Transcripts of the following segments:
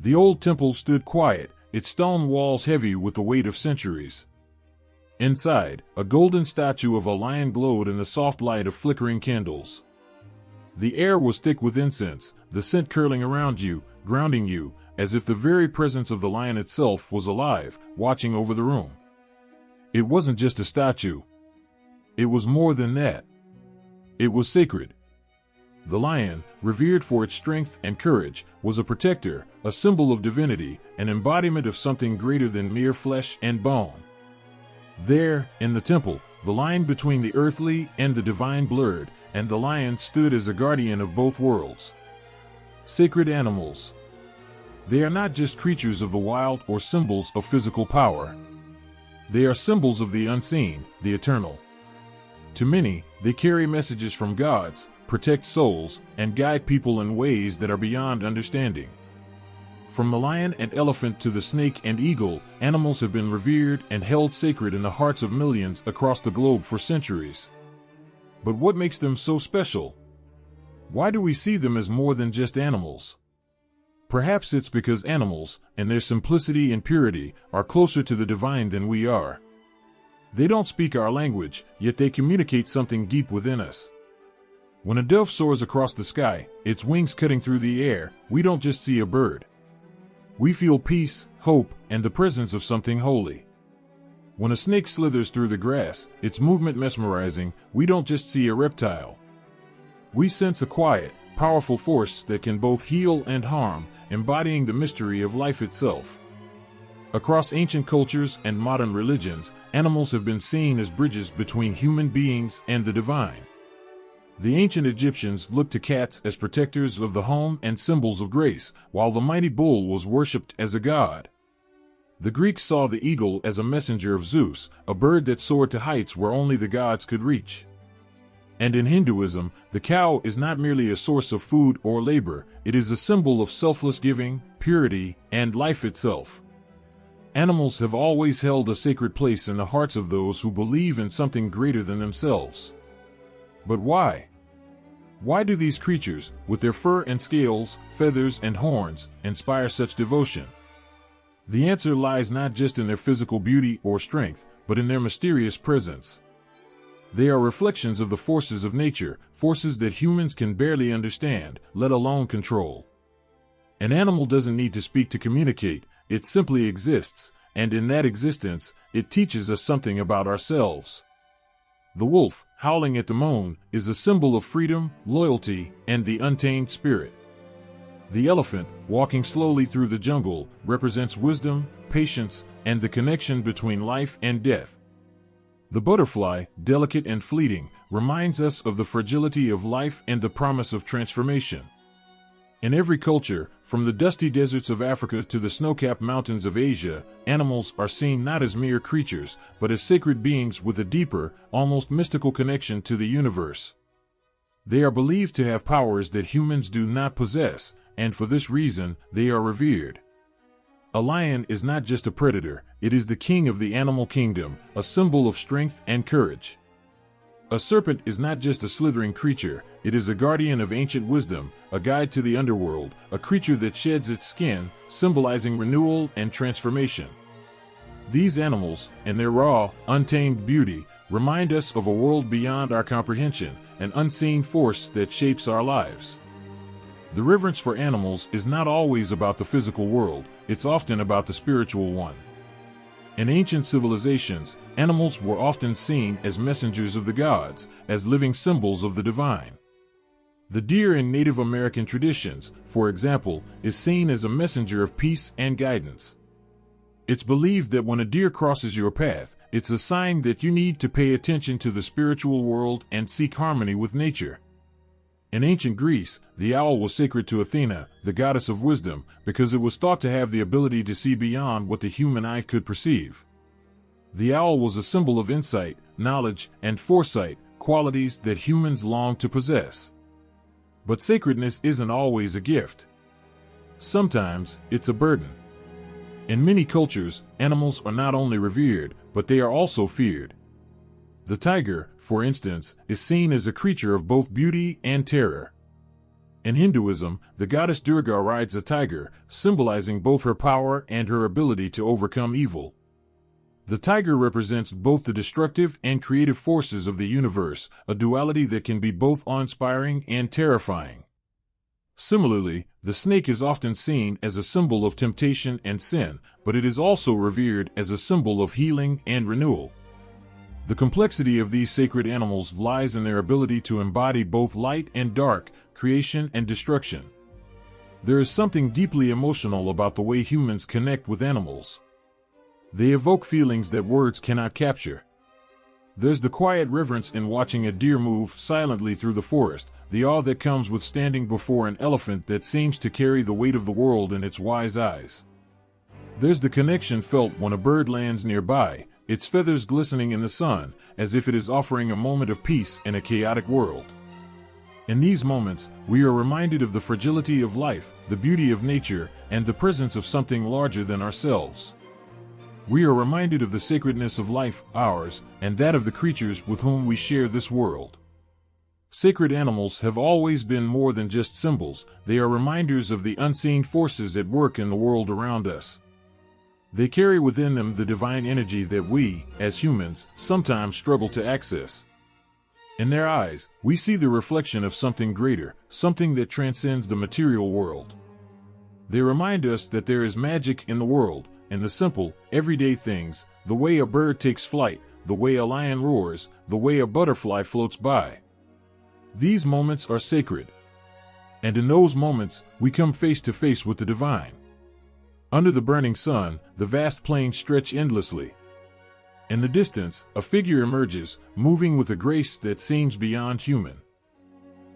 The old temple stood quiet, its stone walls heavy with the weight of centuries. Inside, a golden statue of a lion glowed in the soft light of flickering candles. The air was thick with incense, the scent curling around you, grounding you, as if the very presence of the lion itself was alive, watching over the room. It wasn't just a statue. It was more than that. It was sacred. The lion, revered for its strength and courage, was a protector, a symbol of divinity, an embodiment of something greater than mere flesh and bone. There, in the temple, the line between the earthly and the divine blurred, and the lion stood as a guardian of both worlds. Sacred animals. They are not just creatures of the wild or symbols of physical power. They are symbols of the unseen, the eternal. To many, they carry messages from gods, protect souls, and guide people in ways that are beyond understanding. From the lion and elephant to the snake and eagle, animals have been revered and held sacred in the hearts of millions across the globe for centuries. But what makes them so special? Why do we see them as more than just animals? Perhaps it's because animals, in their simplicity and purity, are closer to the divine than we are. They don't speak our language, yet they communicate something deep within us. When a dove soars across the sky, its wings cutting through the air, we don't just see a bird. We feel peace, hope, and the presence of something holy. When a snake slithers through the grass, its movement mesmerizing, we don't just see a reptile. We sense a quiet, powerful force that can both heal and harm, embodying the mystery of life itself. Across ancient cultures and modern religions, animals have been seen as bridges between human beings and the divine. The ancient Egyptians looked to cats as protectors of the home and symbols of grace, while the mighty bull was worshipped as a god. The Greeks saw the eagle as a messenger of Zeus, a bird that soared to heights where only the gods could reach. And in Hinduism, the cow is not merely a source of food or labor, it is a symbol of selfless giving, purity, and life itself. Animals have always held a sacred place in the hearts of those who believe in something greater than themselves. But why? Why do these creatures, with their fur and scales, feathers and horns, inspire such devotion? The answer lies not just in their physical beauty or strength, but in their mysterious presence. They are reflections of the forces of nature, forces that humans can barely understand, let alone control. An animal doesn't need to speak to communicate, it simply exists, and in that existence, it teaches us something about ourselves. The wolf, howling at the moon, is a symbol of freedom, loyalty, and the untamed spirit. The elephant, walking slowly through the jungle, represents wisdom, patience, and the connection between life and death. The butterfly, delicate and fleeting, reminds us of the fragility of life and the promise of transformation. In every culture, from the dusty deserts of Africa to the snow-capped mountains of Asia, animals are seen not as mere creatures, but as sacred beings with a deeper, almost mystical connection to the universe. They are believed to have powers that humans do not possess, and for this reason, they are revered. A lion is not just a predator, it is the king of the animal kingdom, a symbol of strength and courage. A serpent is not just a slithering creature, it is a guardian of ancient wisdom, a guide to the underworld, a creature that sheds its skin, symbolizing renewal and transformation. These animals, in their raw, untamed beauty, remind us of a world beyond our comprehension, an unseen force that shapes our lives. The reverence for animals is not always about the physical world, it's often about the spiritual one. In ancient civilizations, animals were often seen as messengers of the gods, as living symbols of the divine. The deer in Native American traditions, for example, is seen as a messenger of peace and guidance. It's believed that when a deer crosses your path, it's a sign that you need to pay attention to the spiritual world and seek harmony with nature. In ancient Greece, the owl was sacred to Athena, the goddess of wisdom, because it was thought to have the ability to see beyond what the human eye could perceive. The owl was a symbol of insight, knowledge, and foresight, qualities that humans long to possess. But sacredness isn't always a gift. Sometimes, it's a burden. In many cultures, animals are not only revered, but they are also feared. The tiger, for instance, is seen as a creature of both beauty and terror. In Hinduism, the goddess Durga rides a tiger, symbolizing both her power and her ability to overcome evil. The tiger represents both the destructive and creative forces of the universe, a duality that can be both awe-inspiring and terrifying. Similarly, the snake is often seen as a symbol of temptation and sin, but it is also revered as a symbol of healing and renewal. The complexity of these sacred animals lies in their ability to embody both light and dark, creation and destruction. There is something deeply emotional about the way humans connect with animals. They evoke feelings that words cannot capture. There's the quiet reverence in watching a deer move silently through the forest, the awe that comes with standing before an elephant that seems to carry the weight of the world in its wise eyes. There's the connection felt when a bird lands nearby, its feathers glistening in the sun, as if it is offering a moment of peace in a chaotic world. In these moments, we are reminded of the fragility of life, the beauty of nature, and the presence of something larger than ourselves. We are reminded of the sacredness of life, ours, and that of the creatures with whom we share this world. Sacred animals have always been more than just symbols, they are reminders of the unseen forces at work in the world around us. They carry within them the divine energy that we, as humans, sometimes struggle to access. In their eyes, we see the reflection of something greater, something that transcends the material world. They remind us that there is magic in the world, in the simple, everyday things, the way a bird takes flight, the way a lion roars, the way a butterfly floats by. These moments are sacred. And in those moments, we come face to face with the divine. Under the burning sun, the vast plains stretch endlessly. In the distance, a figure emerges, moving with a grace that seems beyond human.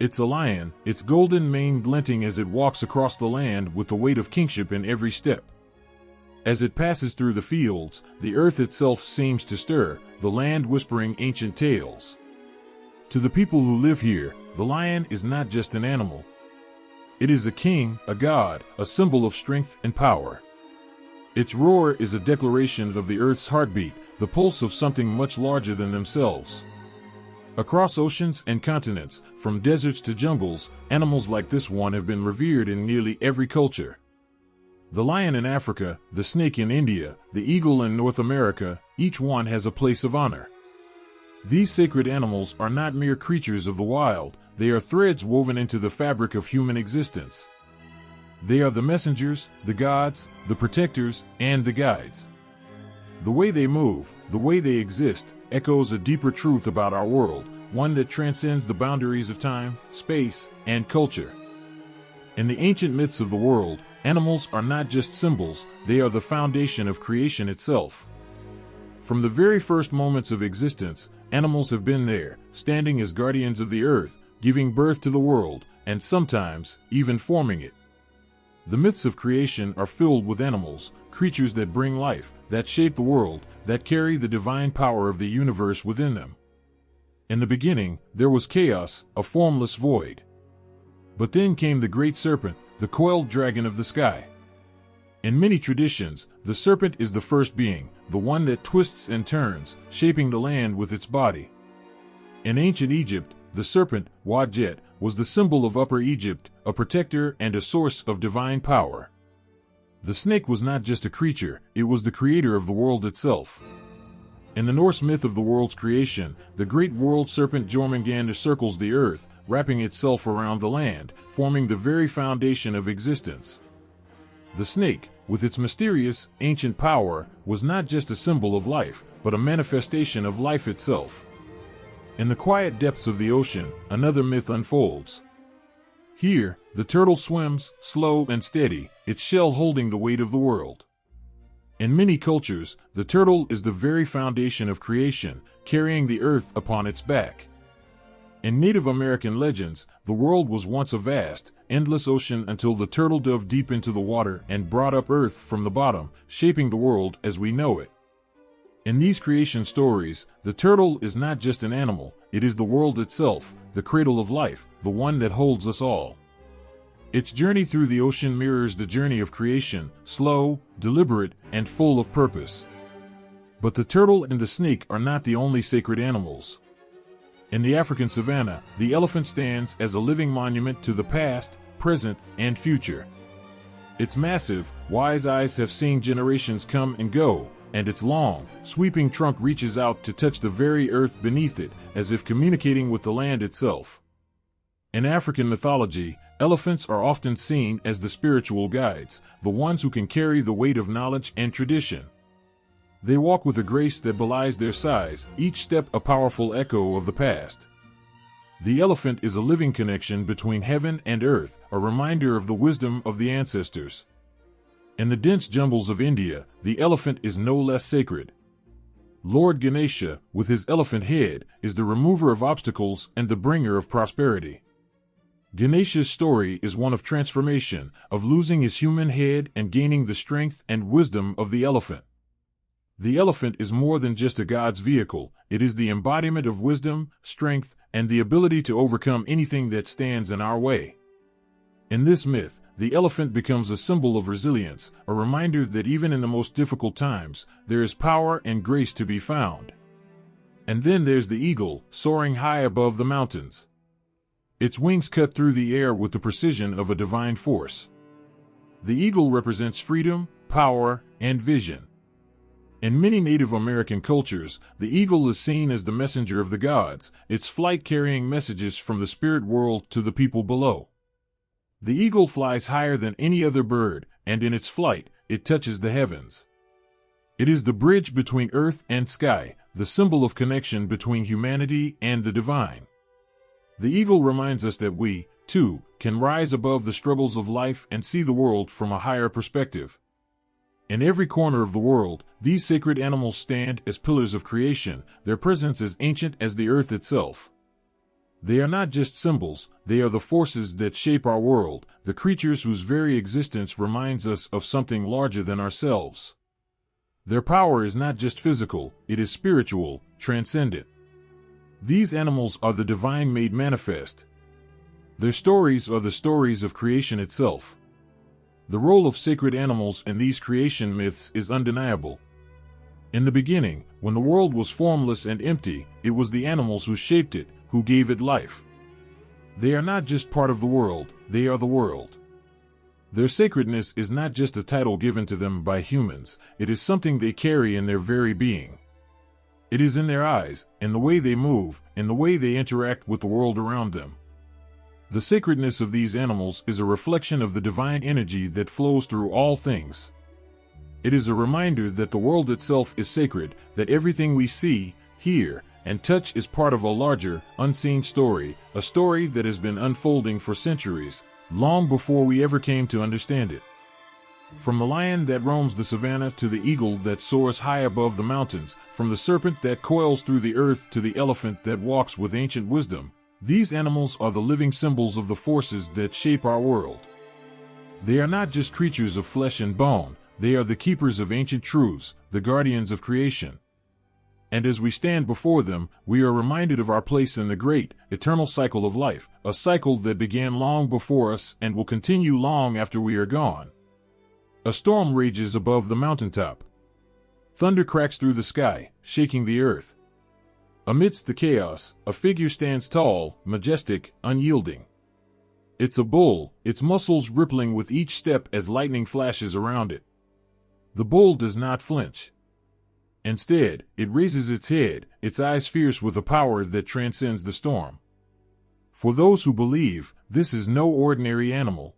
It's a lion, its golden mane glinting as it walks across the land with the weight of kingship in every step. As it passes through the fields, the earth itself seems to stir, the land whispering ancient tales. To the people who live here, the lion is not just an animal. It is a king, a god, a symbol of strength and power. Its roar is a declaration of the earth's heartbeat, the pulse of something much larger than themselves. Across oceans and continents, from deserts to jungles, animals like this one have been revered in nearly every culture. The lion in Africa, the snake in India, the eagle in North America, each one has a place of honor. These sacred animals are not mere creatures of the wild, they are threads woven into the fabric of human existence. They are the messengers, the gods, the protectors, and the guides. The way they move, the way they exist, echoes a deeper truth about our world, one that transcends the boundaries of time, space, and culture. In the ancient myths of the world, animals are not just symbols, they are the foundation of creation itself. From the very first moments of existence, animals have been there, standing as guardians of the earth, giving birth to the world, and sometimes, even forming it. The myths of creation are filled with animals, creatures that bring life, that shape the world, that carry the divine power of the universe within them. In the beginning, there was chaos, a formless void. But then came the great serpent, the coiled dragon of the sky. In many traditions, the serpent is the first being, the one that twists and turns, shaping the land with its body. In ancient Egypt, the serpent, Wadjet, was the symbol of Upper Egypt, a protector and a source of divine power. The snake was not just a creature, it was the creator of the world itself. In the Norse myth of the world's creation, the great world serpent Jormungandr circles the earth, wrapping itself around the land, forming the very foundation of existence. The snake, with its mysterious, ancient power, was not just a symbol of life, but a manifestation of life itself. In the quiet depths of the ocean, another myth unfolds. Here, the turtle swims, slow and steady, its shell holding the weight of the world. In many cultures, the turtle is the very foundation of creation, carrying the earth upon its back. In Native American legends, the world was once a vast, endless ocean until the turtle dove deep into the water and brought up earth from the bottom, shaping the world as we know it. In these creation stories, the turtle is not just an animal, it is the world itself, the cradle of life, the one that holds us all. Its journey through the ocean mirrors the journey of creation, slow, deliberate, and full of purpose. But the turtle and the snake are not the only sacred animals. In the African savanna, the elephant stands as a living monument to the past, present, and future. Its massive, wise eyes have seen generations come and go, and its long, sweeping trunk reaches out to touch the very earth beneath it, as if communicating with the land itself. In African mythology, elephants are often seen as the spiritual guides, the ones who can carry the weight of knowledge and tradition. They walk with a grace that belies their size, each step a powerful echo of the past. The elephant is a living connection between heaven and earth, a reminder of the wisdom of the ancestors. In the dense jungles of India, the elephant is no less sacred. Lord Ganesha, with his elephant head, is the remover of obstacles and the bringer of prosperity. Ganesha's story is one of transformation, of losing his human head and gaining the strength and wisdom of the elephant. The elephant is more than just a god's vehicle, it is the embodiment of wisdom, strength, and the ability to overcome anything that stands in our way. In this myth, the elephant becomes a symbol of resilience, a reminder that even in the most difficult times, there is power and grace to be found. And then there's the eagle, soaring high above the mountains. Its wings cut through the air with the precision of a divine force. The eagle represents freedom, power, and vision. In many Native American cultures, the eagle is seen as the messenger of the gods, its flight carrying messages from the spirit world to the people below. The eagle flies higher than any other bird, and in its flight, it touches the heavens. It is the bridge between earth and sky, the symbol of connection between humanity and the divine. The eagle reminds us that we, too, can rise above the struggles of life and see the world from a higher perspective. In every corner of the world, these sacred animals stand as pillars of creation, their presence as ancient as the earth itself. They are not just symbols, they are the forces that shape our world, the creatures whose very existence reminds us of something larger than ourselves. Their power is not just physical, it is spiritual, transcendent. These animals are the divine made manifest. Their stories are the stories of creation itself. The role of sacred animals in these creation myths is undeniable. In the beginning, when the world was formless and empty, it was the animals who shaped it, who gave it life. They are not just part of the world, they are the world. Their sacredness is not just a title given to them by humans, it is something they carry in their very being. It is in their eyes, in the way they move, in the way they interact with the world around them. The sacredness of these animals is a reflection of the divine energy that flows through all things. It is a reminder that the world itself is sacred, that everything we see, hear, and touch is part of a larger, unseen story, a story that has been unfolding for centuries, long before we ever came to understand it. From the lion that roams the savannah to the eagle that soars high above the mountains, from the serpent that coils through the earth to the elephant that walks with ancient wisdom, these animals are the living symbols of the forces that shape our world. They are not just creatures of flesh and bone, they are the keepers of ancient truths, the guardians of creation. And as we stand before them, we are reminded of our place in the great, eternal cycle of life, a cycle that began long before us and will continue long after we are gone. A storm rages above the mountaintop. Thunder cracks through the sky, shaking the earth. Amidst the chaos, a figure stands tall, majestic, unyielding. It's a bull, its muscles rippling with each step as lightning flashes around it. The bull does not flinch. Instead, it raises its head, its eyes fierce with a power that transcends the storm. For those who believe, this is no ordinary animal.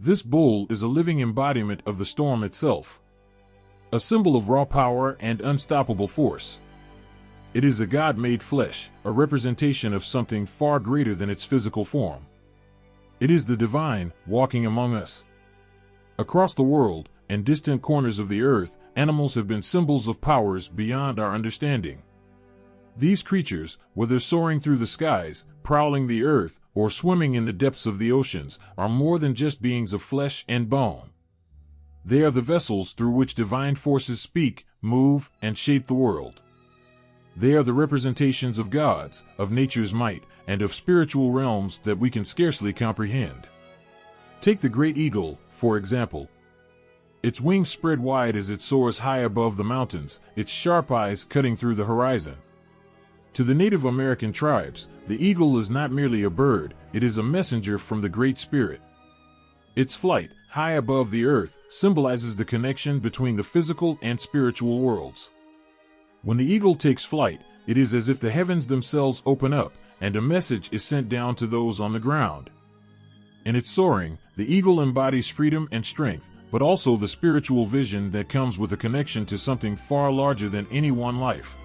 This bull is a living embodiment of the storm itself. A symbol of raw power and unstoppable force. It is a god made flesh, a representation of something far greater than its physical form. It is the divine, walking among us. Across the world, in distant corners of the earth, animals have been symbols of powers beyond our understanding. These creatures, whether soaring through the skies, prowling the earth, or swimming in the depths of the oceans, are more than just beings of flesh and bone. They are the vessels through which divine forces speak, move, and shape the world. They are the representations of gods, of nature's might, and of spiritual realms that we can scarcely comprehend. Take the great eagle, for example. Its wings spread wide as it soars high above the mountains, its sharp eyes cutting through the horizon. To the Native American tribes, the eagle is not merely a bird, it is a messenger from the Great Spirit. Its flight, high above the earth, symbolizes the connection between the physical and spiritual worlds. When the eagle takes flight, it is as if the heavens themselves open up, and a message is sent down to those on the ground. In its soaring, the eagle embodies freedom and strength, but also the spiritual vision that comes with a connection to something far larger than any one life.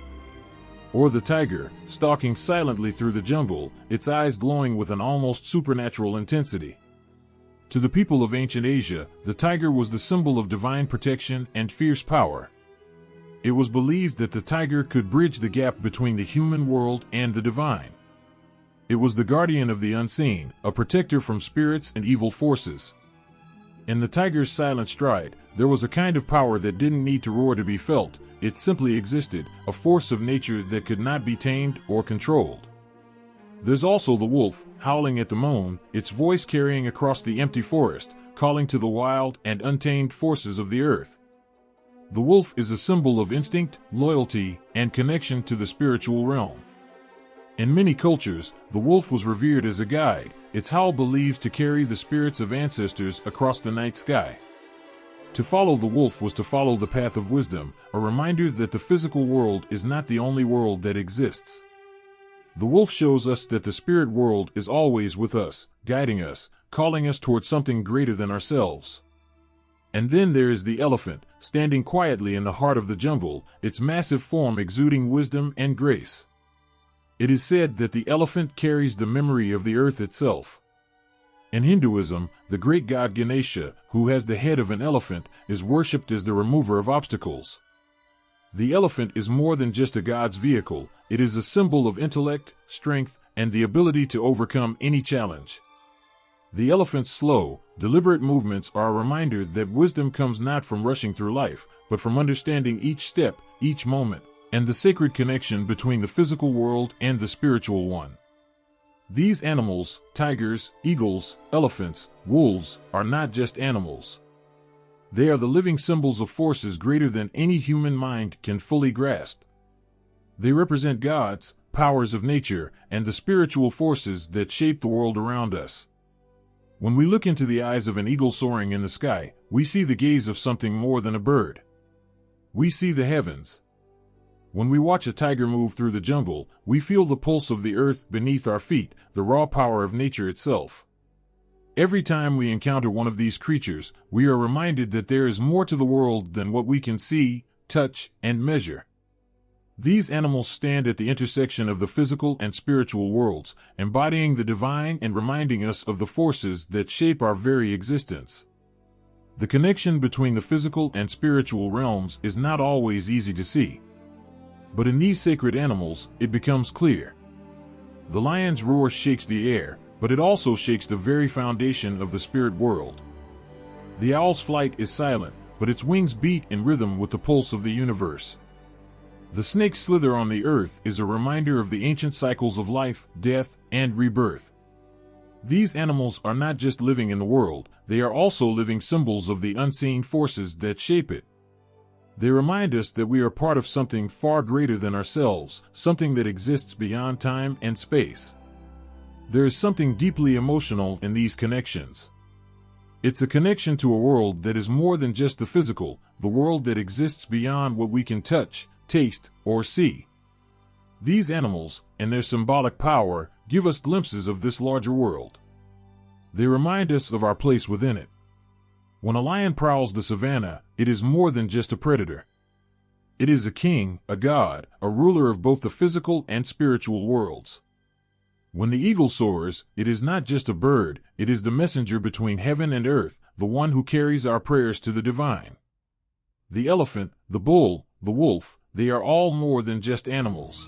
Or the tiger, stalking silently through the jungle, its eyes glowing with an almost supernatural intensity. To the people of ancient Asia, the tiger was the symbol of divine protection and fierce power. It was believed that the tiger could bridge the gap between the human world and the divine. It was the guardian of the unseen, a protector from spirits and evil forces. In the tiger's silent stride, there was a kind of power that didn't need to roar to be felt. It simply existed, a force of nature that could not be tamed or controlled. There's also the wolf, howling at the moon, its voice carrying across the empty forest, calling to the wild and untamed forces of the earth. The wolf is a symbol of instinct, loyalty, and connection to the spiritual realm. In many cultures, the wolf was revered as a guide, its howl believed to carry the spirits of ancestors across the night sky. To follow the wolf was to follow the path of wisdom, a reminder that the physical world is not the only world that exists. The wolf shows us that the spirit world is always with us, guiding us, calling us towards something greater than ourselves. And then there is the elephant, standing quietly in the heart of the jungle, its massive form exuding wisdom and grace. It is said that the elephant carries the memory of the earth itself. In Hinduism, the great god Ganesha, who has the head of an elephant, is worshipped as the remover of obstacles. The elephant is more than just a god's vehicle, it is a symbol of intellect, strength, and the ability to overcome any challenge. The elephant's slow, deliberate movements are a reminder that wisdom comes not from rushing through life, but from understanding each step, each moment, and the sacred connection between the physical world and the spiritual one. These animals, tigers, eagles, elephants, wolves, are not just animals. They are the living symbols of forces greater than any human mind can fully grasp. They represent gods, powers of nature, and the spiritual forces that shape the world around us. When we look into the eyes of an eagle soaring in the sky, we see the gaze of something more than a bird. We see the heavens. When we watch a tiger move through the jungle, we feel the pulse of the earth beneath our feet, the raw power of nature itself. Every time we encounter one of these creatures, we are reminded that there is more to the world than what we can see, touch, and measure. These animals stand at the intersection of the physical and spiritual worlds, embodying the divine and reminding us of the forces that shape our very existence. The connection between the physical and spiritual realms is not always easy to see. But in these sacred animals, it becomes clear. The lion's roar shakes the air, but it also shakes the very foundation of the spirit world. The owl's flight is silent, but its wings beat in rhythm with the pulse of the universe. The snake's slither on the earth is a reminder of the ancient cycles of life, death, and rebirth. These animals are not just living in the world, they are also living symbols of the unseen forces that shape it. They remind us that we are part of something far greater than ourselves, something that exists beyond time and space. There is something deeply emotional in these connections. It's a connection to a world that is more than just the physical, the world that exists beyond what we can touch, taste, or see. These animals, and their symbolic power, give us glimpses of this larger world. They remind us of our place within it. When a lion prowls the savannah, it is more than just a predator. It is a king, a god, a ruler of both the physical and spiritual worlds. When the eagle soars, it is not just a bird, it is the messenger between heaven and earth, the one who carries our prayers to the divine. The elephant, the bull, the wolf, they are all more than just animals.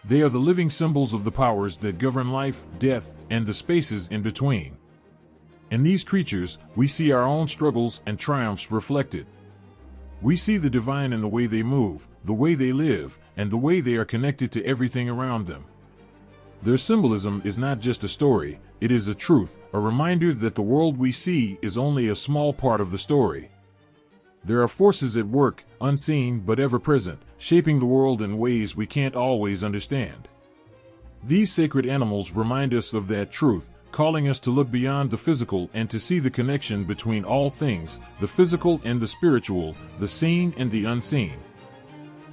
They are the living symbols of the powers that govern life, death, and the spaces in between. In these creatures, we see our own struggles and triumphs reflected. We see the divine in the way they move, the way they live, and the way they are connected to everything around them. Their symbolism is not just a story, it is a truth, a reminder that the world we see is only a small part of the story. There are forces at work, unseen but ever-present, shaping the world in ways we can't always understand. These sacred animals remind us of that truth, calling us to look beyond the physical and to see the connection between all things, the physical and the spiritual, the seen and the unseen.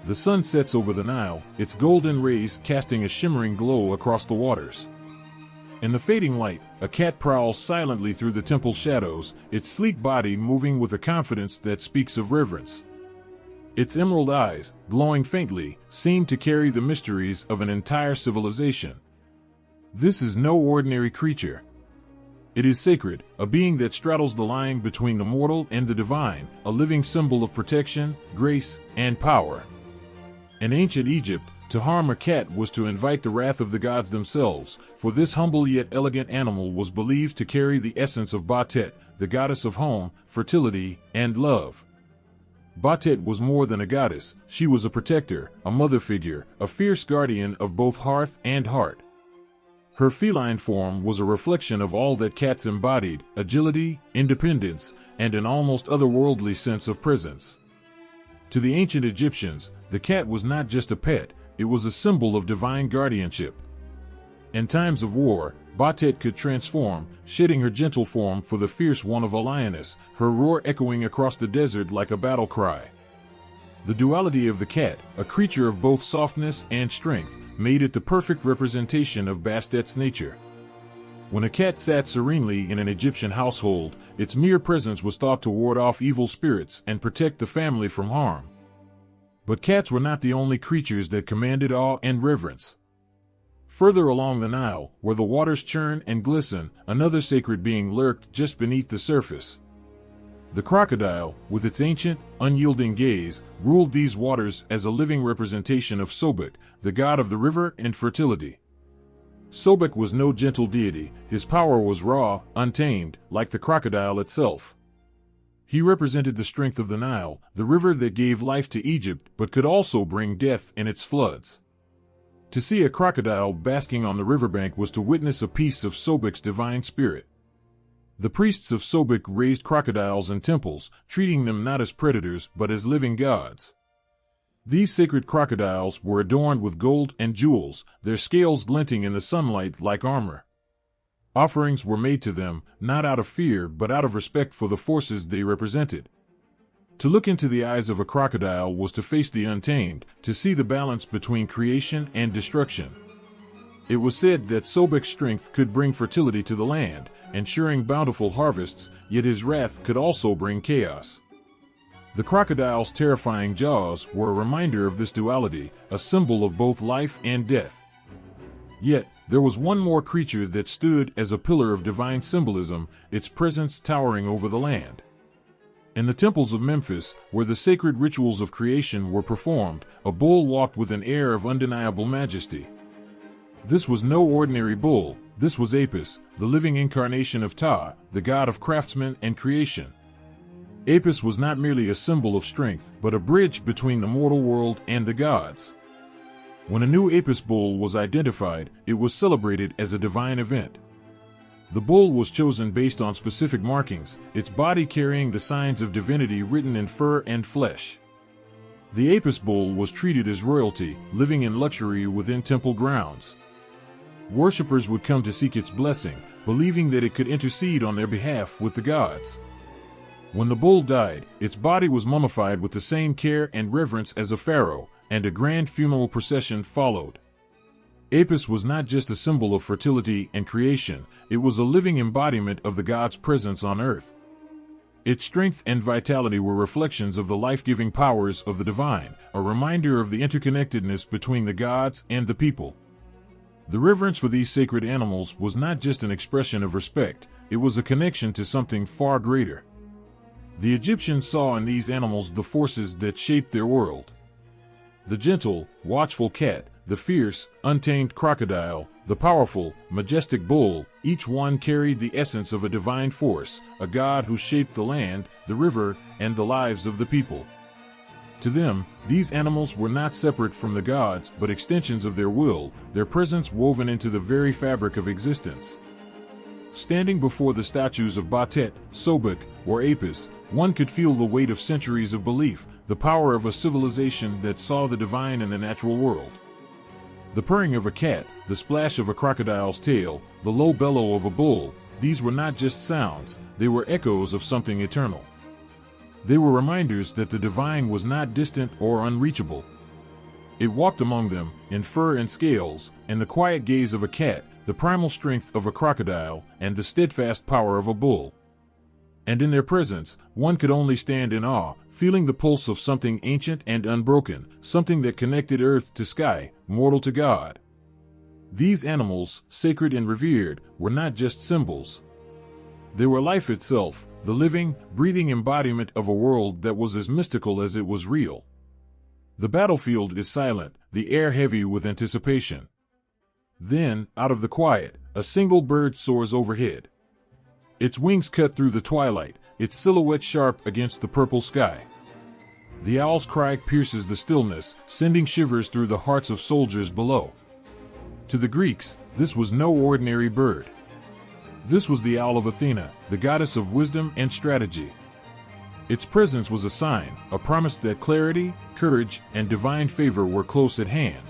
The sun sets over the Nile, its golden rays casting a shimmering glow across the waters. In the fading light, a cat prowls silently through the temple's shadows, its sleek body moving with a confidence that speaks of reverence. Its emerald eyes, glowing faintly, seem to carry the mysteries of an entire civilization. This is no ordinary creature. It is sacred, a being that straddles the line between the mortal and the divine, a living symbol of protection, grace, and power. In ancient Egypt, to harm a cat was to invite the wrath of the gods themselves, for this humble yet elegant animal was believed to carry the essence of Batet, the goddess of home, fertility, and love. Batet was more than a goddess, she was a protector, a mother figure, a fierce guardian of both hearth and heart. Her feline form was a reflection of all that cats embodied: agility, independence, and an almost otherworldly sense of presence. To the ancient Egyptians, the cat was not just a pet, it was a symbol of divine guardianship. In times of war, Batet could transform, shedding her gentle form for the fierce one of a lioness, her roar echoing across the desert like a battle cry. The duality of the cat, a creature of both softness and strength, made it the perfect representation of Bastet's nature. When a cat sat serenely in an Egyptian household, its mere presence was thought to ward off evil spirits and protect the family from harm. But cats were not the only creatures that commanded awe and reverence. Further along the Nile, where the waters churn and glisten, another sacred being lurked just beneath the surface. The crocodile, with its ancient, unyielding gaze, ruled these waters as a living representation of Sobek, the god of the river and fertility. Sobek was no gentle deity, his power was raw, untamed, like the crocodile itself. He represented the strength of the Nile, the river that gave life to Egypt but could also bring death in its floods. To see a crocodile basking on the riverbank was to witness a piece of Sobek's divine spirit. The priests of Sobek raised crocodiles in temples, treating them not as predators but as living gods. These sacred crocodiles were adorned with gold and jewels, their scales glinting in the sunlight like armor. Offerings were made to them, not out of fear but out of respect for the forces they represented. To look into the eyes of a crocodile was to face the untamed, to see the balance between creation and destruction. It was said that Sobek's strength could bring fertility to the land, ensuring bountiful harvests, yet his wrath could also bring chaos. The crocodile's terrifying jaws were a reminder of this duality, a symbol of both life and death. Yet, there was one more creature that stood as a pillar of divine symbolism, its presence towering over the land. In the temples of Memphis, where the sacred rituals of creation were performed, a bull walked with an air of undeniable majesty. This was no ordinary bull, this was Apis, the living incarnation of Ptah, the god of craftsmen and creation. Apis was not merely a symbol of strength, but a bridge between the mortal world and the gods. When a new Apis bull was identified, it was celebrated as a divine event. The bull was chosen based on specific markings, its body carrying the signs of divinity written in fur and flesh. The Apis bull was treated as royalty, living in luxury within temple grounds. Worshippers would come to seek its blessing, believing that it could intercede on their behalf with the gods. When the bull died, its body was mummified with the same care and reverence as a pharaoh, and a grand funeral procession followed. Apis was not just a symbol of fertility and creation, it was a living embodiment of the god's presence on earth. Its strength and vitality were reflections of the life-giving powers of the divine, a reminder of the interconnectedness between the gods and the people. The reverence for these sacred animals was not just an expression of respect, it was a connection to something far greater. The Egyptians saw in these animals the forces that shaped their world. The gentle, watchful cat, the fierce, untamed crocodile, the powerful, majestic bull, each one carried the essence of a divine force, a god who shaped the land, the river, and the lives of the people. To them, these animals were not separate from the gods but extensions of their will, their presence woven into the very fabric of existence. Standing before the statues of Batet, Sobek, or Apis, one could feel the weight of centuries of belief, the power of a civilization that saw the divine in the natural world. The purring of a cat, the splash of a crocodile's tail, the low bellow of a bull, these were not just sounds, they were echoes of something eternal. They were reminders that the divine was not distant or unreachable. It walked among them, in fur and scales, and the quiet gaze of a cat, the primal strength of a crocodile, and the steadfast power of a bull. And in their presence, one could only stand in awe, feeling the pulse of something ancient and unbroken, something that connected earth to sky, mortal to God. These animals, sacred and revered, were not just symbols. They were life itself, the living, breathing embodiment of a world that was as mystical as it was real. The battlefield is silent, the air heavy with anticipation. Then, out of the quiet, a single bird soars overhead. Its wings cut through the twilight, its silhouette sharp against the purple sky. The owl's cry pierces the stillness, sending shivers through the hearts of soldiers below. To the Greeks, this was no ordinary bird. This was the owl of Athena, the goddess of wisdom and strategy. Its presence was a sign, a promise that clarity, courage, and divine favor were close at hand.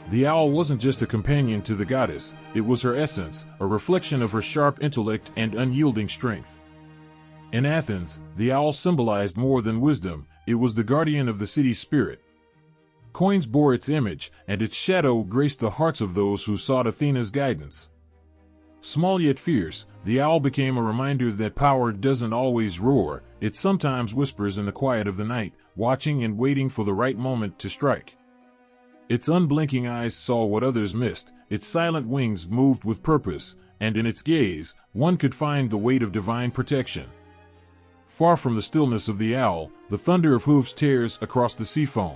The owl wasn't just a companion to the goddess, it was her essence, a reflection of her sharp intellect and unyielding strength. In Athens, the owl symbolized more than wisdom, it was the guardian of the city's spirit. Coins bore its image, and its shadow graced the hearts of those who sought Athena's guidance. Small yet fierce, the owl became a reminder that power doesn't always roar, it sometimes whispers in the quiet of the night, watching and waiting for the right moment to strike. Its unblinking eyes saw what others missed, its silent wings moved with purpose, and in its gaze, one could find the weight of divine protection. Far from the stillness of the owl, the thunder of hooves tears across the sea foam.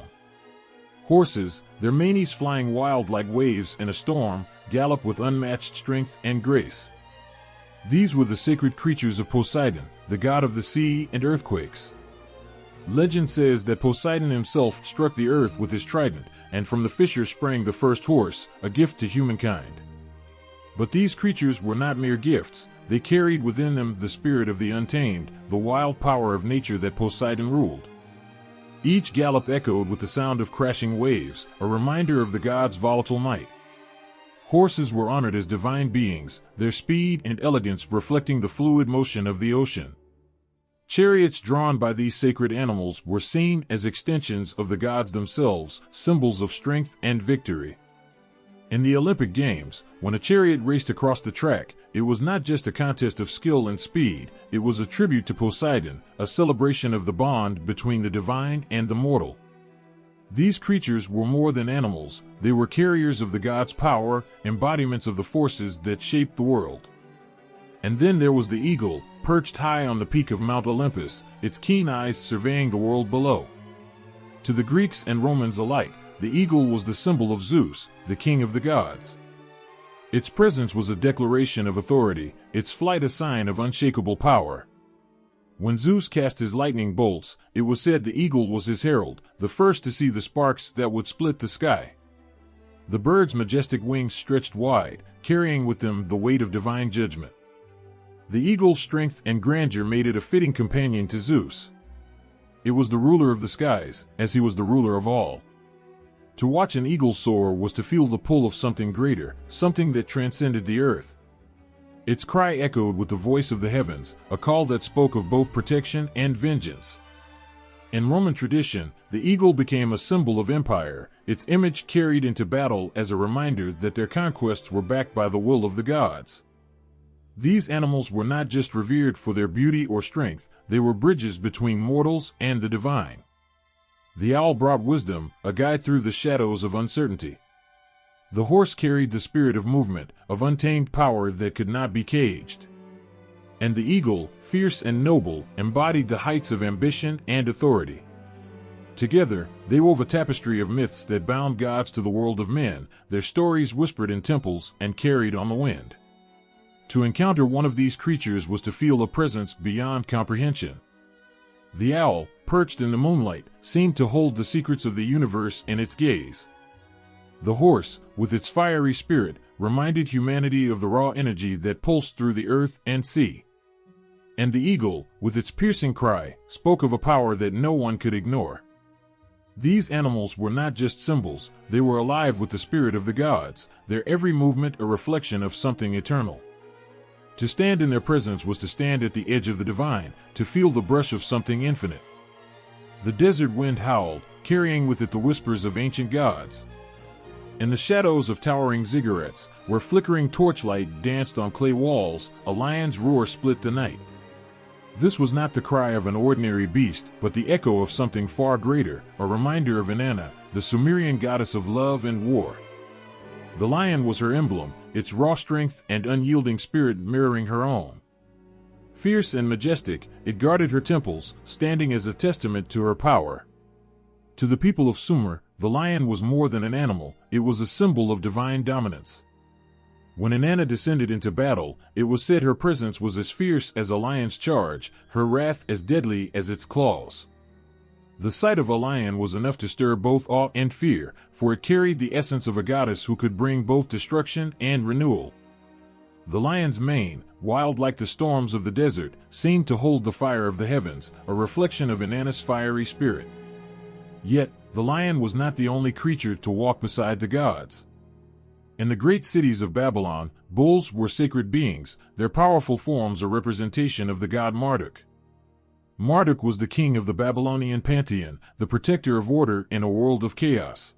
Horses, their manes flying wild like waves in a storm, gallop with unmatched strength and grace. These were the sacred creatures of Poseidon, the god of the sea and earthquakes. Legend says that Poseidon himself struck the earth with his trident, and from the fissure sprang the first horse, a gift to humankind. But these creatures were not mere gifts, they carried within them the spirit of the untamed, the wild power of nature that Poseidon ruled. Each gallop echoed with the sound of crashing waves, a reminder of the god's volatile might. Horses were honored as divine beings, their speed and elegance reflecting the fluid motion of the ocean. Chariots drawn by these sacred animals were seen as extensions of the gods themselves, symbols of strength and victory. In the Olympic Games, when a chariot raced across the track, it was not just a contest of skill and speed, it was a tribute to Poseidon, a celebration of the bond between the divine and the mortal. These creatures were more than animals, they were carriers of the god's power, embodiments of the forces that shaped the world. And then there was the eagle, perched high on the peak of Mount Olympus, its keen eyes surveying the world below. To the Greeks and Romans alike, the eagle was the symbol of Zeus, the king of the gods. Its presence was a declaration of authority, its flight a sign of unshakable power. When Zeus cast his lightning bolts, it was said the eagle was his herald, the first to see the sparks that would split the sky. The bird's majestic wings stretched wide, carrying with them the weight of divine judgment. The eagle's strength and grandeur made it a fitting companion to Zeus. It was the ruler of the skies, as he was the ruler of all. To watch an eagle soar was to feel the pull of something greater, something that transcended the earth. Its cry echoed with the voice of the heavens, a call that spoke of both protection and vengeance. In Roman tradition, the eagle became a symbol of empire, its image carried into battle as a reminder that their conquests were backed by the will of the gods. These animals were not just revered for their beauty or strength, they were bridges between mortals and the divine. The owl brought wisdom, a guide through the shadows of uncertainty. The horse carried the spirit of movement, of untamed power that could not be caged. And the eagle, fierce and noble, embodied the heights of ambition and authority. Together, they wove a tapestry of myths that bound gods to the world of men, their stories whispered in temples and carried on the wind. To encounter one of these creatures was to feel a presence beyond comprehension. The owl, perched in the moonlight, seemed to hold the secrets of the universe in its gaze. The horse, with its fiery spirit, reminded humanity of the raw energy that pulsed through the earth and sea. And the eagle, with its piercing cry, spoke of a power that no one could ignore. These animals were not just symbols, they were alive with the spirit of the gods, their every movement a reflection of something eternal. To stand in their presence was to stand at the edge of the divine, to feel the brush of something infinite. The desert wind howled, carrying with it the whispers of ancient gods. In the shadows of towering ziggurats, where flickering torchlight danced on clay walls, a lion's roar split the night. This was not the cry of an ordinary beast, but the echo of something far greater, a reminder of Inanna, the Sumerian goddess of love and war. The lion was her emblem, its raw strength and unyielding spirit mirroring her own. Fierce and majestic, it guarded her temples, standing as a testament to her power. To the people of Sumer, the lion was more than an animal, it was a symbol of divine dominance. When Inanna descended into battle, it was said her presence was as fierce as a lion's charge, her wrath as deadly as its claws. The sight of a lion was enough to stir both awe and fear, for it carried the essence of a goddess who could bring both destruction and renewal. The lion's mane, wild like the storms of the desert, seemed to hold the fire of the heavens, a reflection of Inanna's fiery spirit. Yet, the lion was not the only creature to walk beside the gods. In the great cities of Babylon, bulls were sacred beings, their powerful forms a representation of the god Marduk. Marduk was the king of the Babylonian pantheon, the protector of order in a world of chaos.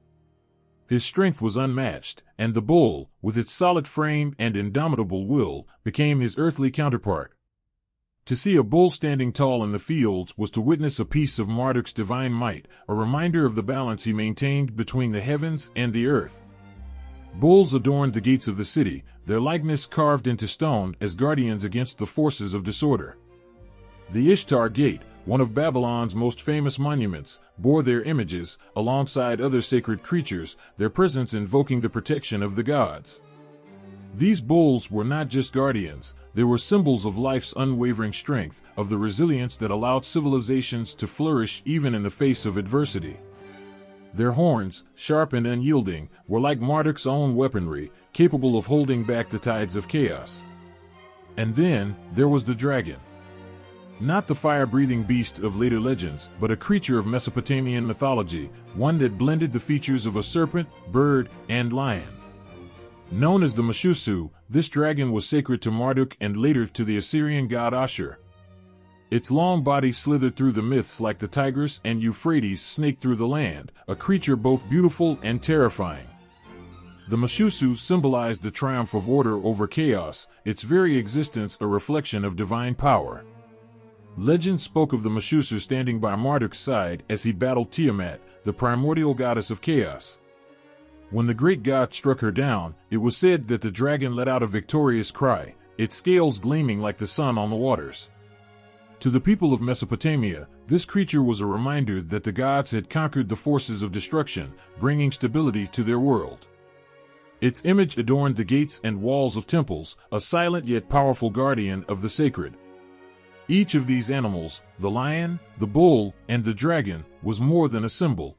His strength was unmatched, and the bull, with its solid frame and indomitable will, became his earthly counterpart. To see a bull standing tall in the fields was to witness a piece of Marduk's divine might, a reminder of the balance he maintained between the heavens and the earth. Bulls adorned the gates of the city, their likeness carved into stone as guardians against the forces of disorder. The Ishtar Gate, one of Babylon's most famous monuments, bore their images, alongside other sacred creatures, their presence invoking the protection of the gods. These bulls were not just guardians, they were symbols of life's unwavering strength, of the resilience that allowed civilizations to flourish even in the face of adversity. Their horns, sharp and unyielding, were like Marduk's own weaponry, capable of holding back the tides of chaos. And then, there was the dragon. Not the fire-breathing beast of later legends, but a creature of Mesopotamian mythology, one that blended the features of a serpent, bird, and lion. Known as the Meshusu, this dragon was sacred to Marduk and later to the Assyrian god Ashur. Its long body slithered through the myths like the Tigris and Euphrates snaked through the land, a creature both beautiful and terrifying. The Meshusu symbolized the triumph of order over chaos, its very existence a reflection of divine power. Legend spoke of the Meshusu standing by Marduk's side as he battled Tiamat, the primordial goddess of chaos. When the great god struck her down, it was said that the dragon let out a victorious cry, its scales gleaming like the sun on the waters. To the people of Mesopotamia, this creature was a reminder that the gods had conquered the forces of destruction, bringing stability to their world. Its image adorned the gates and walls of temples, a silent yet powerful guardian of the sacred. Each of these animals, the lion, the bull, and the dragon, was more than a symbol.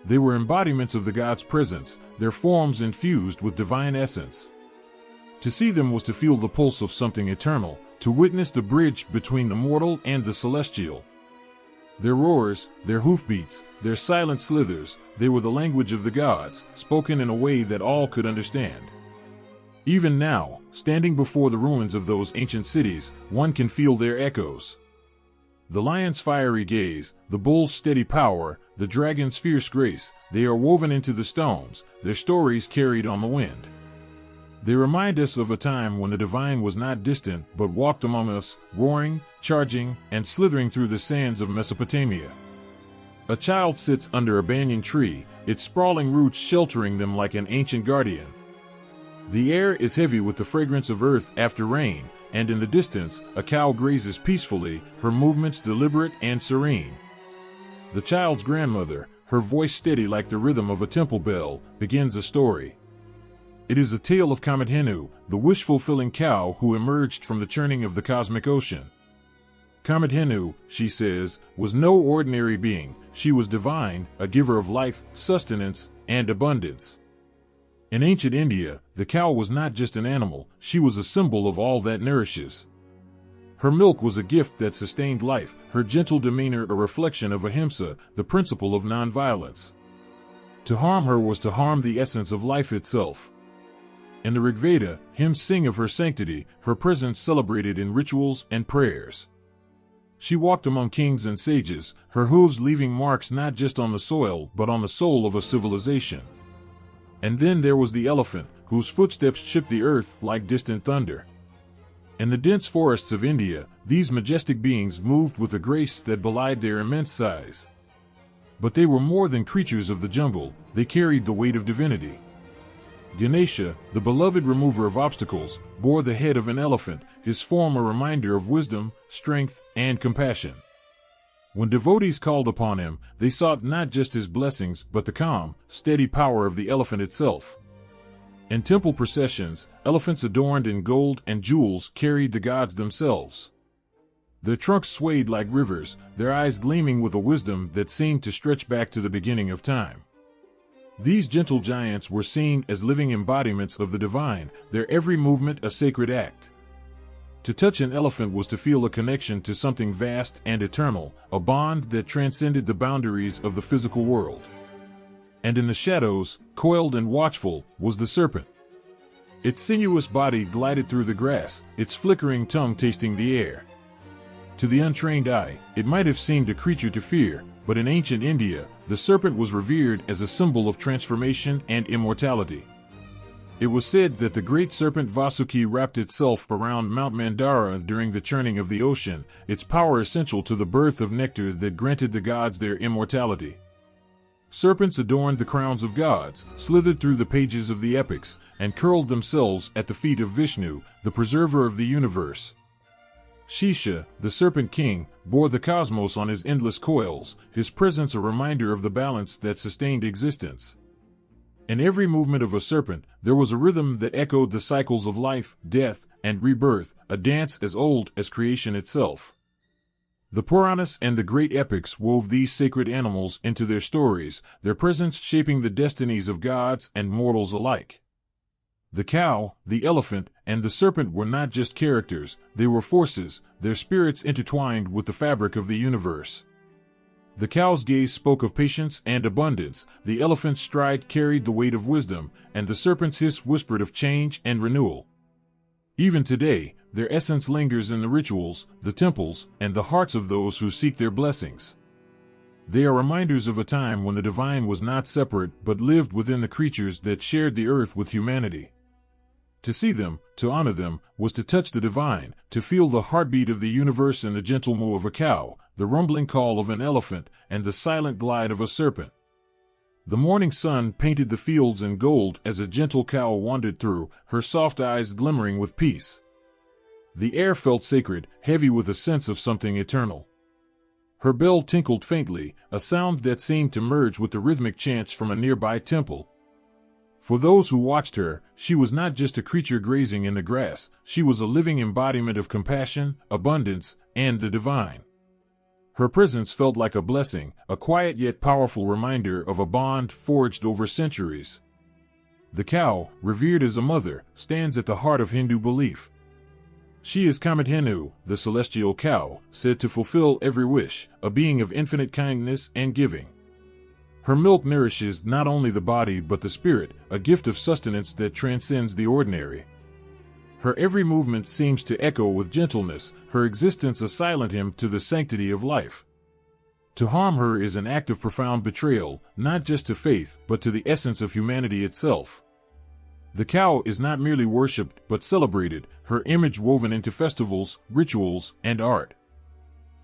They were embodiments of the god's presence, their forms infused with divine essence. To see them was to feel the pulse of something eternal, to witness the bridge between the mortal and the celestial. Their roars, their hoofbeats, their silent slithers, they were the language of the gods, spoken in a way that all could understand. Even now, standing before the ruins of those ancient cities, one can feel their echoes. The lion's fiery gaze, the bull's steady power, the dragon's fierce grace, they are woven into the stones, their stories carried on the wind. They remind us of a time when the divine was not distant but walked among us, roaring, charging, and slithering through the sands of Mesopotamia. A child sits under a banyan tree, its sprawling roots sheltering them like an ancient guardian. The air is heavy with the fragrance of earth after rain, and in the distance, a cow grazes peacefully, her movements deliberate and serene. The child's grandmother, her voice steady like the rhythm of a temple bell, begins a story. It is a tale of Kamadhenu, the wish-fulfilling cow who emerged from the churning of the cosmic ocean. Kamadhenu, she says, was no ordinary being, she was divine, a giver of life, sustenance, and abundance. In ancient India, the cow was not just an animal, she was a symbol of all that nourishes. Her milk was a gift that sustained life, her gentle demeanor a reflection of ahimsa, the principle of nonviolence. To harm her was to harm the essence of life itself. In the Rigveda, hymns sing of her sanctity, her presence celebrated in rituals and prayers. She walked among kings and sages, her hooves leaving marks not just on the soil but on the soul of a civilization. And then there was the elephant, whose footsteps shook the earth like distant thunder. In the dense forests of India, these majestic beings moved with a grace that belied their immense size. But they were more than creatures of the jungle, they carried the weight of divinity. Ganesha, the beloved remover of obstacles, bore the head of an elephant, his form a reminder of wisdom, strength, and compassion. When devotees called upon him, they sought not just his blessings but the calm, steady power of the elephant itself. In temple processions, elephants adorned in gold and jewels carried the gods themselves. Their trunks swayed like rivers, their eyes gleaming with a wisdom that seemed to stretch back to the beginning of time. These gentle giants were seen as living embodiments of the divine, their every movement a sacred act. To touch an elephant was to feel a connection to something vast and eternal, a bond that transcended the boundaries of the physical world. And in the shadows, coiled and watchful, was the serpent. Its sinuous body glided through the grass, its flickering tongue tasting the air. To the untrained eye, it might have seemed a creature to fear, but in ancient India, the serpent was revered as a symbol of transformation and immortality. It was said that the great serpent Vasuki wrapped itself around Mount Mandara during the churning of the ocean, its power essential to the birth of nectar that granted the gods their immortality. Serpents adorned the crowns of gods, slithered through the pages of the epics, and curled themselves at the feet of Vishnu, the preserver of the universe. Shisha, the serpent king, bore the cosmos on his endless coils, his presence a reminder of the balance that sustained existence. In every movement of a serpent, there was a rhythm that echoed the cycles of life, death, and rebirth, a dance as old as creation itself. The Puranas and the great epics wove these sacred animals into their stories, their presence shaping the destinies of gods and mortals alike. The cow, the elephant, and the serpent were not just characters, they were forces, their spirits intertwined with the fabric of the universe. The cow's gaze spoke of patience and abundance, the elephant's stride carried the weight of wisdom, and the serpent's hiss whispered of change and renewal. Even today, their essence lingers in the rituals, the temples, and the hearts of those who seek their blessings. They are reminders of a time when the divine was not separate but lived within the creatures that shared the earth with humanity. To see them, to honor them, was to touch the divine, to feel the heartbeat of the universe in the gentle moo of a cow, the rumbling call of an elephant, and the silent glide of a serpent. The morning sun painted the fields in gold as a gentle cow wandered through, her soft eyes glimmering with peace. The air felt sacred, heavy with a sense of something eternal. Her bell tinkled faintly, a sound that seemed to merge with the rhythmic chants from a nearby temple. For those who watched her, she was not just a creature grazing in the grass, she was a living embodiment of compassion, abundance, and the divine. Her presence felt like a blessing, a quiet yet powerful reminder of a bond forged over centuries. The cow, revered as a mother, stands at the heart of Hindu belief. She is Kamadhenu, the celestial cow, said to fulfill every wish, a being of infinite kindness and giving. Her milk nourishes not only the body but the spirit, a gift of sustenance that transcends the ordinary. Her every movement seems to echo with gentleness, her existence a silent hymn to the sanctity of life. To harm her is an act of profound betrayal, not just to faith but to the essence of humanity itself. The cow is not merely worshipped but celebrated, her image woven into festivals, rituals, and art.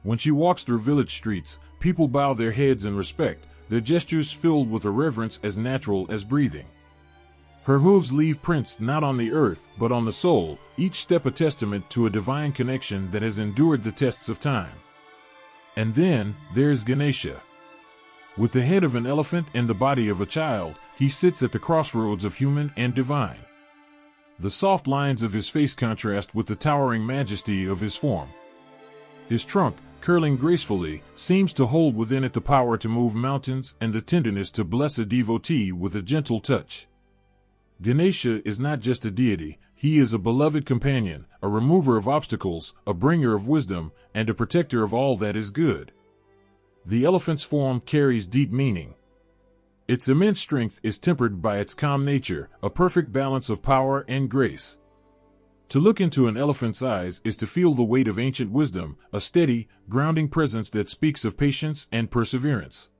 When she walks through village streets, people bow their heads in respect, their gestures filled with a reverence as natural as breathing. Her hooves leave prints not on the earth but on the soul, each step a testament to a divine connection that has endured the tests of time. And then, there's Ganesha. With the head of an elephant and the body of a child, he sits at the crossroads of human and divine. The soft lines of his face contrast with the towering majesty of his form. His trunk, curling gracefully, seems to hold within it the power to move mountains and the tenderness to bless a devotee with a gentle touch. Ganesha is not just a deity, He is a beloved companion, a remover of obstacles, a bringer of wisdom, and a protector of all that is good. The elephant's form carries deep meaning. Its immense strength is tempered by its calm nature, a perfect balance of power and grace. To look into an elephant's eyes is to feel the weight of ancient wisdom, a steady, grounding presence that speaks of patience and perseverance.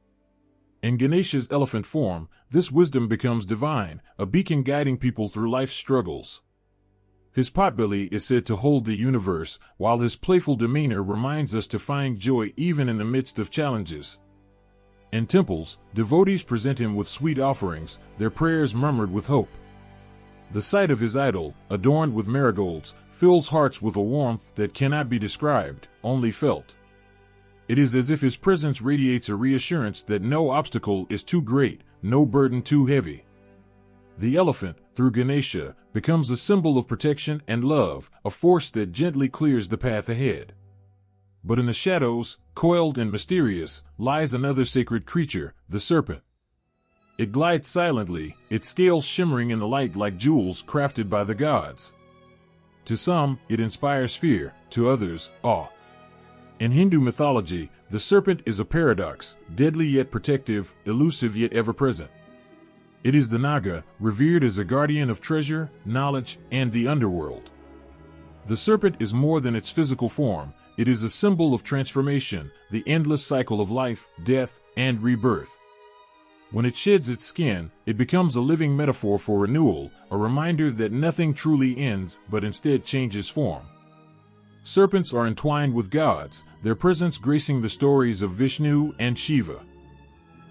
In Ganesha's elephant form, this wisdom becomes divine, a beacon guiding people through life's struggles. His potbelly is said to hold the universe, while his playful demeanor reminds us to find joy even in the midst of challenges. In temples, devotees present him with sweet offerings, their prayers murmured with hope. The sight of his idol, adorned with marigolds, fills hearts with a warmth that cannot be described, only felt. It is as if his presence radiates a reassurance that no obstacle is too great, no burden too heavy. The elephant, through Ganesha, becomes a symbol of protection and love, a force that gently clears the path ahead. But in the shadows, coiled and mysterious, lies another sacred creature, the serpent. It glides silently, its scales shimmering in the light like jewels crafted by the gods. To some, it inspires fear, to others, awe. In Hindu mythology, the serpent is a paradox, deadly yet protective, elusive yet ever-present. It is the Naga, revered as a guardian of treasure, knowledge, and the underworld. The serpent is more than its physical form, it is a symbol of transformation, the endless cycle of life, death, and rebirth. When it sheds its skin, it becomes a living metaphor for renewal, a reminder that nothing truly ends but instead changes form. Serpents are entwined with gods, their presence gracing the stories of Vishnu and Shiva.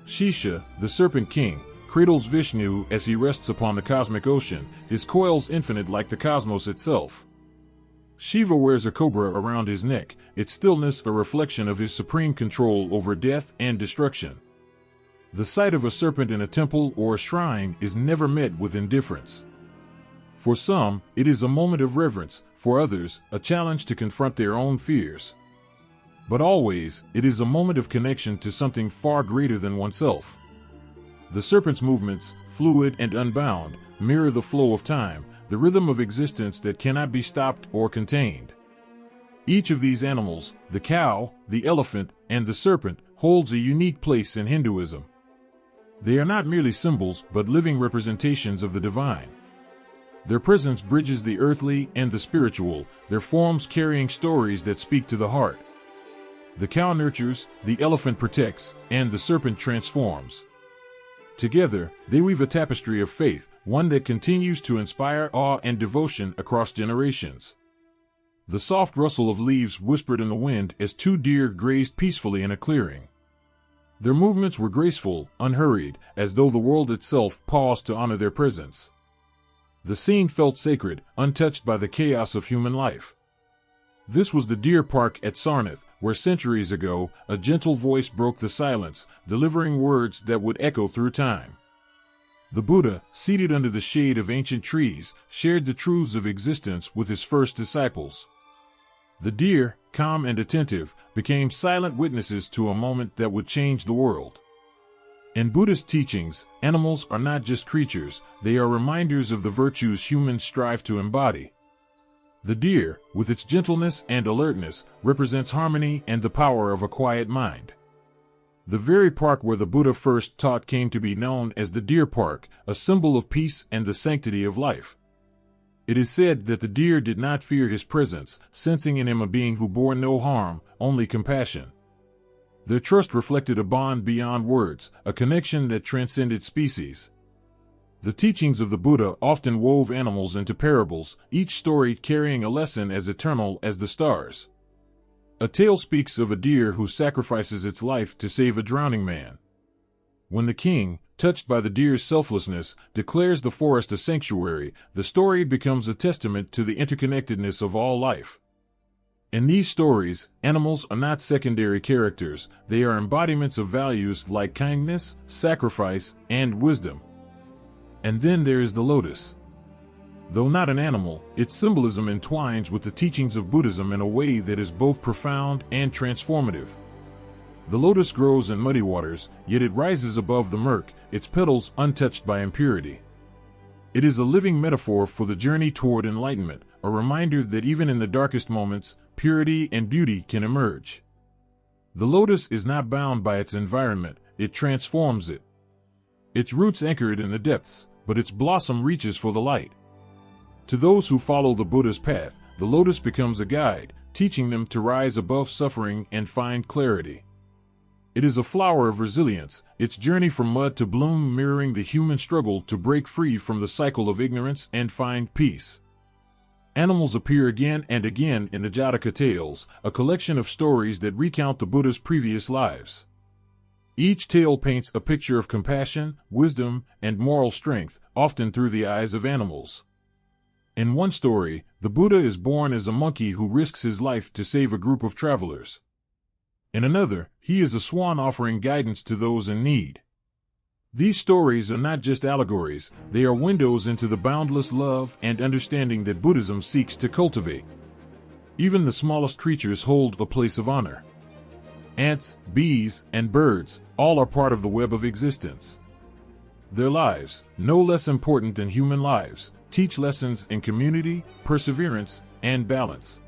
Shisha, the serpent king, cradles Vishnu as he rests upon the cosmic ocean, his coils infinite like the cosmos itself. Shiva wears a cobra around his neck, its stillness a reflection of his supreme control over death and destruction. The sight of a serpent in a temple or a shrine is never met with indifference. For some, it is a moment of reverence, for others, a challenge to confront their own fears. But always, it is a moment of connection to something far greater than oneself. The serpent's movements, fluid and unbound, mirror the flow of time, the rhythm of existence that cannot be stopped or contained. Each of these animals, the cow, the elephant, and the serpent, holds a unique place in Hinduism. They are not merely symbols but living representations of the divine. Their presence bridges the earthly and the spiritual, their forms carrying stories that speak to the heart. The cow nurtures, the elephant protects, and the serpent transforms. Together, they weave a tapestry of faith, one that continues to inspire awe and devotion across generations. The soft rustle of leaves whispered in the wind as two deer grazed peacefully in a clearing. Their movements were graceful, unhurried, as though the world itself paused to honor their presence. The scene felt sacred, untouched by the chaos of human life. This was the deer park at Sarnath, where centuries ago, a gentle voice broke the silence, delivering words that would echo through time. The Buddha, seated under the shade of ancient trees, shared the truths of existence with his first disciples. The deer, calm and attentive, became silent witnesses to a moment that would change the world. In Buddhist teachings, animals are not just creatures, they are reminders of the virtues humans strive to embody. The deer, with its gentleness and alertness, represents harmony and the power of a quiet mind. The very park where the Buddha first taught came to be known as the deer park, a symbol of peace and the sanctity of life. It is said that the deer did not fear his presence, sensing in him a being who bore no harm, only compassion. Their trust reflected a bond beyond words, a connection that transcended species. The teachings of the Buddha often wove animals into parables, each story carrying a lesson as eternal as the stars. A tale speaks of a deer who sacrifices its life to save a drowning man. When the king, touched by the deer's selflessness, declares the forest a sanctuary, the story becomes a testament to the interconnectedness of all life. In these stories, animals are not secondary characters, they are embodiments of values like kindness, sacrifice, and wisdom. And then there is the lotus. Though not an animal, its symbolism entwines with the teachings of Buddhism in a way that is both profound and transformative. The lotus grows in muddy waters, yet it rises above the murk, its petals untouched by impurity. It is a living metaphor for the journey toward enlightenment, a reminder that even in the darkest moments, purity and beauty can emerge. The lotus is not bound by its environment, it transforms it. Its roots anchored in the depths, but its blossom reaches for the light. To those who follow the Buddha's path, the lotus becomes a guide, teaching them to rise above suffering and find clarity. It is a flower of resilience, its journey from mud to bloom mirroring the human struggle to break free from the cycle of ignorance and find peace. Animals appear again and again in the Jataka tales, a collection of stories that recount the Buddha's previous lives. Each tale paints a picture of compassion, wisdom, and moral strength, often through the eyes of animals. In one story, the Buddha is born as a monkey who risks his life to save a group of travelers. In another, he is a swan offering guidance to those in need. These stories are not just allegories, they are windows into the boundless love and understanding that Buddhism seeks to cultivate. Even the smallest creatures hold a place of honor. Ants, bees, and birds, all are part of the web of existence. Their lives, no less important than human lives, teach lessons in community, perseverance, and balance.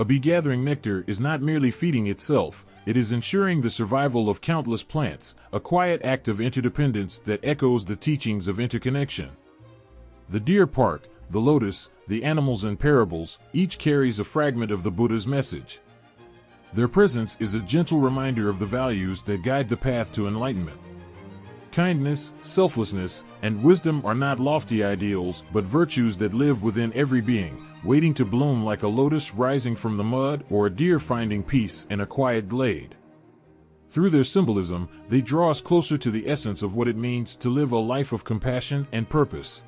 A bee gathering nectar is not merely feeding itself, it is ensuring the survival of countless plants, a quiet act of interdependence that echoes the teachings of interconnection. The deer park, the lotus, the animals and parables, each carries a fragment of the Buddha's message. Their presence is a gentle reminder of the values that guide the path to enlightenment. Kindness, selflessness, and wisdom are not lofty ideals, but virtues that live within every being, waiting to bloom like a lotus rising from the mud or a deer finding peace in a quiet glade. Through their symbolism, they draw us closer to the essence of what it means to live a life of compassion and purpose.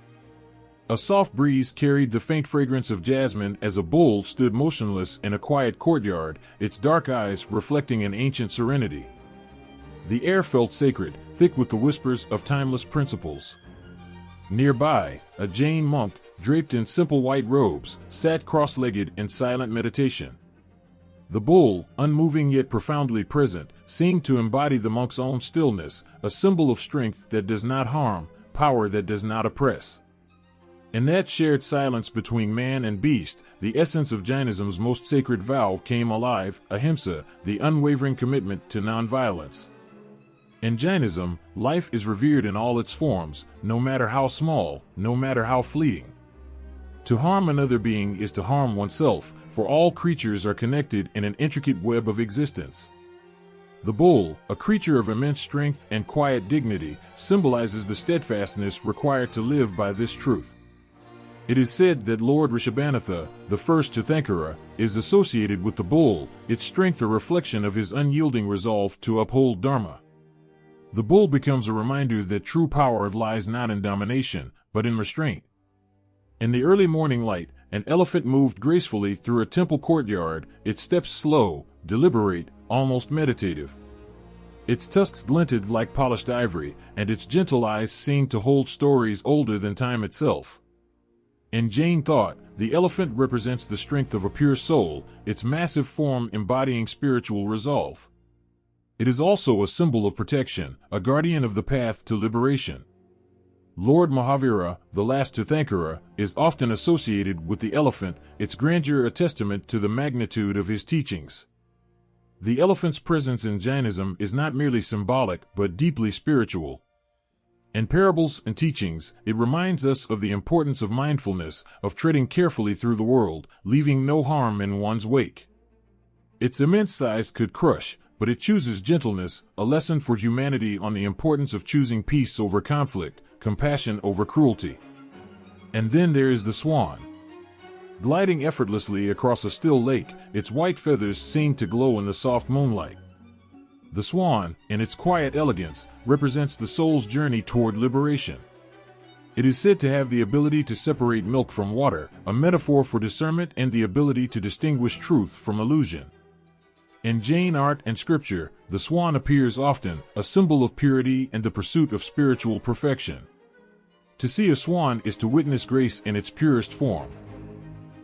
A soft breeze carried the faint fragrance of jasmine as a bull stood motionless in a quiet courtyard, its dark eyes reflecting an ancient serenity. The air felt sacred, thick with the whispers of timeless principles. Nearby, a Jain monk, draped in simple white robes, sat cross-legged in silent meditation. The bull, unmoving yet profoundly present, seemed to embody the monk's own stillness, a symbol of strength that does not harm, power that does not oppress. In that shared silence between man and beast, the essence of Jainism's most sacred vow came alive, ahimsa, the unwavering commitment to nonviolence. In Jainism, life is revered in all its forms, no matter how small, no matter how fleeting. To harm another being is to harm oneself, for all creatures are connected in an intricate web of existence. The bull, a creature of immense strength and quiet dignity, symbolizes the steadfastness required to live by this truth. It is said that Lord Rishabhanatha, the first Tirthankara, is associated with the bull, its strength a reflection of his unyielding resolve to uphold Dharma. The bull becomes a reminder that true power lies not in domination, but in restraint. In the early morning light, an elephant moved gracefully through a temple courtyard, its steps slow, deliberate, almost meditative. Its tusks glinted like polished ivory, and its gentle eyes seemed to hold stories older than time itself. In Jain thought, the elephant represents the strength of a pure soul, its massive form embodying spiritual resolve. It is also a symbol of protection, a guardian of the path to liberation. Lord Mahavira, the last Tirthankara, is often associated with the elephant, its grandeur a testament to the magnitude of his teachings. The elephant's presence in Jainism is not merely symbolic but deeply spiritual. In parables and teachings, it reminds us of the importance of mindfulness, of treading carefully through the world, leaving no harm in one's wake. Its immense size could crush, but it chooses gentleness, a lesson for humanity on the importance of choosing peace over conflict, compassion over cruelty. And then there is the swan. Gliding effortlessly across a still lake, its white feathers seem to glow in the soft moonlight. The swan, in its quiet elegance, represents the soul's journey toward liberation. It is said to have the ability to separate milk from water, a metaphor for discernment and the ability to distinguish truth from illusion. In Jain art and scripture, the swan appears often, a symbol of purity and the pursuit of spiritual perfection. To see a swan is to witness grace in its purest form.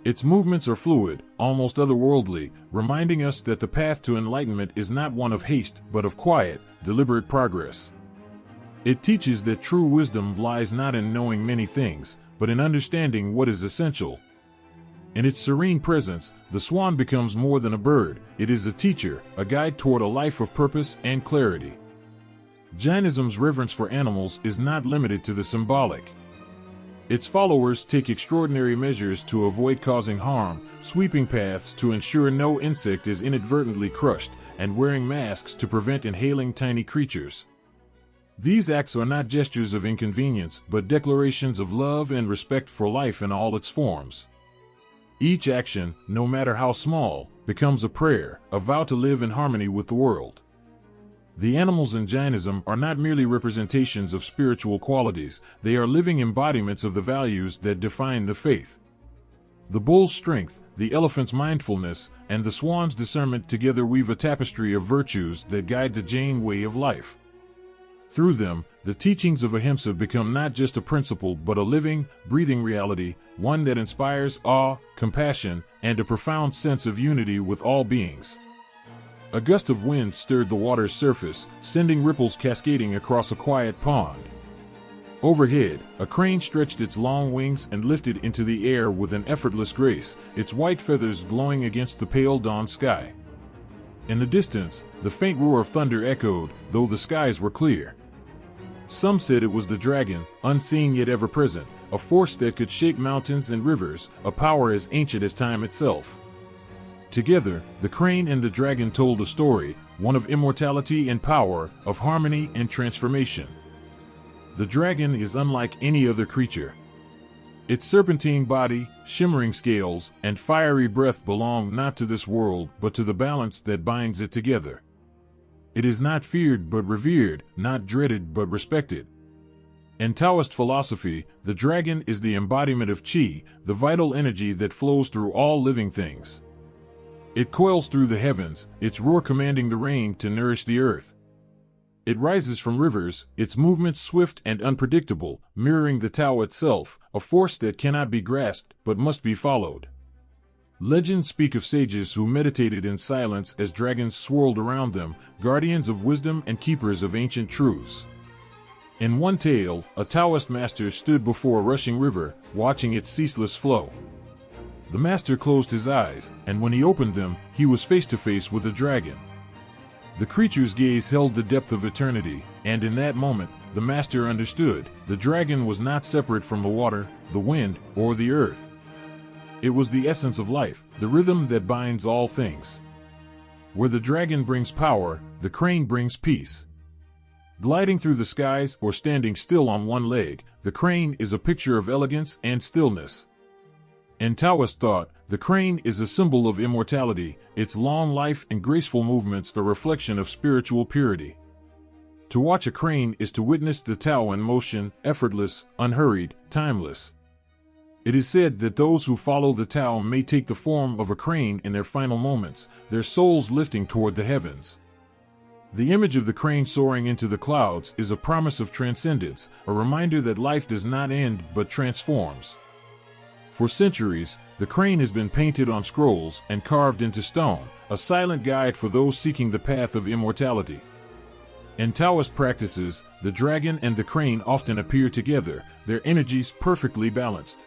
Its movements are fluid, almost otherworldly, reminding us that the path to enlightenment is not one of haste but of quiet, deliberate progress. It teaches that true wisdom lies not in knowing many things, but in understanding what is essential. In its serene presence, the swan becomes more than a bird. It is a teacher, a guide toward a life of purpose and clarity. Jainism's reverence for animals is not limited to the symbolic. Its followers take extraordinary measures to avoid causing harm, sweeping paths to ensure no insect is inadvertently crushed, and wearing masks to prevent inhaling tiny creatures. These acts are not gestures of inconvenience, but declarations of love and respect for life in all its forms. Each action, no matter how small, becomes a prayer, a vow to live in harmony with the world. The animals in Jainism are not merely representations of spiritual qualities, they are living embodiments of the values that define the faith. The bull's strength, the elephant's mindfulness, and the swan's discernment together weave a tapestry of virtues that guide the Jain way of life. Through them, the teachings of Ahimsa become not just a principle but a living, breathing reality, one that inspires awe, compassion, and a profound sense of unity with all beings. A gust of wind stirred the water's surface, sending ripples cascading across a quiet pond. Overhead, a crane stretched its long wings and lifted into the air with an effortless grace, its white feathers glowing against the pale dawn sky. In the distance, the faint roar of thunder echoed, though the skies were clear. Some said it was the dragon, unseen yet ever present, a force that could shake mountains and rivers, a power as ancient as time itself. Together, the crane and the dragon told a story, one of immortality and power, of harmony and transformation. The dragon is unlike any other creature. Its serpentine body, shimmering scales, and fiery breath belong not to this world but to the balance that binds it together. It is not feared but revered, not dreaded but respected. In Taoist philosophy, the dragon is the embodiment of qi, the vital energy that flows through all living things. It coils through the heavens, its roar commanding the rain to nourish the earth. It rises from rivers, its movements swift and unpredictable, mirroring the Tao itself, a force that cannot be grasped but must be followed. Legends speak of sages who meditated in silence as dragons swirled around them, guardians of wisdom and keepers of ancient truths. In one tale, a Taoist master stood before a rushing river, watching its ceaseless flow. The master closed his eyes, and when he opened them, he was face to face with a dragon. The creature's gaze held the depth of eternity, and in that moment, the master understood, the dragon was not separate from the water, the wind, or the earth. It was the essence of life, the rhythm that binds all things. Where the dragon brings power, the crane brings peace. Gliding through the skies or standing still on one leg, the crane is a picture of elegance and stillness. In Taoist thought, the crane is a symbol of immortality, its long life and graceful movements a reflection of spiritual purity. To watch a crane is to witness the Tao in motion, effortless, unhurried, timeless. It is said that those who follow the Tao may take the form of a crane in their final moments, their souls lifting toward the heavens. The image of the crane soaring into the clouds is a promise of transcendence, a reminder that life does not end but transforms. For centuries, the crane has been painted on scrolls and carved into stone, a silent guide for those seeking the path of immortality. In Taoist practices, the dragon and the crane often appear together, their energies perfectly balanced.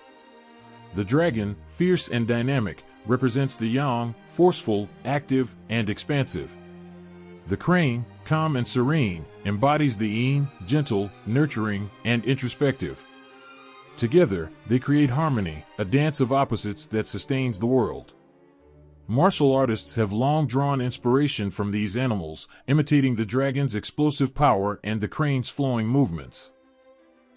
The dragon, fierce and dynamic, represents the yang, forceful, active, and expansive. The crane, calm and serene, embodies the yin, gentle, nurturing, and introspective. Together, they create harmony, a dance of opposites that sustains the world. Martial artists have long drawn inspiration from these animals, imitating the dragon's explosive power and the crane's flowing movements.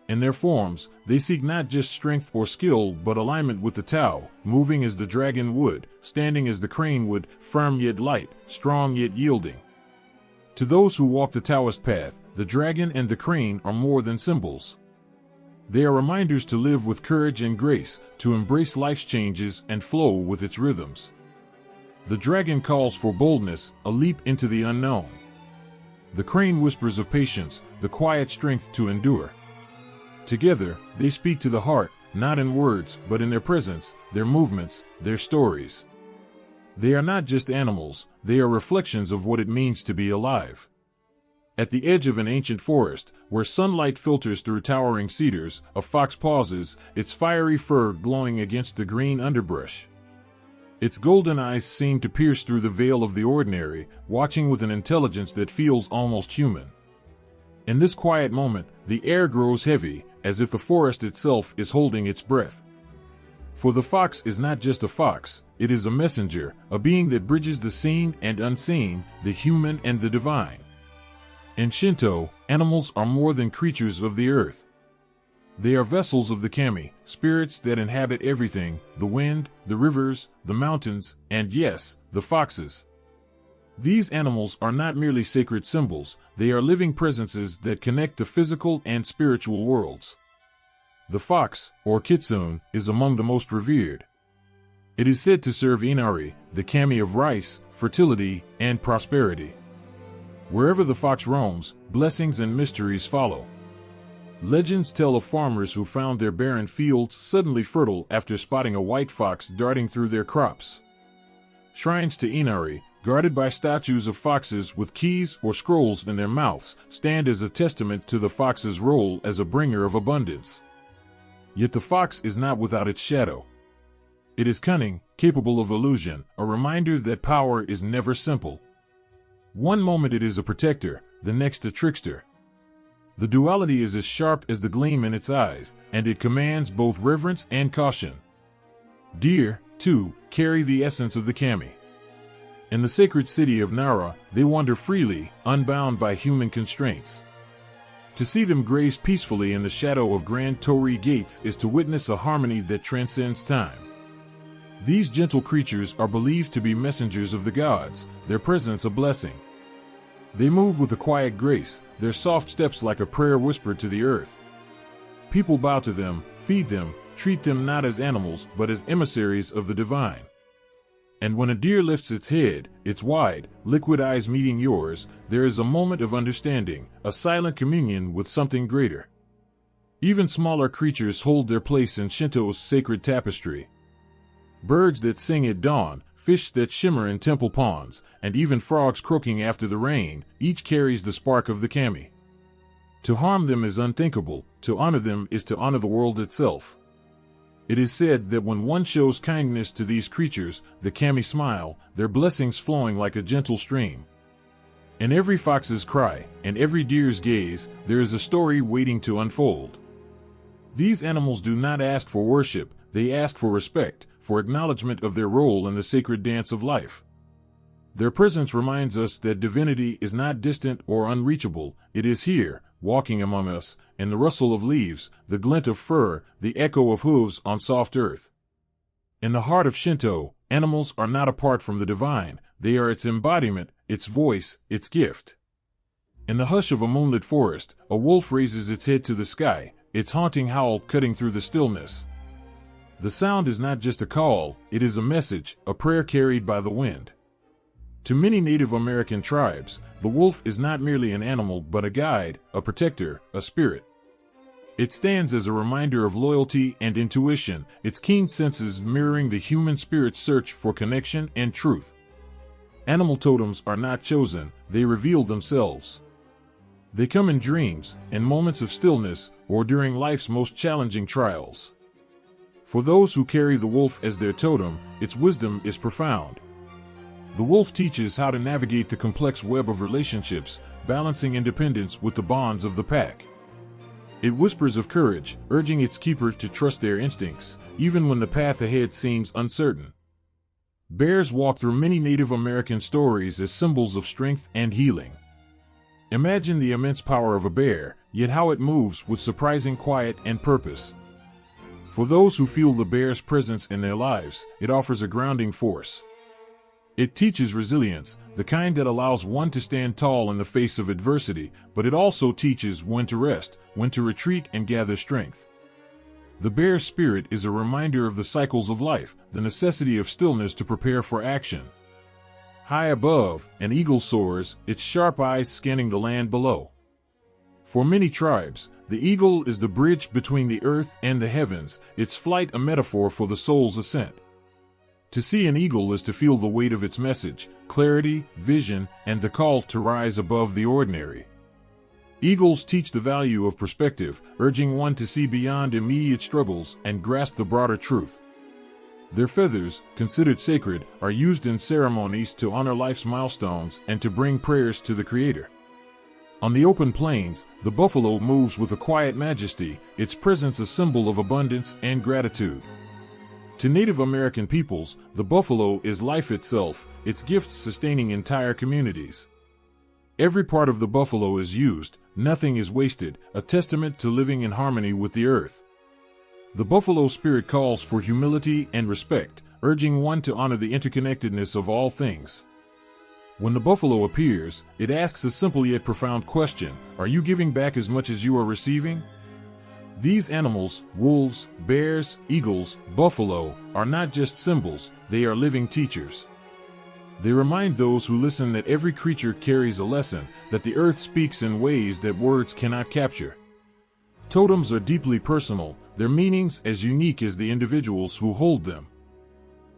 In their forms, they seek not just strength or skill but alignment with the Tao, moving as the dragon would, standing as the crane would, firm yet light, strong yet yielding. To those who walk the Taoist path, the dragon and the crane are more than symbols. They are reminders to live with courage and grace, to embrace life's changes and flow with its rhythms. The dragon calls for boldness, a leap into the unknown. The crane whispers of patience, the quiet strength to endure. Together, they speak to the heart, not in words, but in their presence, their movements, their stories. They are not just animals, they are reflections of what it means to be alive. At the edge of an ancient forest, where sunlight filters through towering cedars, a fox pauses, its fiery fur glowing against the green underbrush. Its golden eyes seem to pierce through the veil of the ordinary, watching with an intelligence that feels almost human. In this quiet moment, the air grows heavy, as if the forest itself is holding its breath. For the fox is not just a fox, it is a messenger, a being that bridges the seen and unseen, the human and the divine. In Shinto, animals are more than creatures of the earth. They are vessels of the kami, spirits that inhabit everything, the wind, the rivers, the mountains, and yes, the foxes. These animals are not merely sacred symbols, they are living presences that connect the physical and spiritual worlds. The fox, or kitsune, is among the most revered. It is said to serve Inari, the kami of rice, fertility, and prosperity. Wherever the fox roams, blessings and mysteries follow. Legends tell of farmers who found their barren fields suddenly fertile after spotting a white fox darting through their crops. Shrines to Inari, guarded by statues of foxes with keys or scrolls in their mouths, stand as a testament to the fox's role as a bringer of abundance. Yet the fox is not without its shadow. It is cunning, capable of illusion, a reminder that power is never simple. One moment it is a protector, the next a trickster. The duality is as sharp as the gleam in its eyes, and it commands both reverence and caution. Deer, too, carry the essence of the kami. In the sacred city of Nara, they wander freely, unbound by human constraints. To see them graze peacefully in the shadow of grand torii gates is to witness a harmony that transcends time. These gentle creatures are believed to be messengers of the gods, their presence a blessing. They move with a quiet grace, their soft steps like a prayer whispered to the earth. People bow to them, feed them, treat them not as animals but as emissaries of the divine. And when a deer lifts its head, its wide, liquid eyes meeting yours, there is a moment of understanding, a silent communion with something greater. Even smaller creatures hold their place in Shinto's sacred tapestry. Birds that sing at dawn, fish that shimmer in temple ponds, and even frogs croaking after the rain, each carries the spark of the kami. To harm them is unthinkable, to honor them is to honor the world itself. It is said that when one shows kindness to these creatures, the kami smile, their blessings flowing like a gentle stream. In every fox's cry, and every deer's gaze, there is a story waiting to unfold. These animals do not ask for worship, they ask for respect, for acknowledgement of their role in the sacred dance of life. Their presence reminds us that divinity is not distant or unreachable, it is here, walking among us, in the rustle of leaves, the glint of fur, the echo of hooves on soft earth. In the heart of Shinto, animals are not apart from the divine, they are its embodiment, its voice, its gift. In the hush of a moonlit forest, a wolf raises its head to the sky, its haunting howl cutting through the stillness. The sound is not just a call, it is a message, a prayer carried by the wind. To many Native American tribes, the wolf is not merely an animal but a guide, a protector, a spirit. It stands as a reminder of loyalty and intuition, its keen senses mirroring the human spirit's search for connection and truth. Animal totems are not chosen, they reveal themselves. They come in dreams, in moments of stillness, or during life's most challenging trials. For those who carry the wolf as their totem, its wisdom is profound. The wolf teaches how to navigate the complex web of relationships, balancing independence with the bonds of the pack. It whispers of courage, urging its keepers to trust their instincts, even when the path ahead seems uncertain. Bears walk through many Native American stories as symbols of strength and healing. Imagine the immense power of a bear, yet how it moves with surprising quiet and purpose. For those who feel the bear's presence in their lives, it offers a grounding force. It teaches resilience, the kind that allows one to stand tall in the face of adversity, but it also teaches when to rest, when to retreat and gather strength. The bear's spirit is a reminder of the cycles of life, the necessity of stillness to prepare for action. High above, an eagle soars, its sharp eyes scanning the land below. For many tribes, the eagle is the bridge between the earth and the heavens, its flight a metaphor for the soul's ascent. To see an eagle is to feel the weight of its message, clarity, vision, and the call to rise above the ordinary. Eagles teach the value of perspective, urging one to see beyond immediate struggles and grasp the broader truth. Their feathers, considered sacred, are used in ceremonies to honor life's milestones and to bring prayers to the Creator. On the open plains, the buffalo moves with a quiet majesty, its presence a symbol of abundance and gratitude. To Native American peoples, the buffalo is life itself, its gifts sustaining entire communities. Every part of the buffalo is used, nothing is wasted, a testament to living in harmony with the earth. The buffalo spirit calls for humility and respect, urging one to honor the interconnectedness of all things. When the buffalo appears, it asks a simple yet profound question: are you giving back as much as you are receiving? These animals, wolves, bears, eagles, buffalo, are not just symbols, they are living teachers. They remind those who listen that every creature carries a lesson, that the earth speaks in ways that words cannot capture. Totems are deeply personal, their meanings as unique as the individuals who hold them.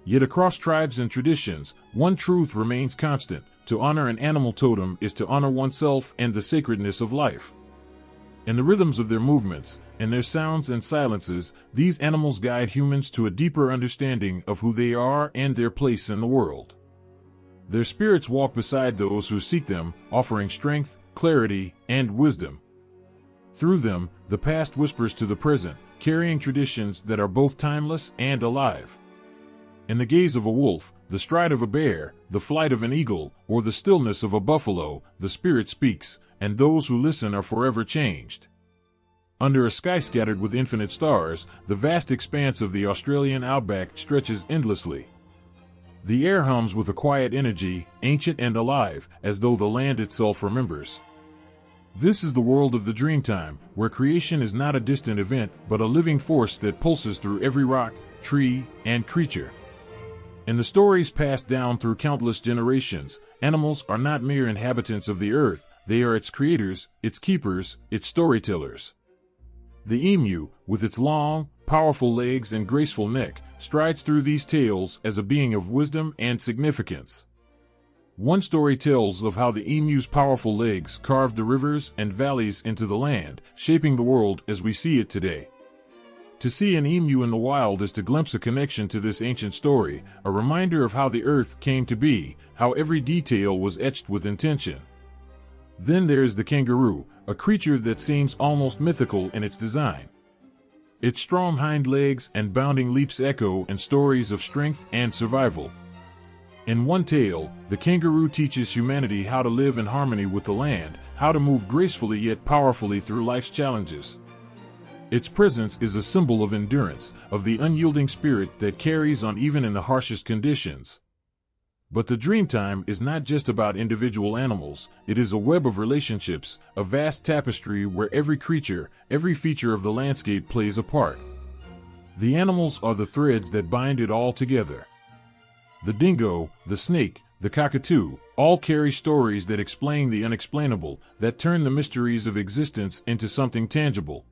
Yet across tribes and traditions, one truth remains constant: to honor an animal totem is to honor oneself and the sacredness of life. In the rhythms of their movements, in their sounds and silences, these animals guide humans to a deeper understanding of who they are and their place in the world. Their spirits walk beside those who seek them, offering strength, clarity, and wisdom. Through them, the past whispers to the present, carrying traditions that are both timeless and alive. In the gaze of a wolf, the stride of a bear, the flight of an eagle, or the stillness of a buffalo, the spirit speaks, and those who listen are forever changed. Under a sky scattered with infinite stars, the vast expanse of the Australian outback stretches endlessly. The air hums with a quiet energy, ancient and alive, as though the land itself remembers. This is the world of the Dreamtime, where creation is not a distant event, but a living force that pulses through every rock, tree, and creature. In the stories passed down through countless generations, animals are not mere inhabitants of the earth, they are its creators, its keepers, its storytellers. The emu, with its long, powerful legs and graceful neck, strides through these tales as a being of wisdom and significance. One story tells of how the emu's powerful legs carved the rivers and valleys into the land, shaping the world as we see it today. To see an emu in the wild is to glimpse a connection to this ancient story, a reminder of how the earth came to be, how every detail was etched with intention. Then there is the kangaroo, a creature that seems almost mythical in its design. Its strong hind legs and bounding leaps echo in stories of strength and survival. In one tale, the kangaroo teaches humanity how to live in harmony with the land, how to move gracefully yet powerfully through life's challenges. Its presence is a symbol of endurance, of the unyielding spirit that carries on even in the harshest conditions. But the Dreamtime is not just about individual animals, it is a web of relationships, a vast tapestry where every creature, every feature of the landscape plays a part. The animals are the threads that bind it all together. The dingo, the snake, the cockatoo, all carry stories that explain the unexplainable, that turn the mysteries of existence into something tangible.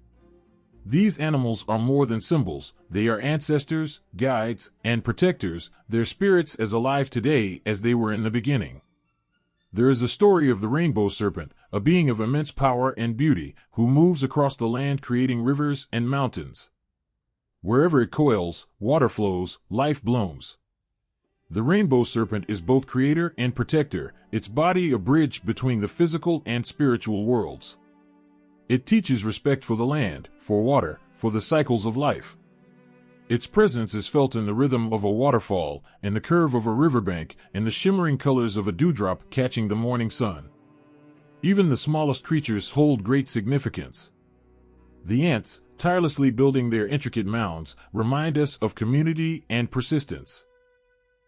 These animals are more than symbols, they are ancestors, guides, and protectors, their spirits as alive today as they were in the beginning. There is a story of the rainbow serpent, a being of immense power and beauty, who moves across the land creating rivers and mountains. Wherever it coils, water flows, life blooms. The rainbow serpent is both creator and protector, its body a bridge between the physical and spiritual worlds. It teaches respect for the land, for water, for the cycles of life. Its presence is felt in the rhythm of a waterfall, in the curve of a riverbank, in the shimmering colors of a dewdrop catching the morning sun. Even the smallest creatures hold great significance. The ants, tirelessly building their intricate mounds, remind us of community and persistence.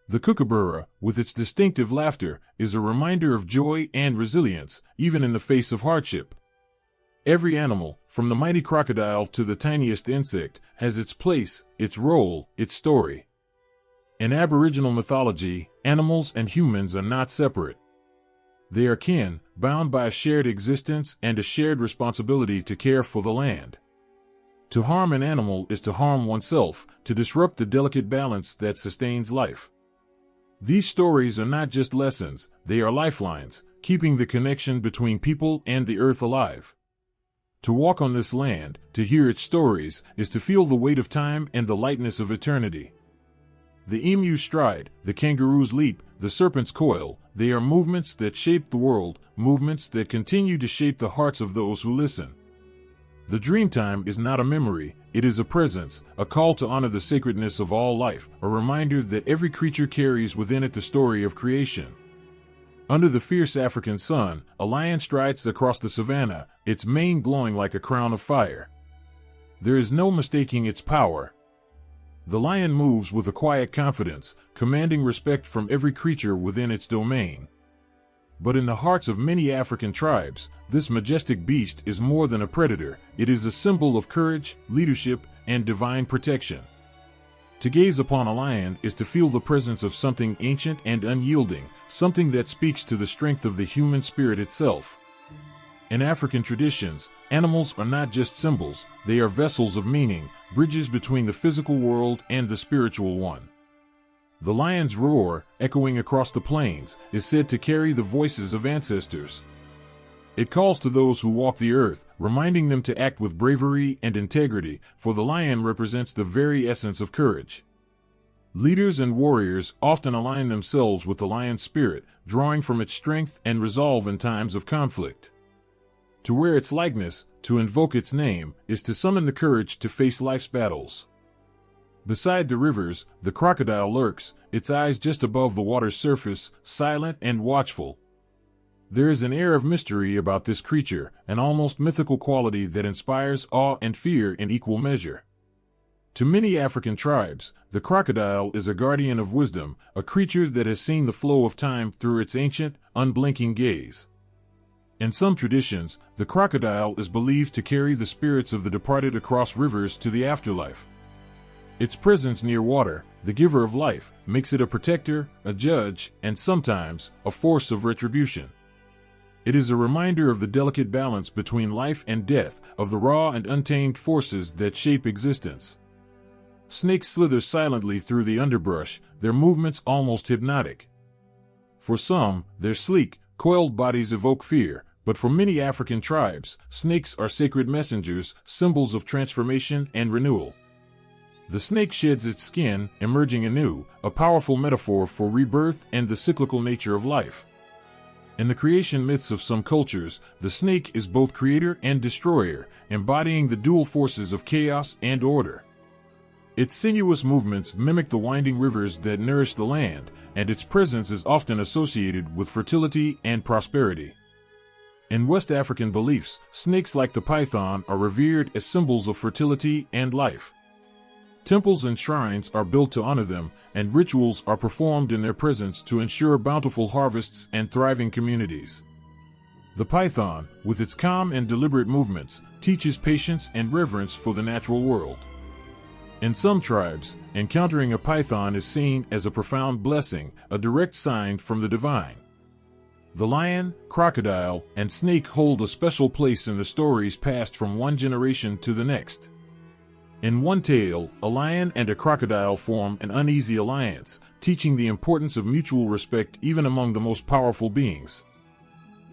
The kookaburra, with its distinctive laughter, is a reminder of joy and resilience, even in the face of hardship. Every animal, from the mighty crocodile to the tiniest insect, has its place, its role, its story. In Aboriginal mythology, animals and humans are not separate. They are kin, bound by a shared existence and a shared responsibility to care for the land. To harm an animal is to harm oneself, to disrupt the delicate balance that sustains life. These stories are not just lessons, they are lifelines, keeping the connection between people and the earth alive. To walk on this land, to hear its stories, is to feel the weight of time and the lightness of eternity. The emu's stride, the kangaroo's leap, the serpent's coil, they are movements that shape the world, movements that continue to shape the hearts of those who listen. The Dreamtime is not a memory, it is a presence, a call to honor the sacredness of all life, a reminder that every creature carries within it the story of creation. Under the fierce African sun, a lion strides across the savanna, its mane glowing like a crown of fire. There is no mistaking its power. The lion moves with a quiet confidence, commanding respect from every creature within its domain. But in the hearts of many African tribes, this majestic beast is more than a predator, it is a symbol of courage, leadership, and divine protection. To gaze upon a lion is to feel the presence of something ancient and unyielding, something that speaks to the strength of the human spirit itself. In African traditions, animals are not just symbols, they are vessels of meaning, bridges between the physical world and the spiritual one. The lion's roar, echoing across the plains, is said to carry the voices of ancestors. It calls to those who walk the earth, reminding them to act with bravery and integrity, for the lion represents the very essence of courage. Leaders and warriors often align themselves with the lion's spirit, drawing from its strength and resolve in times of conflict. To wear its likeness, to invoke its name, is to summon the courage to face life's battles. Beside the rivers, the crocodile lurks, its eyes just above the water's surface, silent and watchful. There is an air of mystery about this creature, an almost mythical quality that inspires awe and fear in equal measure. To many African tribes, the crocodile is a guardian of wisdom, a creature that has seen the flow of time through its ancient, unblinking gaze. In some traditions, the crocodile is believed to carry the spirits of the departed across rivers to the afterlife. Its presence near water, the giver of life, makes it a protector, a judge, and sometimes, a force of retribution. It is a reminder of the delicate balance between life and death, of the raw and untamed forces that shape existence. Snakes slither silently through the underbrush, their movements almost hypnotic. For some, their sleek, coiled bodies evoke fear, but for many African tribes, snakes are sacred messengers, symbols of transformation and renewal. The snake sheds its skin, emerging anew, a powerful metaphor for rebirth and the cyclical nature of life. In the creation myths of some cultures, the snake is both creator and destroyer, embodying the dual forces of chaos and order. Its sinuous movements mimic the winding rivers that nourish the land, and its presence is often associated with fertility and prosperity. In West African beliefs, snakes like the python are revered as symbols of fertility and life. Temples and shrines are built to honor them, and rituals are performed in their presence to ensure bountiful harvests and thriving communities. The python, with its calm and deliberate movements, teaches patience and reverence for the natural world. In some tribes, encountering a python is seen as a profound blessing, a direct sign from the divine. The lion, crocodile, and snake hold a special place in the stories passed from one generation to the next. In one tale, a lion and a crocodile form an uneasy alliance, teaching the importance of mutual respect even among the most powerful beings.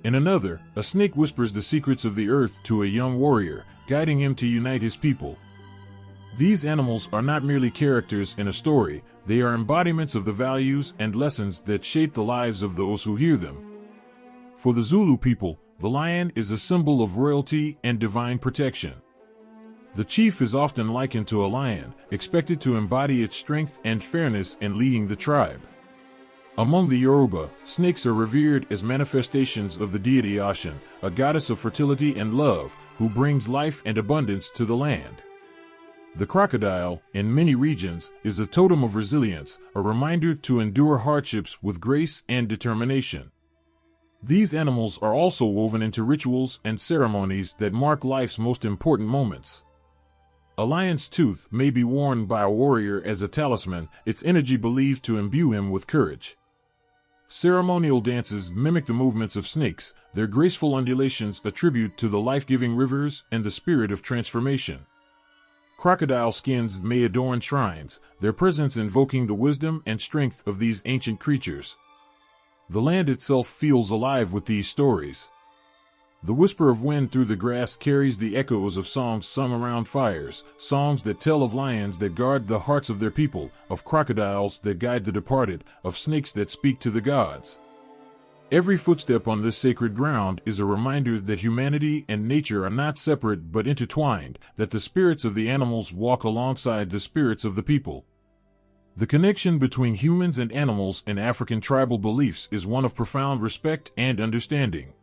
In another, a snake whispers the secrets of the earth to a young warrior, guiding him to unite his people. These animals are not merely characters in a story, they are embodiments of the values and lessons that shape the lives of those who hear them. For the Zulu people, the lion is a symbol of royalty and divine protection. The chief is often likened to a lion, expected to embody its strength and fairness in leading the tribe. Among the Yoruba, snakes are revered as manifestations of the deity Oshun, a goddess of fertility and love, who brings life and abundance to the land. The crocodile, in many regions, is a totem of resilience, a reminder to endure hardships with grace and determination. These animals are also woven into rituals and ceremonies that mark life's most important moments. A lion's tooth may be worn by a warrior as a talisman, its energy believed to imbue him with courage. Ceremonial dances mimic the movements of snakes, their graceful undulations a tribute to the life-giving rivers and the spirit of transformation. Crocodile skins may adorn shrines, their presence invoking the wisdom and strength of these ancient creatures. The land itself feels alive with these stories. The whisper of wind through the grass carries the echoes of songs sung around fires, songs that tell of lions that guard the hearts of their people, of crocodiles that guide the departed, of snakes that speak to the gods. Every footstep on this sacred ground is a reminder that humanity and nature are not separate but intertwined, that the spirits of the animals walk alongside the spirits of the people. The connection between humans and animals in African tribal beliefs is one of profound respect and understanding.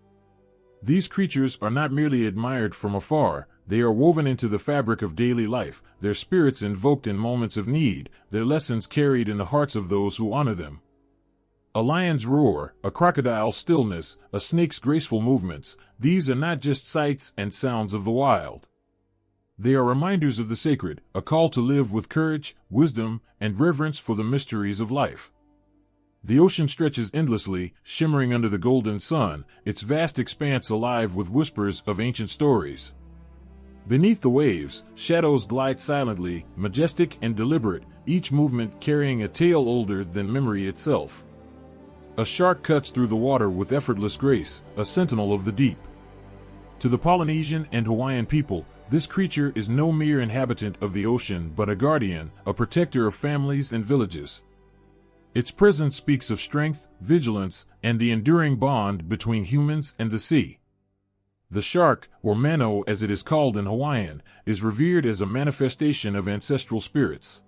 These creatures are not merely admired from afar, they are woven into the fabric of daily life, their spirits invoked in moments of need, their lessons carried in the hearts of those who honor them. A lion's roar, a crocodile's stillness, a snake's graceful movements, these are not just sights and sounds of the wild. They are reminders of the sacred, a call to live with courage, wisdom, and reverence for the mysteries of life. The ocean stretches endlessly, shimmering under the golden sun, its vast expanse alive with whispers of ancient stories. Beneath the waves, shadows glide silently, majestic and deliberate, each movement carrying a tale older than memory itself. A shark cuts through the water with effortless grace, a sentinel of the deep. To the Polynesian and Hawaiian people, this creature is no mere inhabitant of the ocean but a guardian, a protector of families and villages. Its presence speaks of strength, vigilance, and the enduring bond between humans and the sea. The shark, or mano as it is called in Hawaiian, is revered as a manifestation of ancestral spirits.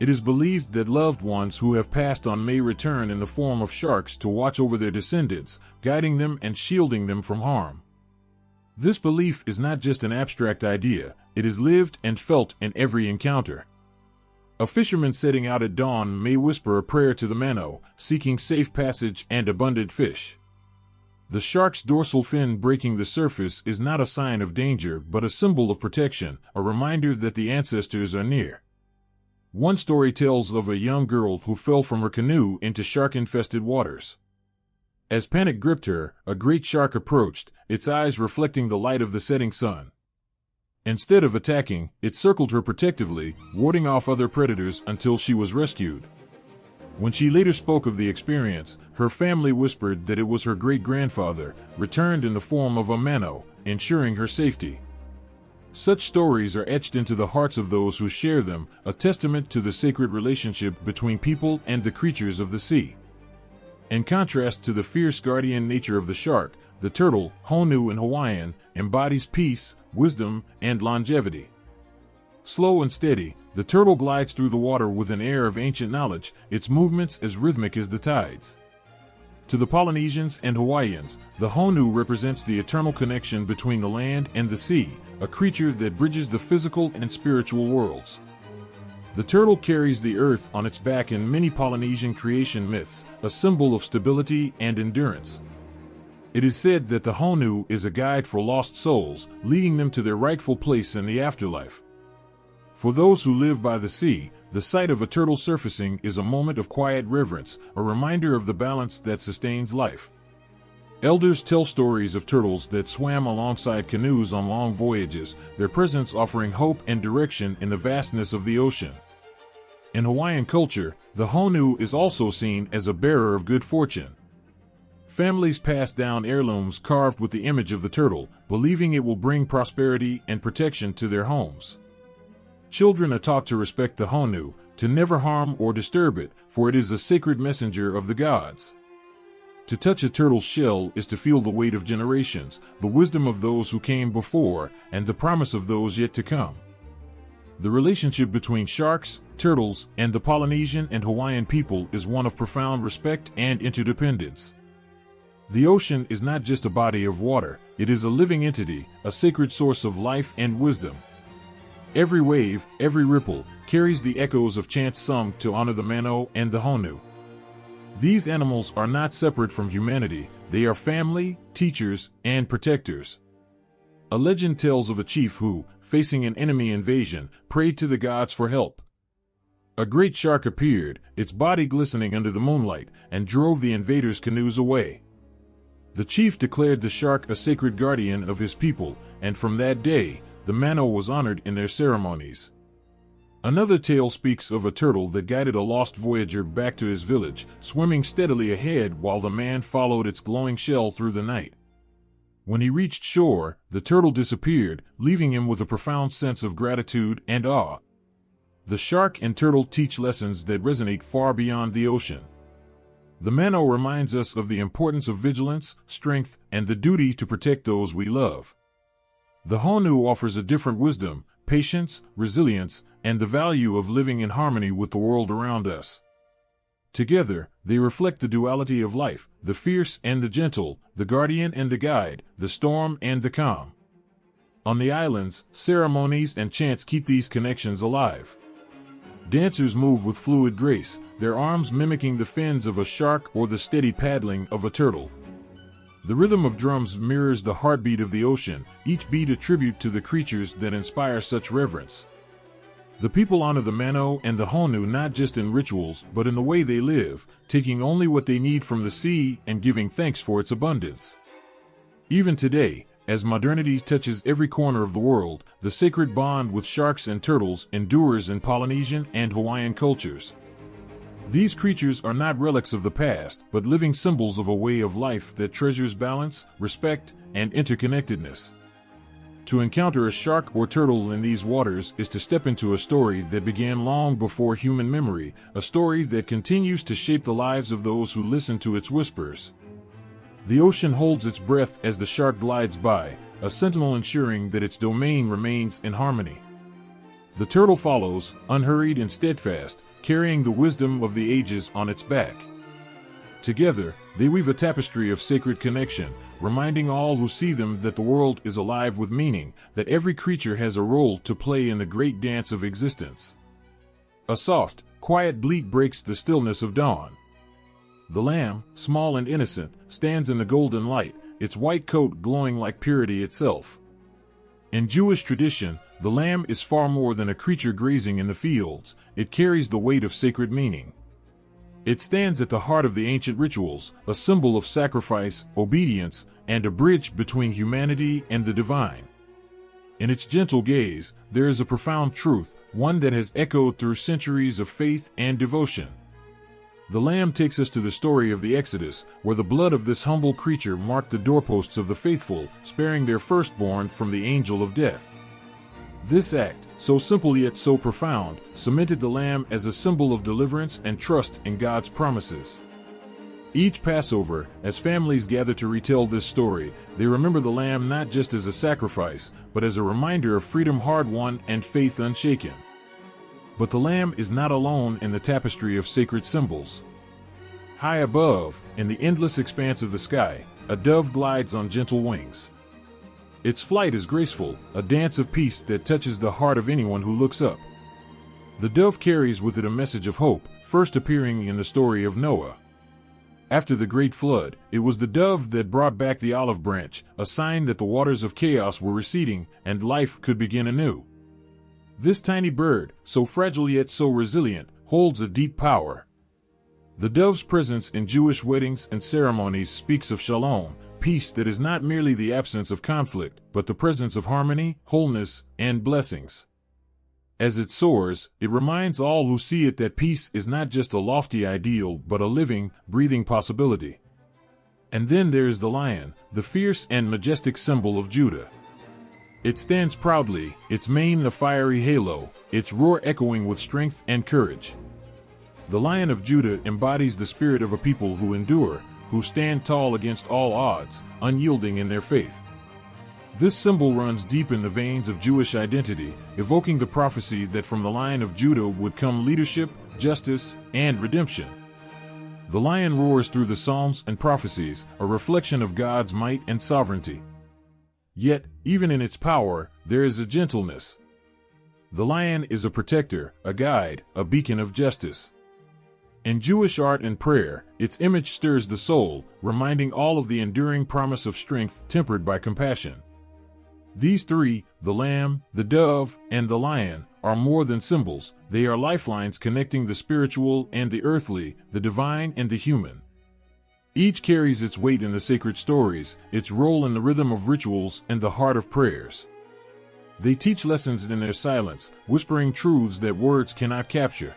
It is believed that loved ones who have passed on may return in the form of sharks to watch over their descendants, guiding them and shielding them from harm. This belief is not just an abstract idea, it is lived and felt in every encounter. A fisherman setting out at dawn may whisper a prayer to the mano, seeking safe passage and abundant fish. The shark's dorsal fin breaking the surface is not a sign of danger but a symbol of protection, a reminder that the ancestors are near. One story tells of a young girl who fell from her canoe into shark-infested waters. As panic gripped her, a great shark approached, its eyes reflecting the light of the setting sun. Instead of attacking, it circled her protectively, warding off other predators until she was rescued. When she later spoke of the experience, her family whispered that it was her great-grandfather, returned in the form of a mano, ensuring her safety. Such stories are etched into the hearts of those who share them, a testament to the sacred relationship between people and the creatures of the sea. In contrast to the fierce guardian nature of the shark, the turtle, honu in Hawaiian, embodies peace, wisdom, and longevity. Slow and steady, the turtle glides through the water with an air of ancient knowledge, its movements as rhythmic as the tides. To the Polynesians and Hawaiians, the honu represents the eternal connection between the land and the sea, a creature that bridges the physical and spiritual worlds. The turtle carries the earth on its back in many Polynesian creation myths, a symbol of stability and endurance. It is said that the honu is a guide for lost souls, leading them to their rightful place in the afterlife. For those who live by the sea, the sight of a turtle surfacing is a moment of quiet reverence, a reminder of the balance that sustains life. Elders tell stories of turtles that swam alongside canoes on long voyages, their presence offering hope and direction in the vastness of the ocean. In Hawaiian culture, the honu is also seen as a bearer of good fortune. Families pass down heirlooms carved with the image of the turtle, believing it will bring prosperity and protection to their homes. Children are taught to respect the honu, to never harm or disturb it, for it is a sacred messenger of the gods. To touch a turtle's shell is to feel the weight of generations, the wisdom of those who came before, and the promise of those yet to come. The relationship between sharks, turtles, and the Polynesian and Hawaiian people is one of profound respect and interdependence. The ocean is not just a body of water, it is a living entity, a sacred source of life and wisdom. Every wave, every ripple, carries the echoes of chants sung to honor the mano and the honu. These animals are not separate from humanity, they are family, teachers, and protectors. A legend tells of a chief who, facing an enemy invasion, prayed to the gods for help. A great shark appeared, its body glistening under the moonlight, and drove the invaders' canoes away. The chief declared the shark a sacred guardian of his people, and from that day, the mano was honored in their ceremonies. Another tale speaks of a turtle that guided a lost voyager back to his village, swimming steadily ahead while the man followed its glowing shell through the night. When he reached shore, the turtle disappeared, leaving him with a profound sense of gratitude and awe. The shark and turtle teach lessons that resonate far beyond the ocean. The minnow reminds us of the importance of vigilance, strength, and the duty to protect those we love. The honu offers a different wisdom, patience, resilience, and the value of living in harmony with the world around us. Together, they reflect the duality of life, the fierce and the gentle, the guardian and the guide, the storm and the calm. On the islands, ceremonies and chants keep these connections alive. Dancers move with fluid grace, their arms mimicking the fins of a shark or the steady paddling of a turtle. The rhythm of drums mirrors the heartbeat of the ocean, each beat a tribute to the creatures that inspire such reverence. The people honor the minnow and the honu not just in rituals but in the way they live, taking only what they need from the sea and giving thanks for its abundance. Even today, as modernity touches every corner of the world, the sacred bond with sharks and turtles endures in Polynesian and Hawaiian cultures. These creatures are not relics of the past, but living symbols of a way of life that treasures balance, respect, and interconnectedness. To encounter a shark or turtle in these waters is to step into a story that began long before human memory, a story that continues to shape the lives of those who listen to its whispers. The ocean holds its breath as the shark glides by, a sentinel ensuring that its domain remains in harmony. The turtle follows, unhurried and steadfast, carrying the wisdom of the ages on its back. Together, they weave a tapestry of sacred connection, reminding all who see them that the world is alive with meaning, that every creature has a role to play in the great dance of existence. A soft, quiet bleat breaks the stillness of dawn. The lamb, small and innocent, stands in the golden light, its white coat glowing like purity itself. In Jewish tradition, the lamb is far more than a creature grazing in the fields, it carries the weight of sacred meaning. It stands at the heart of the ancient rituals, a symbol of sacrifice, obedience, and a bridge between humanity and the divine. In its gentle gaze, there is a profound truth, one that has echoed through centuries of faith and devotion. The lamb takes us to the story of the Exodus, where the blood of this humble creature marked the doorposts of the faithful, sparing their firstborn from the angel of death. This act, so simple yet so profound, cemented the lamb as a symbol of deliverance and trust in God's promises. Each Passover, as families gather to retell this story, they remember the lamb not just as a sacrifice, but as a reminder of freedom hard-won and faith unshaken. But the lamb is not alone in the tapestry of sacred symbols. High above, in the endless expanse of the sky, a dove glides on gentle wings. Its flight is graceful, a dance of peace that touches the heart of anyone who looks up. The dove carries with it a message of hope, first appearing in the story of Noah. After the great flood, it was the dove that brought back the olive branch, a sign that the waters of chaos were receding and life could begin anew. This tiny bird, so fragile yet so resilient, holds a deep power. The dove's presence in Jewish weddings and ceremonies speaks of shalom, peace that is not merely the absence of conflict, but the presence of harmony, wholeness, and blessings. As it soars, it reminds all who see it that peace is not just a lofty ideal but a living, breathing possibility. And then there is the lion, the fierce and majestic symbol of Judah. It stands proudly, its mane a fiery halo, its roar echoing with strength and courage. The Lion of Judah embodies the spirit of a people who endure, who stand tall against all odds, unyielding in their faith. This symbol runs deep in the veins of Jewish identity, evoking the prophecy that from the Lion of Judah would come leadership, justice, and redemption. The lion roars through the Psalms and prophecies, a reflection of God's might and sovereignty. Yet, even in its power, there is a gentleness. The lion is a protector, a guide, a beacon of justice. In Jewish art and prayer, its image stirs the soul, reminding all of the enduring promise of strength tempered by compassion. These three, the lamb, the dove, and the lion, are more than symbols, they are lifelines connecting the spiritual and the earthly, the divine and the human. Each carries its weight in the sacred stories, its role in the rhythm of rituals and the heart of prayers. They teach lessons in their silence, whispering truths that words cannot capture.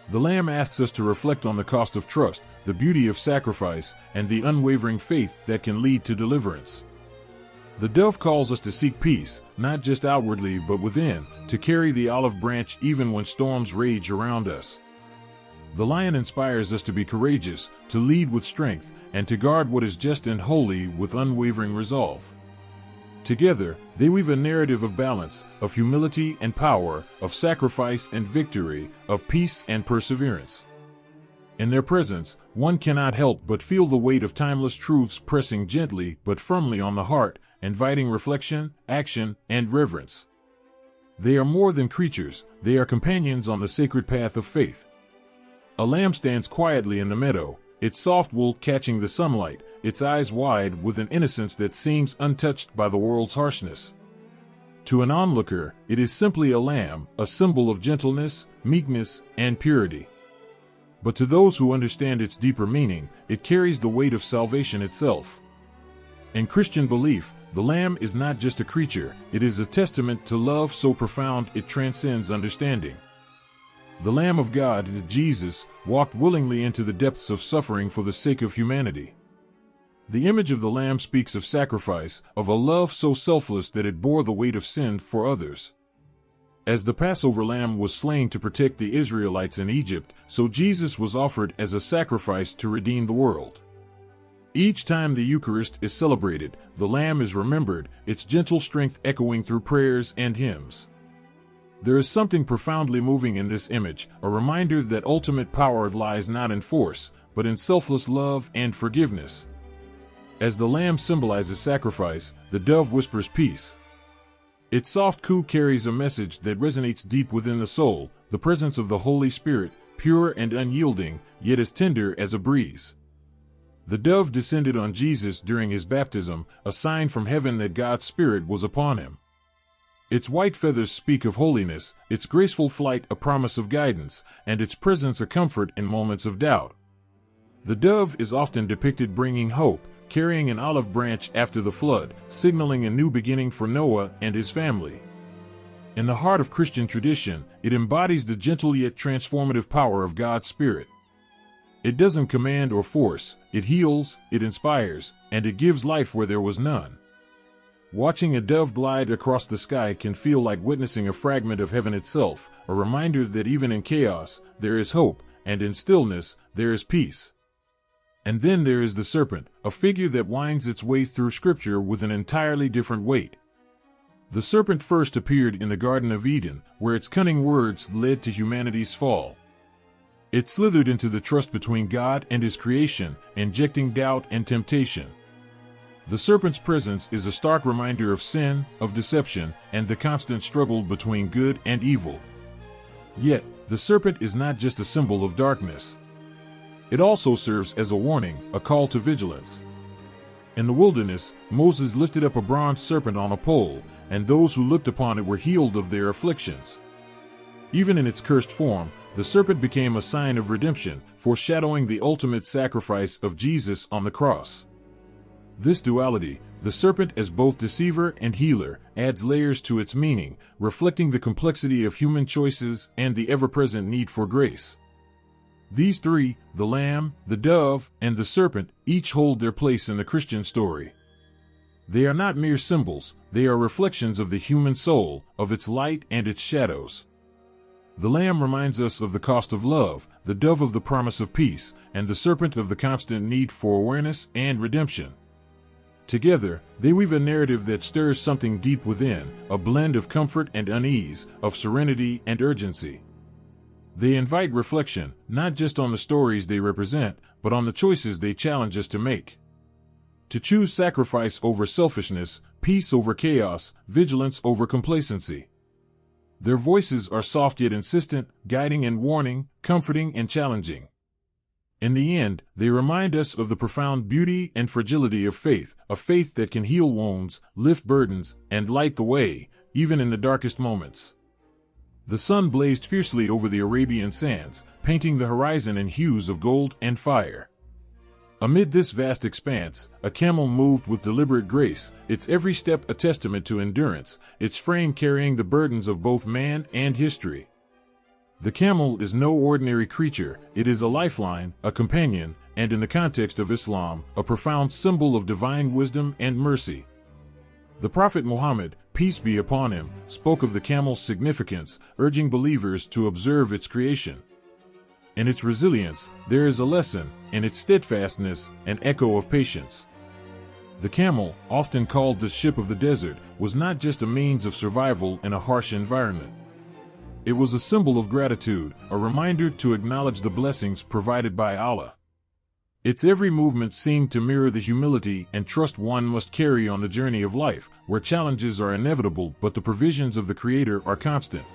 The Lamb asks us to reflect on the cost of trust, the beauty of sacrifice, and the unwavering faith that can lead to deliverance. The dove calls us to seek peace, not just outwardly but within, to carry the olive branch even when storms rage around us. The lion inspires us to be courageous, to lead with strength, and to guard what is just and holy with unwavering resolve. Together, they weave a narrative of balance, of humility and power, of sacrifice and victory, of peace and perseverance. In their presence, one cannot help but feel the weight of timeless truths pressing gently but firmly on the heart, inviting reflection, action, and reverence. They are more than creatures, they are companions on the sacred path of faith. A lamb stands quietly in the meadow, its soft wool catching the sunlight, its eyes wide with an innocence that seems untouched by the world's harshness. To an onlooker, it is simply a lamb, a symbol of gentleness, meekness, and purity. But to those who understand its deeper meaning, it carries the weight of salvation itself. In Christian belief, the Lamb is not just a creature, it is a testament to love so profound it transcends understanding. The Lamb of God, Jesus, walked willingly into the depths of suffering for the sake of humanity. The image of the Lamb speaks of sacrifice, of a love so selfless that it bore the weight of sin for others. As the Passover lamb was slain to protect the Israelites in Egypt, so Jesus was offered as a sacrifice to redeem the world. Each time the Eucharist is celebrated, the Lamb is remembered, its gentle strength echoing through prayers and hymns. There is something profoundly moving in this image, a reminder that ultimate power lies not in force, but in selfless love and forgiveness. As the Lamb symbolizes sacrifice, the dove whispers peace. Its soft coo carries a message that resonates deep within the soul, the presence of the Holy Spirit, pure and unyielding, yet as tender as a breeze. The dove descended on Jesus during his baptism, a sign from heaven that God's Spirit was upon him. Its white feathers speak of holiness, its graceful flight a promise of guidance, and its presence a comfort in moments of doubt. The dove is often depicted bringing hope, carrying an olive branch after the flood, signaling a new beginning for Noah and his family. In the heart of Christian tradition, it embodies the gentle yet transformative power of God's Spirit. It doesn't command or force, it heals, it inspires, and it gives life where there was none. Watching a dove glide across the sky can feel like witnessing a fragment of heaven itself, a reminder that even in chaos, there is hope, and in stillness, there is peace. And then there is the serpent, a figure that winds its way through Scripture with an entirely different weight. The serpent first appeared in the Garden of Eden, where its cunning words led to humanity's fall. It slithered into the trust between God and his creation, injecting doubt and temptation. The serpent's presence is a stark reminder of sin, of deception, and the constant struggle between good and evil. Yet, the serpent is not just a symbol of darkness. It also serves as a warning, a call to vigilance. In the wilderness, Moses lifted up a bronze serpent on a pole, and those who looked upon it were healed of their afflictions. Even in its cursed form, the serpent became a sign of redemption, foreshadowing the ultimate sacrifice of Jesus on the cross. This duality, the serpent as both deceiver and healer, adds layers to its meaning, reflecting the complexity of human choices and the ever-present need for grace. These three, the lamb, the dove, and the serpent, each hold their place in the Christian story. They are not mere symbols, they are reflections of the human soul, of its light and its shadows. The lamb reminds us of the cost of love, the dove of the promise of peace, and the serpent of the constant need for awareness and redemption. Together, they weave a narrative that stirs something deep within, a blend of comfort and unease, of serenity and urgency. They invite reflection, not just on the stories they represent, but on the choices they challenge us to make. To choose sacrifice over selfishness, peace over chaos, vigilance over complacency. Their voices are soft yet insistent, guiding and warning, comforting and challenging. In the end, they remind us of the profound beauty and fragility of faith, a faith that can heal wounds, lift burdens, and light the way, even in the darkest moments. The sun blazed fiercely over the Arabian sands, painting the horizon in hues of gold and fire. Amid this vast expanse, a camel moved with deliberate grace, its every step a testament to endurance, its frame carrying the burdens of both man and history. The camel is no ordinary creature, it is a lifeline, a companion, and in the context of Islam, a profound symbol of divine wisdom and mercy. The Prophet Muhammad, peace be upon him, spoke of the camel's significance, urging believers to observe its creation. In its resilience, there is a lesson; in its steadfastness, an echo of patience. The camel, often called the ship of the desert, was not just a means of survival in a harsh environment. It was a symbol of gratitude, a reminder to acknowledge the blessings provided by Allah. Its every movement seemed to mirror the humility and trust one must carry on the journey of life, where challenges are inevitable but the provisions of the Creator are constant.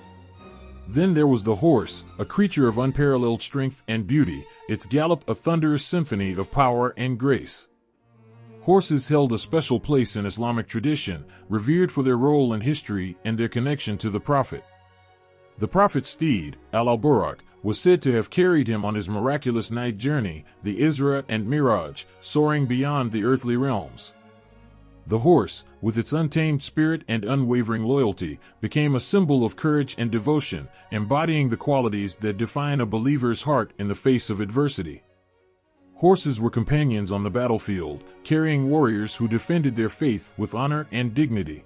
Then there was the horse, a creature of unparalleled strength and beauty, its gallop a thunderous symphony of power and grace. Horses held a special place in Islamic tradition, revered for their role in history and their connection to the Prophet. The Prophet's steed, Al-Burak, was said to have carried him on his miraculous night journey, the Isra and Miraj, soaring beyond the earthly realms. The horse, with its untamed spirit and unwavering loyalty, became a symbol of courage and devotion, embodying the qualities that define a believer's heart in the face of adversity. Horses were companions on the battlefield, carrying warriors who defended their faith with honor and dignity.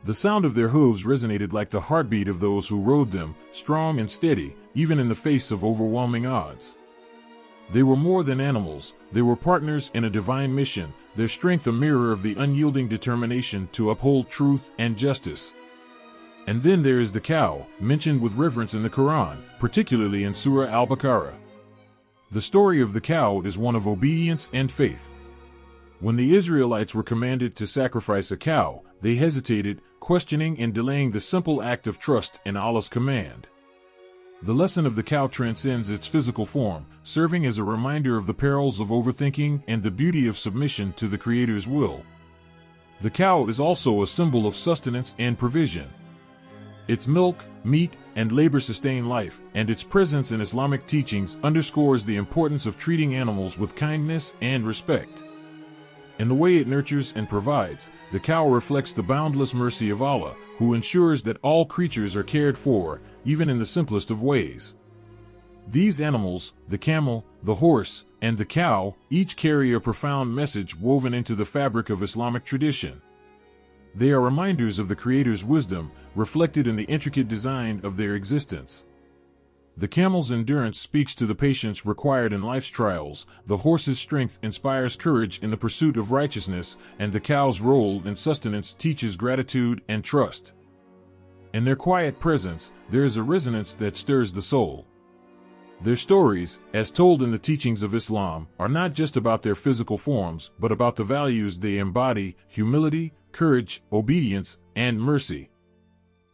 The sound of their hooves resonated like the heartbeat of those who rode them, strong and steady, even in the face of overwhelming odds. They were more than animals, they were partners in a divine mission, their strength a mirror of the unyielding determination to uphold truth and justice. And then there is the cow, mentioned with reverence in the Quran, particularly in Surah Al-Baqarah. The story of the cow is one of obedience and faith. When the Israelites were commanded to sacrifice a cow, they hesitated, questioning and delaying the simple act of trust in Allah's command. The lesson of the cow transcends its physical form, serving as a reminder of the perils of overthinking and the beauty of submission to the Creator's will. The cow is also a symbol of sustenance and provision. Its milk, meat, and labor sustain life, and its presence in Islamic teachings underscores the importance of treating animals with kindness and respect. In the way it nurtures and provides, the cow reflects the boundless mercy of Allah, who ensures that all creatures are cared for, even in the simplest of ways. These animals, the camel, the horse, and the cow, each carry a profound message woven into the fabric of Islamic tradition. They are reminders of the Creator's wisdom, reflected in the intricate design of their existence. The camel's endurance speaks to the patience required in life's trials, the horse's strength inspires courage in the pursuit of righteousness, and the cow's role in sustenance teaches gratitude and trust. In their quiet presence, there is a resonance that stirs the soul. Their stories, as told in the teachings of Islam, are not just about their physical forms, but about the values they embody: humility, courage, obedience, and mercy.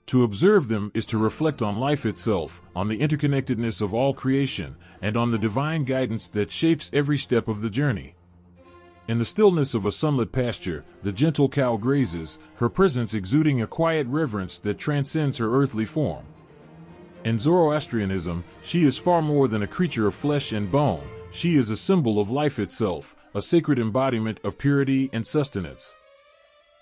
To observe them is to reflect on life itself, on the interconnectedness of all creation, and on the divine guidance that shapes every step of the journey. In the stillness of a sunlit pasture, the gentle cow grazes, her presence exuding a quiet reverence that transcends her earthly form. In Zoroastrianism, she is far more than a creature of flesh and bone, she is a symbol of life itself, a sacred embodiment of purity and sustenance.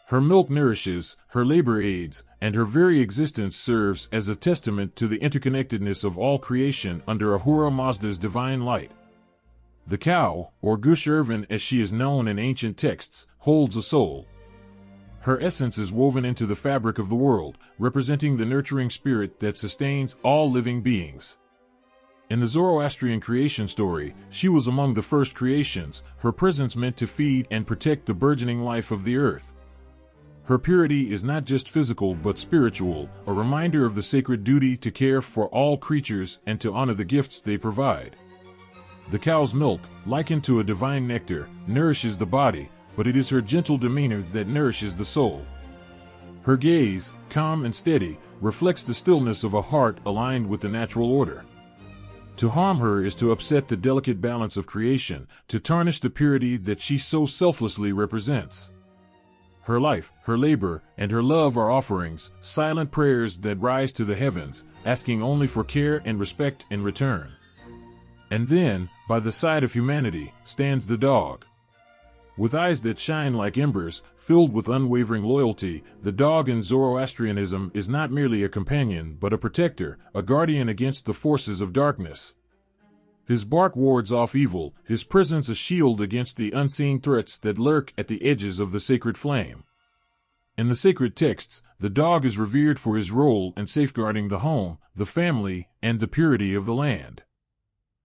Her milk nourishes, her labor aids, and her very existence serves as a testament to the interconnectedness of all creation under Ahura Mazda's divine light. The cow, or Gush-Irvin as she is known in ancient texts, holds a soul. Her essence is woven into the fabric of the world, representing the nurturing spirit that sustains all living beings. In the Zoroastrian creation story, she was among the first creations, her presence meant to feed and protect the burgeoning life of the earth. Her purity is not just physical but spiritual, a reminder of the sacred duty to care for all creatures and to honor the gifts they provide. The cow's milk, likened to a divine nectar, nourishes the body, but it is her gentle demeanor that nourishes the soul. Her gaze, calm and steady, reflects the stillness of a heart aligned with the natural order. To harm her is to upset the delicate balance of creation, to tarnish the purity that she so selflessly represents. Her life, her labor, and her love are offerings, silent prayers that rise to the heavens, asking only for care and respect in return. And then, By the side of humanity stands the dog. With eyes that shine like embers, filled with unwavering loyalty, the dog in Zoroastrianism is not merely a companion but a protector, a guardian against the forces of darkness. His bark wards off evil, his presence a shield against the unseen threats that lurk at the edges of the sacred flame. In the sacred texts, the dog is revered for his role in safeguarding the home, the family, and the purity of the land.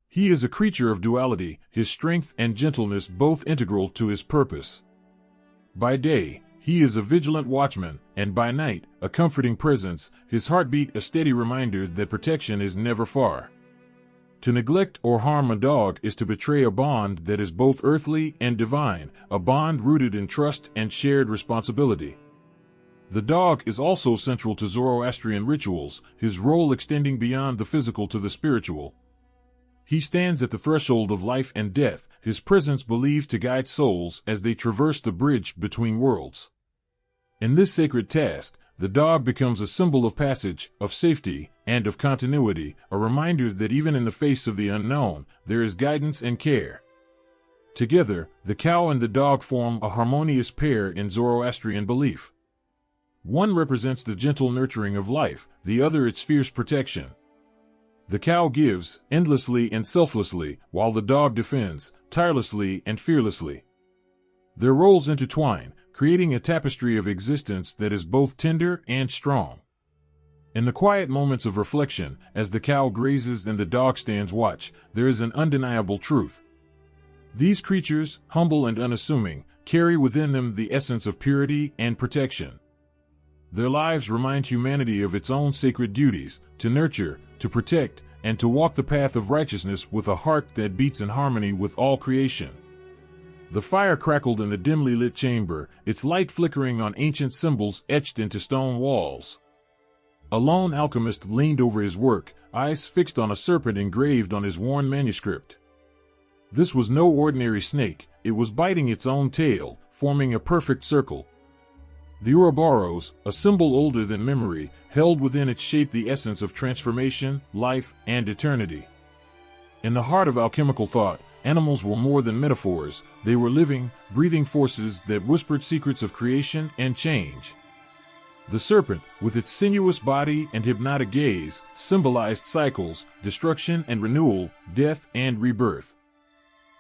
He is a creature of duality, his strength and gentleness both integral to his purpose. By day, he is a vigilant watchman, and by night, a comforting presence, his heartbeat a steady reminder that protection is never far. To neglect or harm a dog is to betray a bond that is both earthly and divine, a bond rooted in trust and shared responsibility. The dog is also central to Zoroastrian rituals, his role extending beyond the physical to the spiritual. He stands at the threshold of life and death, his presence believed to guide souls as they traverse the bridge between worlds. In this sacred task, the dog becomes a symbol of passage, of safety, and of continuity, a reminder that even in the face of the unknown, there is guidance and care. Together, the cow and the dog form a harmonious pair in Zoroastrian belief. One represents the gentle nurturing of life, the other its fierce protection. The cow gives, endlessly and selflessly, while the dog defends, tirelessly and fearlessly. Their roles intertwine, creating a tapestry of existence that is both tender and strong. In the quiet moments of reflection, as the cow grazes and the dog stands watch, there is an undeniable truth. These creatures, humble and unassuming, carry within them the essence of purity and protection. Their lives remind humanity of its own sacred duties, to nurture, to protect, and to walk the path of righteousness with a heart that beats in harmony with all creation. The fire crackled in the dimly lit chamber, its light flickering on ancient symbols etched into stone walls. A lone alchemist leaned over his work, eyes fixed on a serpent engraved on his worn manuscript. This was no ordinary snake, it was biting its own tail, forming a perfect circle. The Ouroboros, a symbol older than memory, held within its shape the essence of transformation, life, and eternity. In the heart of alchemical thought, animals were more than metaphors, they were living, breathing forces that whispered secrets of creation and change. The serpent, with its sinuous body and hypnotic gaze, symbolized cycles, destruction and renewal, death and rebirth.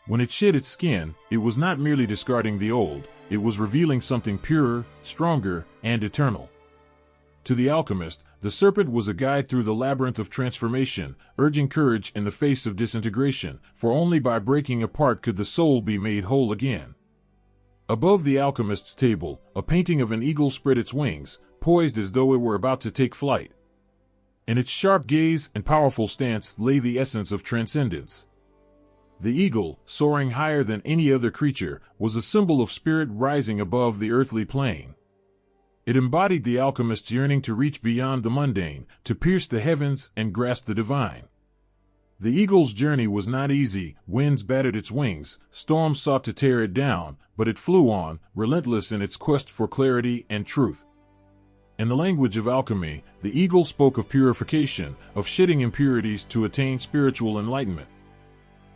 When it shed its skin, it was not merely discarding the old, it was revealing something purer, stronger, and eternal. To the alchemist, the serpent was a guide through the labyrinth of transformation, urging courage in the face of disintegration, for only by breaking apart could the soul be made whole again. Above the alchemist's table, a painting of an eagle spread its wings, poised as though it were about to take flight. In its sharp gaze and powerful stance lay the essence of transcendence. The eagle, soaring higher than any other creature, was a symbol of spirit rising above the earthly plane. It embodied the alchemist's yearning to reach beyond the mundane, to pierce the heavens and grasp the divine. The eagle's journey was not easy, winds battered its wings, storms sought to tear it down, but it flew on, relentless in its quest for clarity and truth. In the language of alchemy, the eagle spoke of purification, of shedding impurities to attain spiritual enlightenment.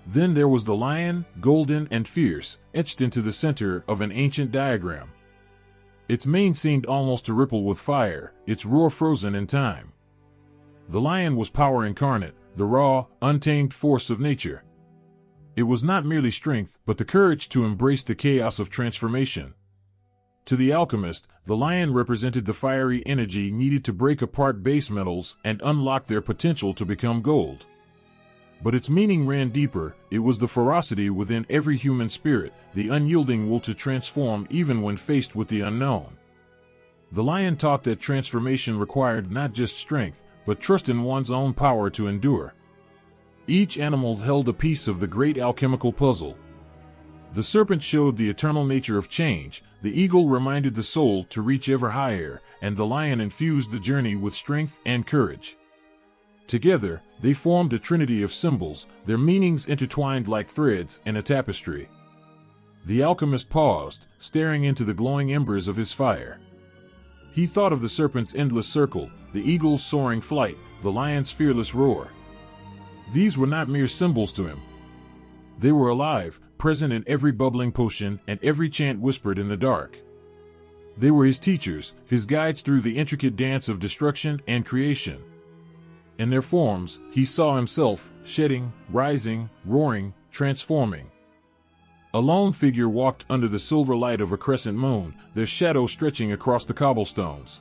Then there was the lion, golden and fierce, etched into the center of an ancient diagram. Its mane seemed almost to ripple with fire, its roar frozen in time. The lion was power incarnate, the raw, untamed force of nature. It was not merely strength, but the courage to embrace the chaos of transformation. To the alchemist, the lion represented the fiery energy needed to break apart base metals and unlock their potential to become gold. But its meaning ran deeper, it was the ferocity within every human spirit, the unyielding will to transform even when faced with the unknown. The lion taught that transformation required not just strength, but trust in one's own power to endure. Each animal held a piece of the great alchemical puzzle. The serpent showed the eternal nature of change, the eagle reminded the soul to reach ever higher, and the lion infused the journey with strength and courage. Together, they formed a trinity of symbols, their meanings intertwined like threads in a tapestry. The alchemist paused, staring into the glowing embers of his fire. He thought of the serpent's endless circle, the eagle's soaring flight, the lion's fearless roar. These were not mere symbols to him. They were alive, present in every bubbling potion and every chant whispered in the dark. They were his teachers, his guides through the intricate dance of destruction and creation. In their forms, he saw himself, shedding, rising, roaring, transforming. A lone figure walked under the silver light of a crescent moon, their shadow stretching across the cobblestones.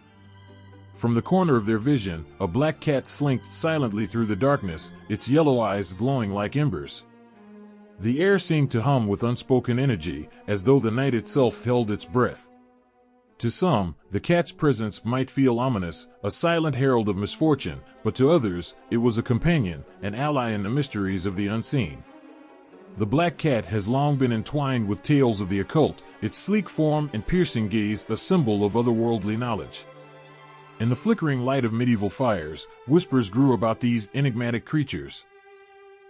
From the corner of their vision, a black cat slinked silently through the darkness, its yellow eyes glowing like embers. The air seemed to hum with unspoken energy, as though the night itself held its breath. To some, the cat's presence might feel ominous, a silent herald of misfortune, but to others, it was a companion, an ally in the mysteries of the unseen. The black cat has long been entwined with tales of the occult, its sleek form and piercing gaze a symbol of otherworldly knowledge. In the flickering light of medieval fires, whispers grew about these enigmatic creatures.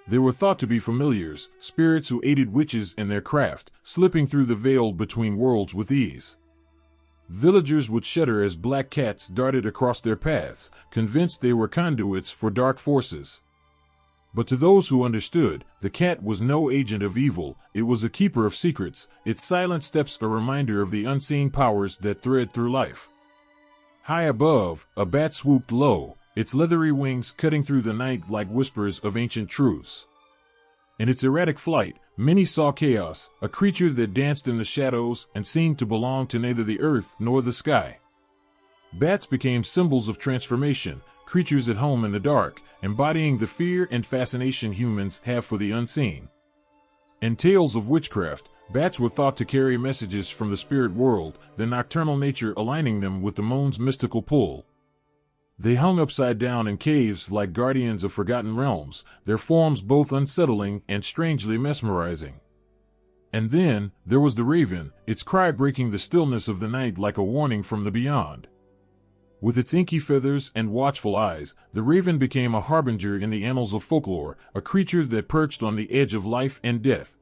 They were thought to be familiars, spirits who aided witches in their craft, slipping through the veil between worlds with ease. Villagers would shudder as black cats darted across their paths, convinced they were conduits for dark forces. But to those who understood, the cat was no agent of evil, it was a keeper of secrets, its silent steps a reminder of the unseen powers that thread through life. High above, a bat swooped low, its leathery wings cutting through the night like whispers of ancient truths. In its erratic flight, many saw chaos, a creature that danced in the shadows and seemed to belong to neither the earth nor the sky. Bats became symbols of transformation, creatures at home in the dark, embodying the fear and fascination humans have for the unseen. In tales of witchcraft, bats were thought to carry messages from the spirit world, their nocturnal nature aligning them with the moon's mystical pull. They hung upside down in caves like guardians of forgotten realms, their forms both unsettling and strangely mesmerizing. And then, there was the raven, its cry breaking the stillness of the night like a warning from the beyond. With its inky feathers and watchful eyes, the raven became a harbinger in the annals of folklore, a creature that perched on the edge of life and death.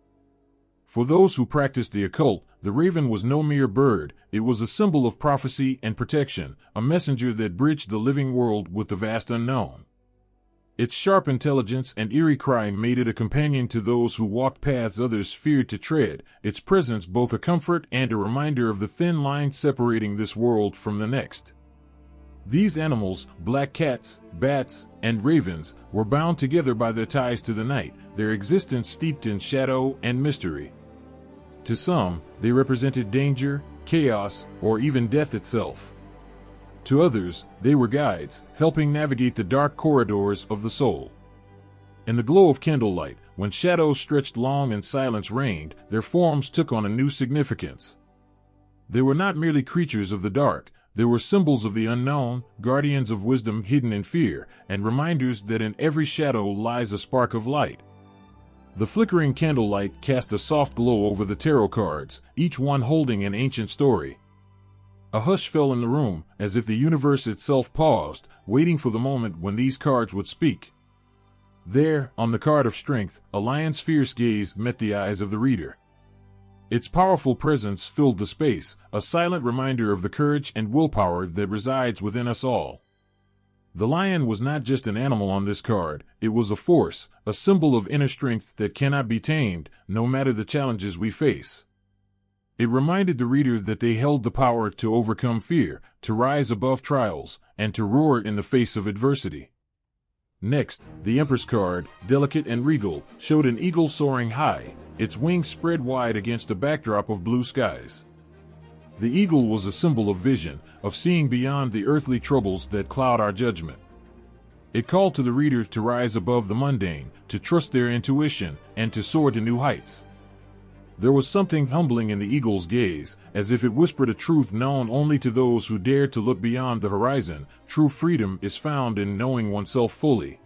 For those who practiced the occult, the raven was no mere bird, it was a symbol of prophecy and protection, a messenger that bridged the living world with the vast unknown. Its sharp intelligence and eerie cry made it a companion to those who walked paths others feared to tread, its presence both a comfort and a reminder of the thin line separating this world from the next. These animals, black cats, bats, and ravens, were bound together by their ties to the night, their existence steeped in shadow and mystery. To some, they represented danger, chaos, or even death itself. To others, they were guides, helping navigate the dark corridors of the soul. In the glow of candlelight, when shadows stretched long and silence reigned, their forms took on a new significance. They were not merely creatures of the dark, they were symbols of the unknown, guardians of wisdom hidden in fear, and reminders that in every shadow lies a spark of light. The flickering candlelight cast a soft glow over the tarot cards, each one holding an ancient story. A hush fell in the room, as if the universe itself paused, waiting for the moment when these cards would speak. There, on the card of strength, a lion's fierce gaze met the eyes of the reader. Its powerful presence filled the space, a silent reminder of the courage and willpower that resides within us all. The lion was not just an animal on this card, it was a force, a symbol of inner strength that cannot be tamed, no matter the challenges we face. It reminded the reader that they held the power to overcome fear, to rise above trials, and to roar in the face of adversity. Next, the Empress card, delicate and regal, showed an eagle soaring high, its wings spread wide against a backdrop of blue skies. The eagle was a symbol of vision, of seeing beyond the earthly troubles that cloud our judgment. It called to the reader to rise above the mundane, to trust their intuition, and to soar to new heights. There was something humbling in the eagle's gaze, as if it whispered a truth known only to those who dared to look beyond the horizon. True freedom is found in knowing oneself fully.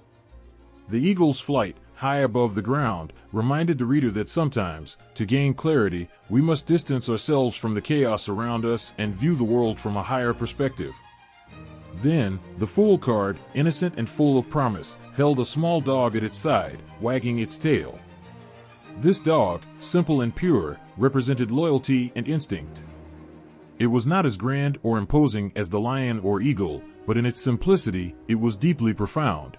The eagle's flight, high above the ground, reminded the reader that sometimes, to gain clarity, we must distance ourselves from the chaos around us and view the world from a higher perspective. Then, the Fool card, innocent and full of promise, held a small dog at its side, wagging its tail. This dog, simple and pure, represented loyalty and instinct. It was not as grand or imposing as the lion or eagle, but in its simplicity, it was deeply profound.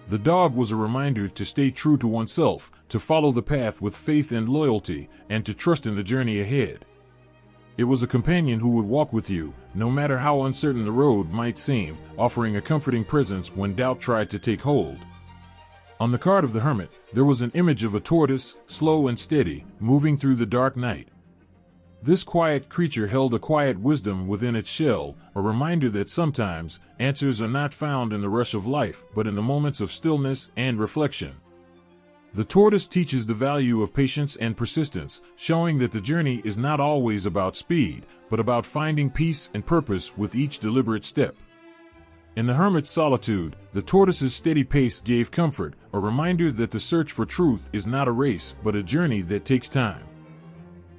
The dog was a reminder to stay true to oneself, to follow the path with faith and loyalty, and to trust in the journey ahead. It was a companion who would walk with you, no matter how uncertain the road might seem, offering a comforting presence when doubt tried to take hold. On the card of the hermit, there was an image of a tortoise, slow and steady, moving through the dark night. This quiet creature held a quiet wisdom within its shell, a reminder that sometimes answers are not found in the rush of life, but in the moments of stillness and reflection. The tortoise teaches the value of patience and persistence, showing that the journey is not always about speed, but about finding peace and purpose with each deliberate step. In the hermit's solitude, the tortoise's steady pace gave comfort, a reminder that the search for truth is not a race, but a journey that takes time.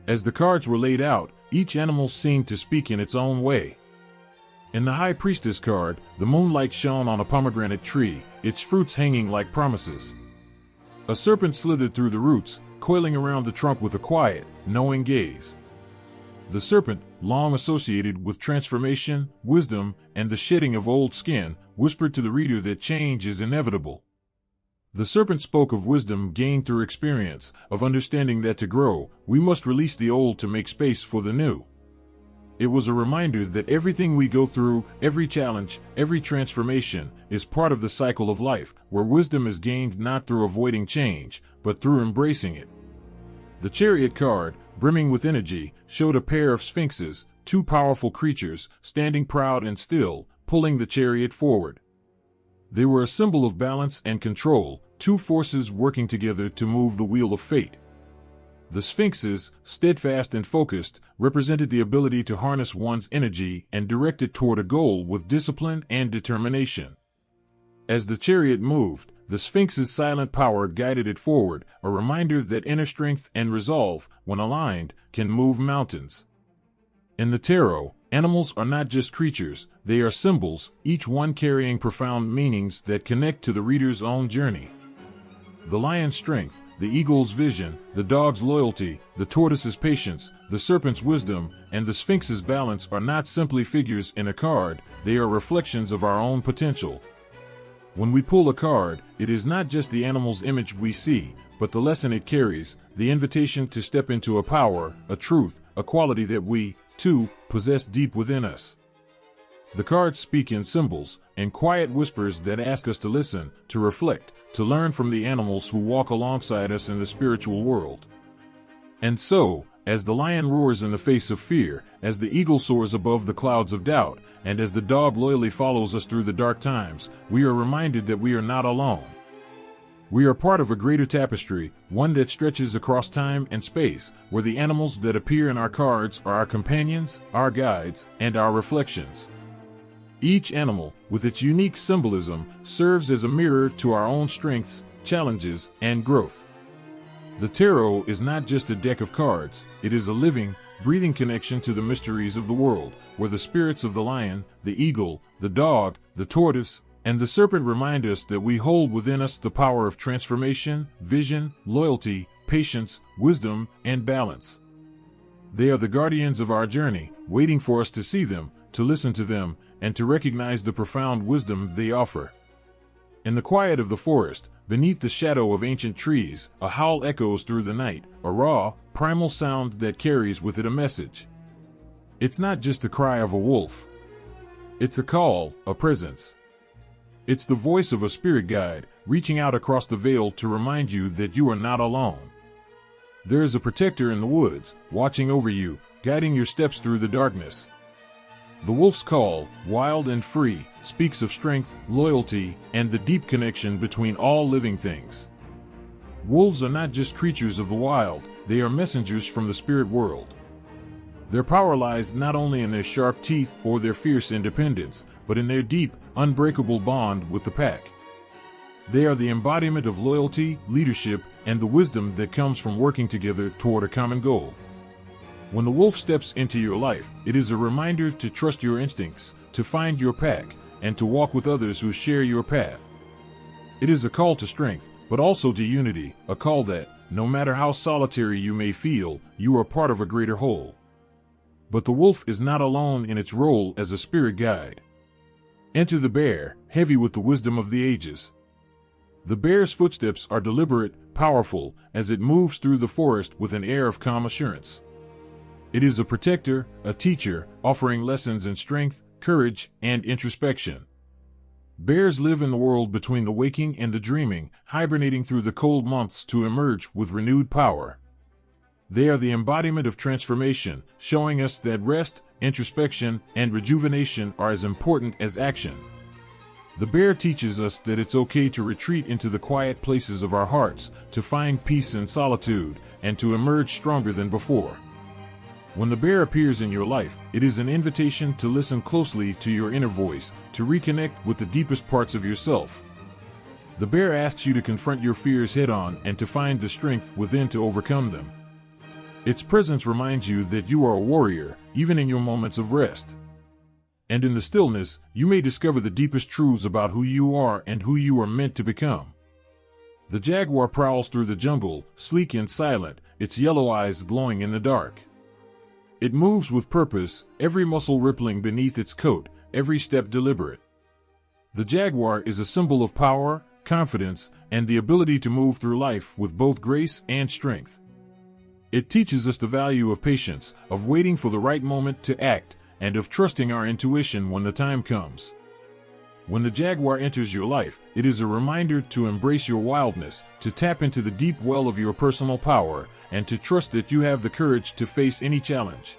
As the cards were laid out, each animal seemed to speak in its own way. In the High Priestess card, the moonlight shone on a pomegranate tree, its fruits hanging like promises. A serpent slithered through the roots, coiling around the trunk with a quiet, knowing gaze. The serpent, long associated with transformation, wisdom, and the shedding of old skin, whispered to the reader that change is inevitable. The serpent spoke of wisdom gained through experience, of understanding that to grow, we must release the old to make space for the new. It was a reminder that everything we go through, every challenge, every transformation, is part of the cycle of life, where wisdom is gained not through avoiding change, but through embracing it. The chariot card, brimming with energy, showed a pair of sphinxes, two powerful creatures, standing proud and still, pulling the chariot forward. They were a symbol of balance and control, two forces working together to move the wheel of fate. The sphinxes, steadfast and focused, represented the ability to harness one's energy and direct it toward a goal with discipline and determination. As the chariot moved, the sphinx's silent power guided it forward, a reminder that inner strength and resolve, when aligned, can move mountains. In the tarot, animals are not just creatures, they are symbols, each one carrying profound meanings that connect to the reader's own journey. The lion's strength, the eagle's vision, the dog's loyalty, the tortoise's patience, the serpent's wisdom, and the sphinx's balance are not simply figures in a card, they are reflections of our own potential. When we pull a card, it is not just the animal's image we see, but the lesson it carries, the invitation to step into a power, a truth, a quality that we, too, possess deep within us. The cards speak in symbols and quiet whispers that ask us to listen, to reflect, to learn from the animals who walk alongside us in the spiritual world. And so, as the lion roars in the face of fear, as the eagle soars above the clouds of doubt, and as the dog loyally follows us through the dark times, we are reminded that we are not alone. We are part of a greater tapestry, one that stretches across time and space, where the animals that appear in our cards are our companions, our guides, and our reflections. Each animal, with its unique symbolism, serves as a mirror to our own strengths, challenges, and growth. The tarot is not just a deck of cards, it is a living, breathing connection to the mysteries of the world, where the spirits of the lion, the eagle, the dog, the tortoise, and the serpent remind us that we hold within us the power of transformation, vision, loyalty, patience, wisdom, and balance. They are the guardians of our journey, waiting for us to see them, to listen to them, and to recognize the profound wisdom they offer. In the quiet of the forest, beneath the shadow of ancient trees, a howl echoes through the night, a raw, primal sound that carries with it a message. It's not just the cry of a wolf. It's a call, a presence. It's the voice of a spirit guide, reaching out across the veil to remind you that you are not alone. There is a protector in the woods, watching over you, guiding your steps through the darkness. The wolf's call, wild and free, speaks of strength, loyalty, and the deep connection between all living things. Wolves are not just creatures of the wild, they are messengers from the spirit world. Their power lies not only in their sharp teeth or their fierce independence, but in their deep, unbreakable bond with the pack. They are the embodiment of loyalty, leadership, and the wisdom that comes from working together toward a common goal. When the wolf steps into your life, it is a reminder to trust your instincts, to find your pack, and to walk with others who share your path. It is a call to strength, but also to unity, a call that, no matter how solitary you may feel, you are part of a greater whole. But the wolf is not alone in its role as a spirit guide. Enter the bear, heavy with the wisdom of the ages. The bear's footsteps are deliberate, powerful, as it moves through the forest with an air of calm assurance. It is a protector, a teacher, offering lessons in strength, courage, and introspection. Bears live in the world between the waking and the dreaming, hibernating through the cold months to emerge with renewed power. They are the embodiment of transformation, showing us that rest, introspection, and rejuvenation are as important as action. The bear teaches us that it's okay to retreat into the quiet places of our hearts, to find peace in solitude, and to emerge stronger than before. When the bear appears in your life, it is an invitation to listen closely to your inner voice, to reconnect with the deepest parts of yourself. The bear asks you to confront your fears head-on and to find the strength within to overcome them. Its presence reminds you that you are a warrior, even in your moments of rest. And in the stillness, you may discover the deepest truths about who you are and who you are meant to become. The jaguar prowls through the jungle, sleek and silent, its yellow eyes glowing in the dark. It moves with purpose, every muscle rippling beneath its coat, every step deliberate. The jaguar is a symbol of power, confidence, and the ability to move through life with both grace and strength. It teaches us the value of patience, of waiting for the right moment to act, and of trusting our intuition when the time comes. When the jaguar enters your life, it is a reminder to embrace your wildness, to tap into the deep well of your personal power, and to trust that you have the courage to face any challenge.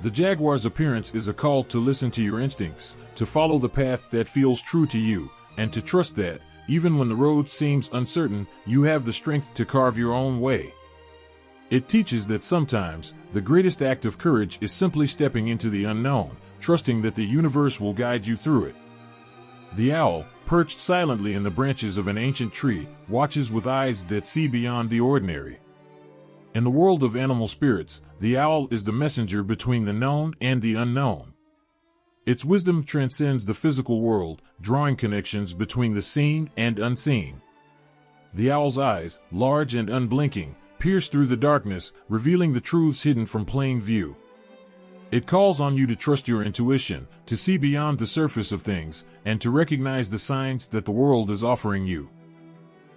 The jaguar's appearance is a call to listen to your instincts, to follow the path that feels true to you, and to trust that, even when the road seems uncertain, you have the strength to carve your own way. It teaches that sometimes, the greatest act of courage is simply stepping into the unknown, trusting that the universe will guide you through it. The owl, perched silently in the branches of an ancient tree, watches with eyes that see beyond the ordinary. In the world of animal spirits, the owl is the messenger between the known and the unknown. Its wisdom transcends the physical world, drawing connections between the seen and unseen. The owl's eyes, large and unblinking, pierce through the darkness, revealing the truths hidden from plain view. It calls on you to trust your intuition, to see beyond the surface of things, and to recognize the signs that the world is offering you.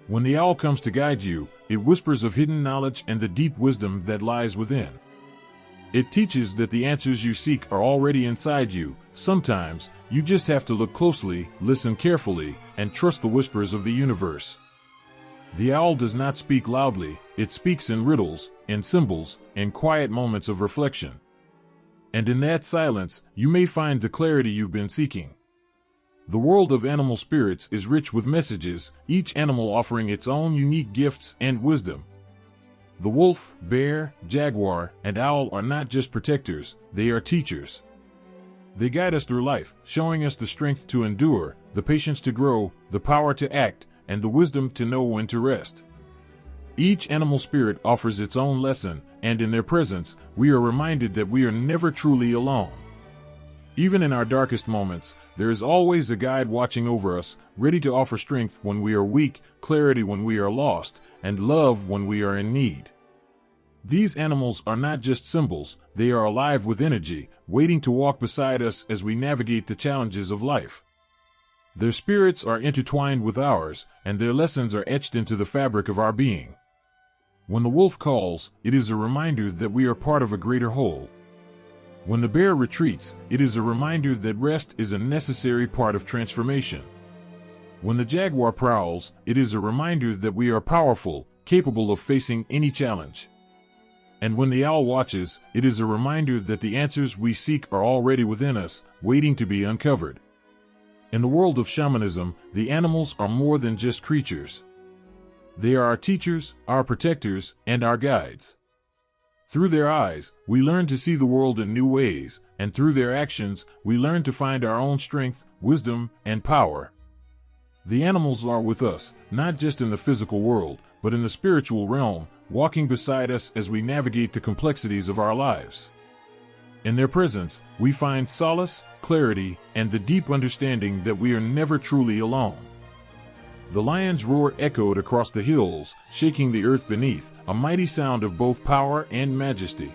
When the owl comes to guide you, it whispers of hidden knowledge and the deep wisdom that lies within. It teaches that the answers you seek are already inside you. Sometimes, you just have to look closely, listen carefully, and trust the whispers of the universe. The owl does not speak loudly, it speaks in riddles, in symbols, in quiet moments of reflection. And in that silence, you may find the clarity you've been seeking. The world of animal spirits is rich with messages, each animal offering its own unique gifts and wisdom. The wolf, bear, jaguar, and owl are not just protectors, they are teachers. They guide us through life, showing us the strength to endure, the patience to grow, the power to act, and the wisdom to know when to rest. Each animal spirit offers its own lesson, and in their presence, we are reminded that we are never truly alone. Even in our darkest moments, there is always a guide watching over us, ready to offer strength when we are weak, clarity when we are lost, and love when we are in need. These animals are not just symbols, they are alive with energy, waiting to walk beside us as we navigate the challenges of life. Their spirits are intertwined with ours, and their lessons are etched into the fabric of our being. When the wolf calls, it is a reminder that we are part of a greater whole. When the bear retreats, it is a reminder that rest is a necessary part of transformation. When the jaguar prowls, it is a reminder that we are powerful, capable of facing any challenge. And when the owl watches, it is a reminder that the answers we seek are already within us, waiting to be uncovered. In the world of shamanism, the animals are more than just creatures. They are our teachers, our protectors, and our guides. Through their eyes, we learn to see the world in new ways, and through their actions, we learn to find our own strength, wisdom, and power. The animals are with us, not just in the physical world, but in the spiritual realm, walking beside us as we navigate the complexities of our lives. In their presence, we find solace, clarity, and the deep understanding that we are never truly alone. The lion's roar echoed across the hills, shaking the earth beneath, a mighty sound of both power and majesty.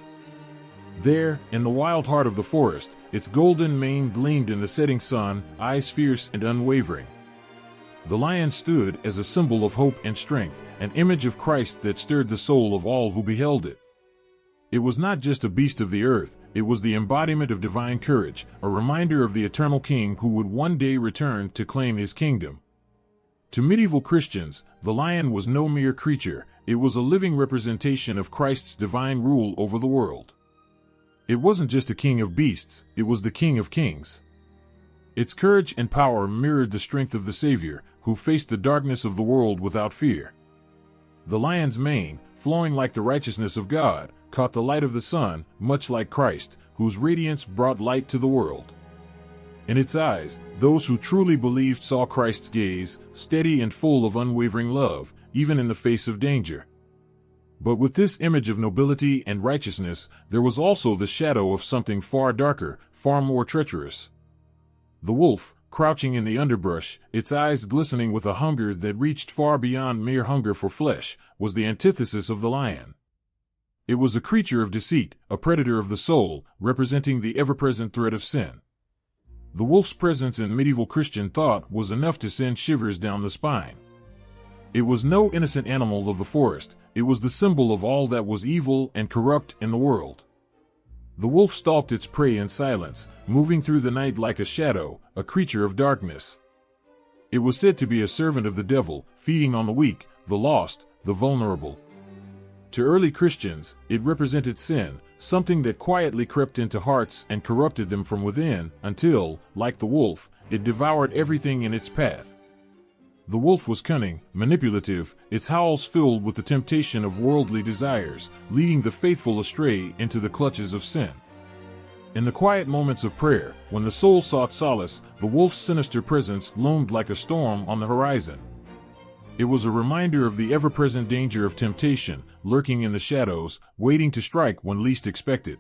There, in the wild heart of the forest, its golden mane gleamed in the setting sun, eyes fierce and unwavering. The lion stood as a symbol of hope and strength, an image of Christ that stirred the soul of all who beheld it. It was not just a beast of the earth, it was the embodiment of divine courage, a reminder of the eternal king who would one day return to claim his kingdom. To medieval Christians, the lion was no mere creature, it was a living representation of Christ's divine rule over the world. It wasn't just a king of beasts, it was the King of Kings. Its courage and power mirrored the strength of the Savior, who faced the darkness of the world without fear. The lion's mane, flowing like the righteousness of God, caught the light of the sun, much like Christ, whose radiance brought light to the world. In its eyes, those who truly believed saw Christ's gaze, steady and full of unwavering love, even in the face of danger. But with this image of nobility and righteousness, there was also the shadow of something far darker, far more treacherous. The wolf, crouching in the underbrush, its eyes glistening with a hunger that reached far beyond mere hunger for flesh, was the antithesis of the lion. It was a creature of deceit, a predator of the soul, representing the ever-present threat of sin. The wolf's presence in medieval Christian thought was enough to send shivers down the spine. It was no innocent animal of the forest, it was the symbol of all that was evil and corrupt in the world. The wolf stalked its prey in silence, moving through the night like a shadow, a creature of darkness. It was said to be a servant of the devil, feeding on the weak, the lost, the vulnerable. To early Christians, it represented sin, something that quietly crept into hearts and corrupted them from within, until, like the wolf, it devoured everything in its path. The wolf was cunning, manipulative, its howls filled with the temptation of worldly desires, leading the faithful astray into the clutches of sin. In the quiet moments of prayer, when the soul sought solace, the wolf's sinister presence loomed like a storm on the horizon. It was a reminder of the ever-present danger of temptation, lurking in the shadows, waiting to strike when least expected.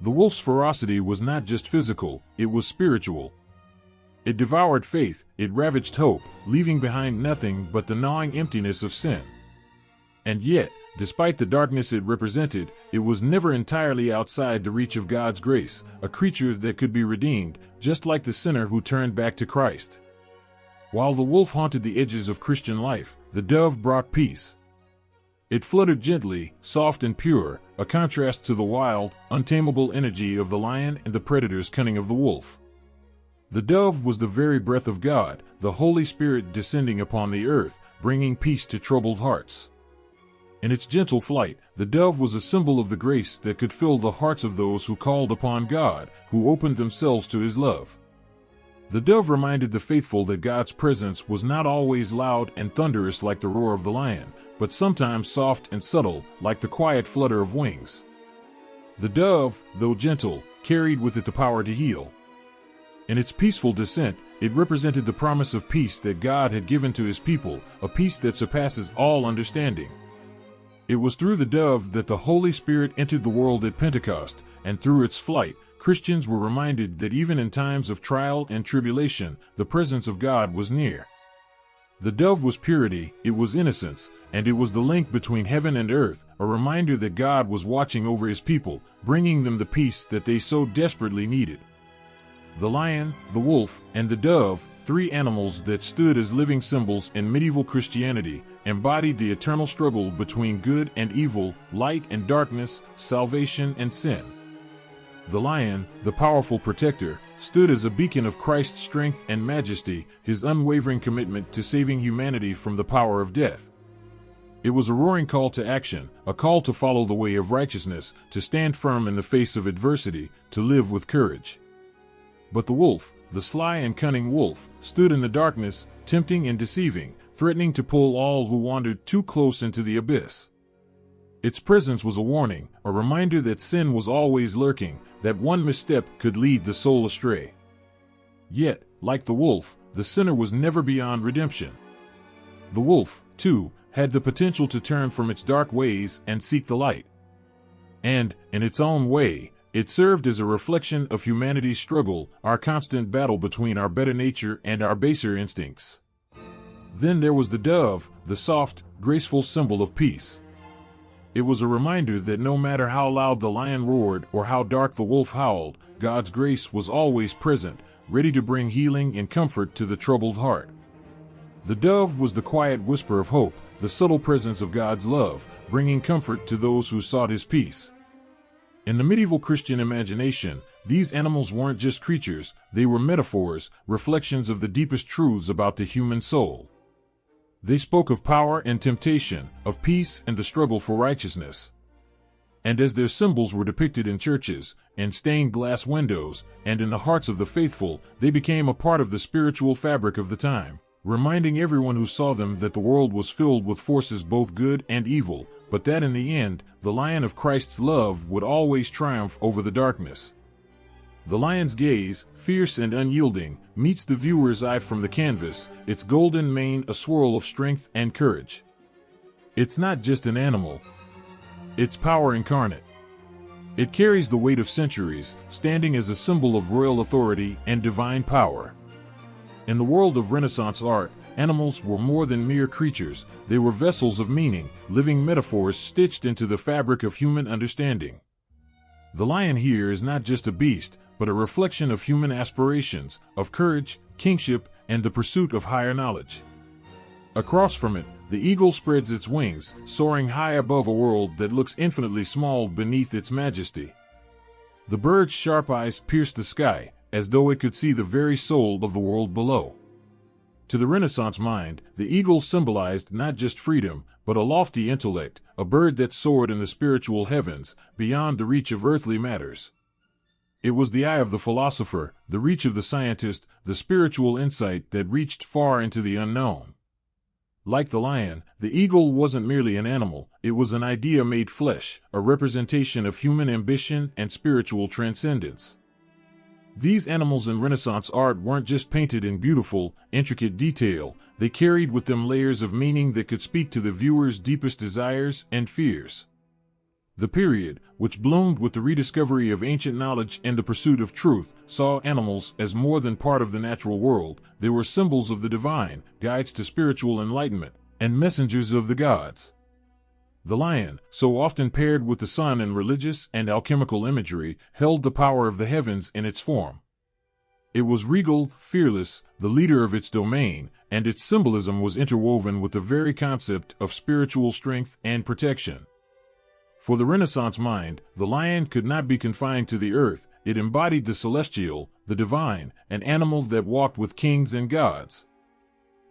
The wolf's ferocity was not just physical, it was spiritual. It devoured faith, it ravaged hope, leaving behind nothing but the gnawing emptiness of sin. And yet, despite the darkness it represented, it was never entirely outside the reach of God's grace, a creature that could be redeemed, just like the sinner who turned back to Christ. While the wolf haunted the edges of Christian life, the dove brought peace. It fluttered gently, soft and pure, a contrast to the wild, untamable energy of the lion and the predator's cunning of the wolf. The dove was the very breath of God, the Holy Spirit descending upon the earth, bringing peace to troubled hearts. In its gentle flight, the dove was a symbol of the grace that could fill the hearts of those who called upon God, who opened themselves to His love. The dove reminded the faithful that God's presence was not always loud and thunderous like the roar of the lion, but sometimes soft and subtle, like the quiet flutter of wings. The dove, though gentle, carried with it the power to heal. In its peaceful descent, it represented the promise of peace that God had given to His people, a peace that surpasses all understanding. It was through the dove that the Holy Spirit entered the world at Pentecost, and through its flight, Christians were reminded that even in times of trial and tribulation, the presence of God was near. The dove was purity, it was innocence, and it was the link between heaven and earth, a reminder that God was watching over His people, bringing them the peace that they so desperately needed. The lion, the wolf, and the dove, three animals that stood as living symbols in medieval Christianity, embodied the eternal struggle between good and evil, light and darkness, salvation and sin. The lion, the powerful protector, stood as a beacon of Christ's strength and majesty, His unwavering commitment to saving humanity from the power of death. It was a roaring call to action, a call to follow the way of righteousness, to stand firm in the face of adversity, to live with courage. But the wolf, the sly and cunning wolf, stood in the darkness, tempting and deceiving, threatening to pull all who wandered too close into the abyss. Its presence was a warning, a reminder that sin was always lurking, that one misstep could lead the soul astray. Yet, like the wolf, the sinner was never beyond redemption. The wolf, too, had the potential to turn from its dark ways and seek the light. And, in its own way, it served as a reflection of humanity's struggle, our constant battle between our better nature and our baser instincts. Then there was the dove, the soft, graceful symbol of peace. It was a reminder that no matter how loud the lion roared or how dark the wolf howled, God's grace was always present, ready to bring healing and comfort to the troubled heart. The dove was the quiet whisper of hope, the subtle presence of God's love, bringing comfort to those who sought his peace. In the medieval Christian imagination, these animals weren't just creatures, they were metaphors, reflections of the deepest truths about the human soul. They spoke of power and temptation, of peace and the struggle for righteousness. And as their symbols were depicted in churches, in stained glass windows, and in the hearts of the faithful, they became a part of the spiritual fabric of the time, reminding everyone who saw them that the world was filled with forces both good and evil, but that in the end, the Lion of Christ's love would always triumph over the darkness. The lion's gaze, fierce and unyielding, meets the viewer's eye from the canvas, its golden mane a swirl of strength and courage. It's not just an animal. It's power incarnate. It carries the weight of centuries, standing as a symbol of royal authority and divine power. In the world of Renaissance art, animals were more than mere creatures, they were vessels of meaning, living metaphors stitched into the fabric of human understanding. The lion here is not just a beast, but a reflection of human aspirations, of courage, kingship, and the pursuit of higher knowledge. Across from it, the eagle spreads its wings, soaring high above a world that looks infinitely small beneath its majesty. The bird's sharp eyes pierce the sky, as though it could see the very soul of the world below. To the Renaissance mind, the eagle symbolized not just freedom, but a lofty intellect, a bird that soared in the spiritual heavens, beyond the reach of earthly matters. It was the eye of the philosopher, the reach of the scientist, the spiritual insight that reached far into the unknown. Like the lion, the eagle wasn't merely an animal, it was an idea made flesh, a representation of human ambition and spiritual transcendence. These animals in Renaissance art weren't just painted in beautiful, intricate detail, they carried with them layers of meaning that could speak to the viewer's deepest desires and fears. The period, which bloomed with the rediscovery of ancient knowledge and the pursuit of truth, saw animals as more than part of the natural world. They were symbols of the divine, guides to spiritual enlightenment, and messengers of the gods. The lion, so often paired with the sun in religious and alchemical imagery, held the power of the heavens in its form. It was regal, fearless, the leader of its domain, and its symbolism was interwoven with the very concept of spiritual strength and protection. For the Renaissance mind, the lion could not be confined to the earth, it embodied the celestial, the divine, an animal that walked with kings and gods.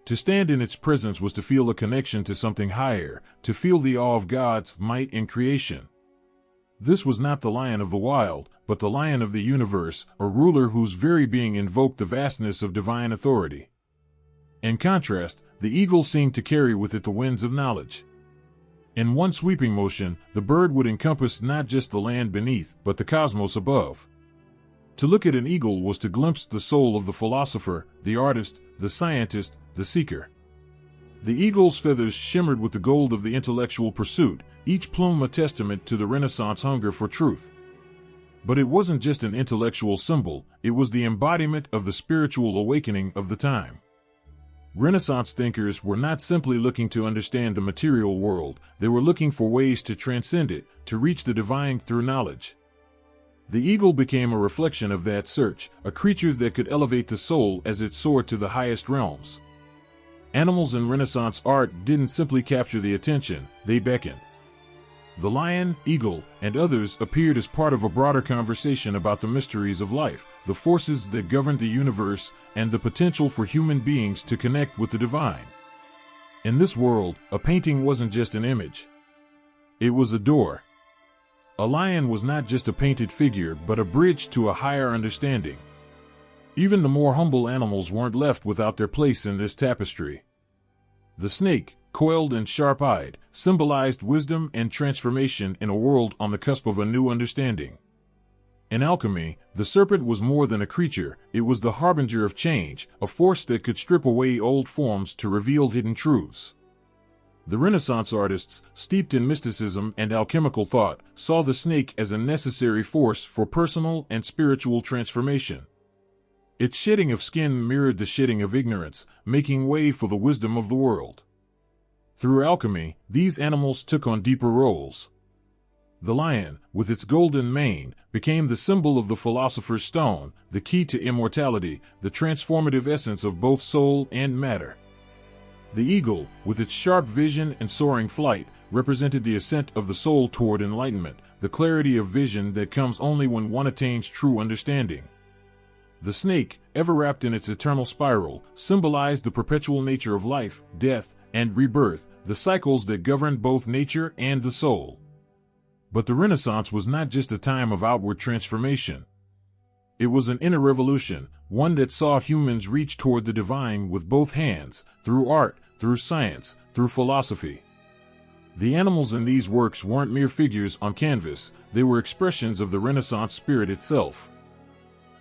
To stand in its presence was to feel a connection to something higher, to feel the awe of God's might in creation. This was not the lion of the wild, but the lion of the universe, a ruler whose very being invoked the vastness of divine authority. In contrast, the eagle seemed to carry with it the winds of knowledge. In one sweeping motion, the bird would encompass not just the land beneath, but the cosmos above. To look at an eagle was to glimpse the soul of the philosopher, the artist, the scientist, the seeker. The eagle's feathers shimmered with the gold of the intellectual pursuit, each plume a testament to the Renaissance hunger for truth. But it wasn't just an intellectual symbol, it was the embodiment of the spiritual awakening of the time. Renaissance thinkers were not simply looking to understand the material world, they were looking for ways to transcend it, to reach the divine through knowledge. The eagle became a reflection of that search, a creature that could elevate the soul as it soared to the highest realms. Animals in Renaissance art didn't simply capture the attention, they beckoned. The lion, eagle, and others appeared as part of a broader conversation about the mysteries of life, the forces that governed the universe, and the potential for human beings to connect with the divine. In this world, a painting wasn't just an image. It was a door. A lion was not just a painted figure, but a bridge to a higher understanding. Even the more humble animals weren't left without their place in this tapestry. The snake, coiled and sharp-eyed, symbolized wisdom and transformation in a world on the cusp of a new understanding. In alchemy, the serpent was more than a creature, it was the harbinger of change, a force that could strip away old forms to reveal hidden truths. The Renaissance artists, steeped in mysticism and alchemical thought, saw the snake as a necessary force for personal and spiritual transformation. Its shedding of skin mirrored the shedding of ignorance, making way for the wisdom of the world. Through alchemy, these animals took on deeper roles. The lion, with its golden mane, became the symbol of the philosopher's stone, the key to immortality, the transformative essence of both soul and matter. The eagle, with its sharp vision and soaring flight, represented the ascent of the soul toward enlightenment, the clarity of vision that comes only when one attains true understanding. The snake, ever wrapped in its eternal spiral, symbolized the perpetual nature of life, death, and rebirth, the cycles that govern both nature and the soul. But the Renaissance was not just a time of outward transformation. It was an inner revolution, one that saw humans reach toward the divine with both hands, through art, through science, through philosophy. The animals in these works weren't mere figures on canvas, they were expressions of the Renaissance spirit itself.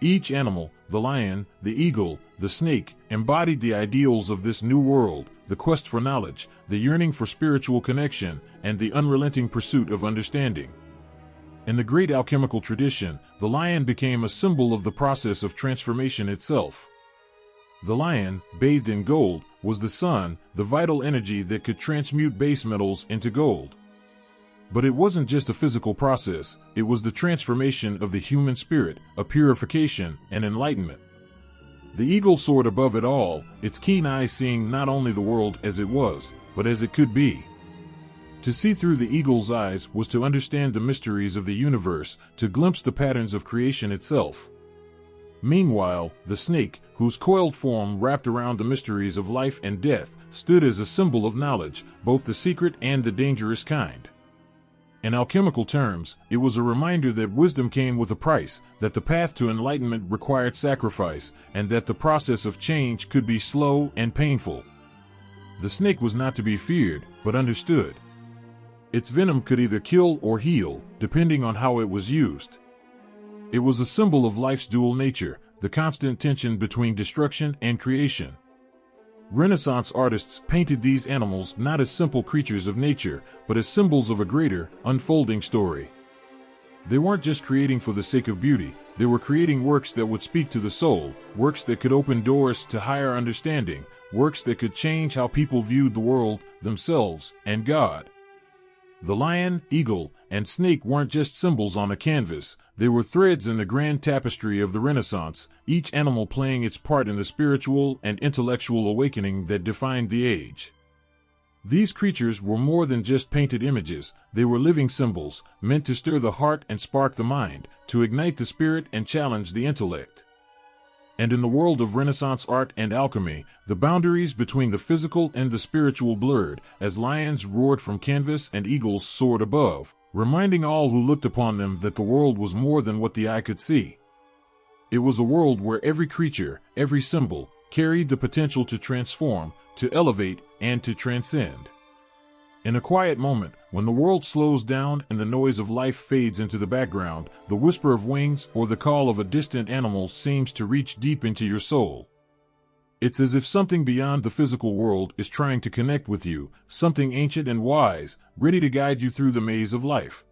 Each animal, the lion, the eagle, the snake, embodied the ideals of this new world, the quest for knowledge, the yearning for spiritual connection, and the unrelenting pursuit of understanding. In the great alchemical tradition, the lion became a symbol of the process of transformation itself. The lion, bathed in gold, was the sun, the vital energy that could transmute base metals into gold. But it wasn't just a physical process, it was the transformation of the human spirit, a purification and enlightenment. The eagle soared above it all, its keen eyes seeing not only the world as it was, but as it could be. To see through the eagle's eyes was to understand the mysteries of the universe, to glimpse the patterns of creation itself. Meanwhile, the snake, whose coiled form wrapped around the mysteries of life and death, stood as a symbol of knowledge, both the secret and the dangerous kind. In alchemical terms, it was a reminder that wisdom came with a price, that the path to enlightenment required sacrifice, and that the process of change could be slow and painful. The snake was not to be feared, but understood. Its venom could either kill or heal, depending on how it was used. It was a symbol of life's dual nature, the constant tension between destruction and creation. Renaissance artists painted these animals not as simple creatures of nature, but as symbols of a greater, unfolding story. They weren't just creating for the sake of beauty, they were creating works that would speak to the soul, works that could open doors to higher understanding, works that could change how people viewed the world, themselves, and God. The lion, eagle, and snake weren't just symbols on a canvas, they were threads in the grand tapestry of the Renaissance, each animal playing its part in the spiritual and intellectual awakening that defined the age. These creatures were more than just painted images, they were living symbols, meant to stir the heart and spark the mind, to ignite the spirit and challenge the intellect. And in the world of Renaissance art and alchemy, the boundaries between the physical and the spiritual blurred, as lions roared from canvas and eagles soared above, reminding all who looked upon them that the world was more than what the eye could see. It was a world where every creature, every symbol, carried the potential to transform, to elevate, and to transcend. In a quiet moment, when the world slows down and the noise of life fades into the background, the whisper of wings or the call of a distant animal seems to reach deep into your soul. It's as if something beyond the physical world is trying to connect with you, something ancient and wise, ready to guide you through the maze of life.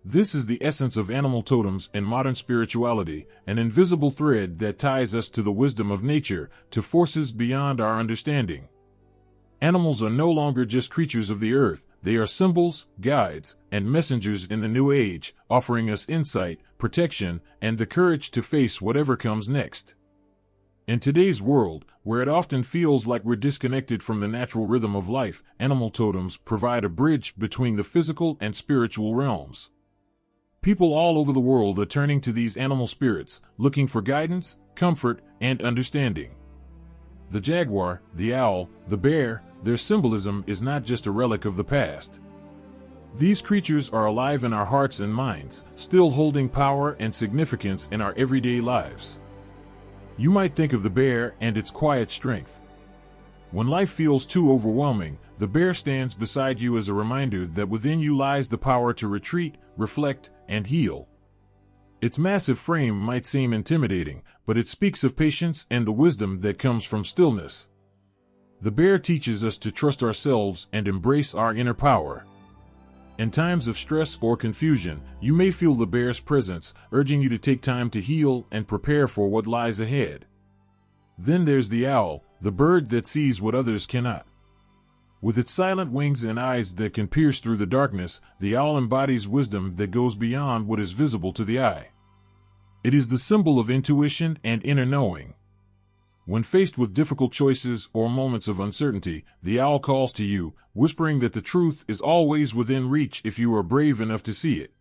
This is the essence of animal totems and modern spirituality, an invisible thread that ties us to the wisdom of nature, to forces beyond our understanding. Animals are no longer just creatures of the earth, they are symbols, guides, and messengers in the new age, offering us insight, protection, and the courage to face whatever comes next. In today's world, where it often feels like we're disconnected from the natural rhythm of life, animal totems provide a bridge between the physical and spiritual realms. People all over the world are turning to these animal spirits, looking for guidance, comfort, and understanding. The jaguar, the owl, the bear, their symbolism is not just a relic of the past. These creatures are alive in our hearts and minds, still holding power and significance in our everyday lives. You might think of the bear and its quiet strength. When life feels too overwhelming, the bear stands beside you as a reminder that within you lies the power to retreat, reflect, and heal. Its massive frame might seem intimidating, but it speaks of patience and the wisdom that comes from stillness. The bear teaches us to trust ourselves and embrace our inner power. In times of stress or confusion, you may feel the bear's presence, urging you to take time to heal and prepare for what lies ahead. Then there's the owl, the bird that sees what others cannot. With its silent wings and eyes that can pierce through the darkness, the owl embodies wisdom that goes beyond what is visible to the eye. It is the symbol of intuition and inner knowing. When faced with difficult choices or moments of uncertainty, the owl calls to you, whispering that the truth is always within reach if you are brave enough to see it.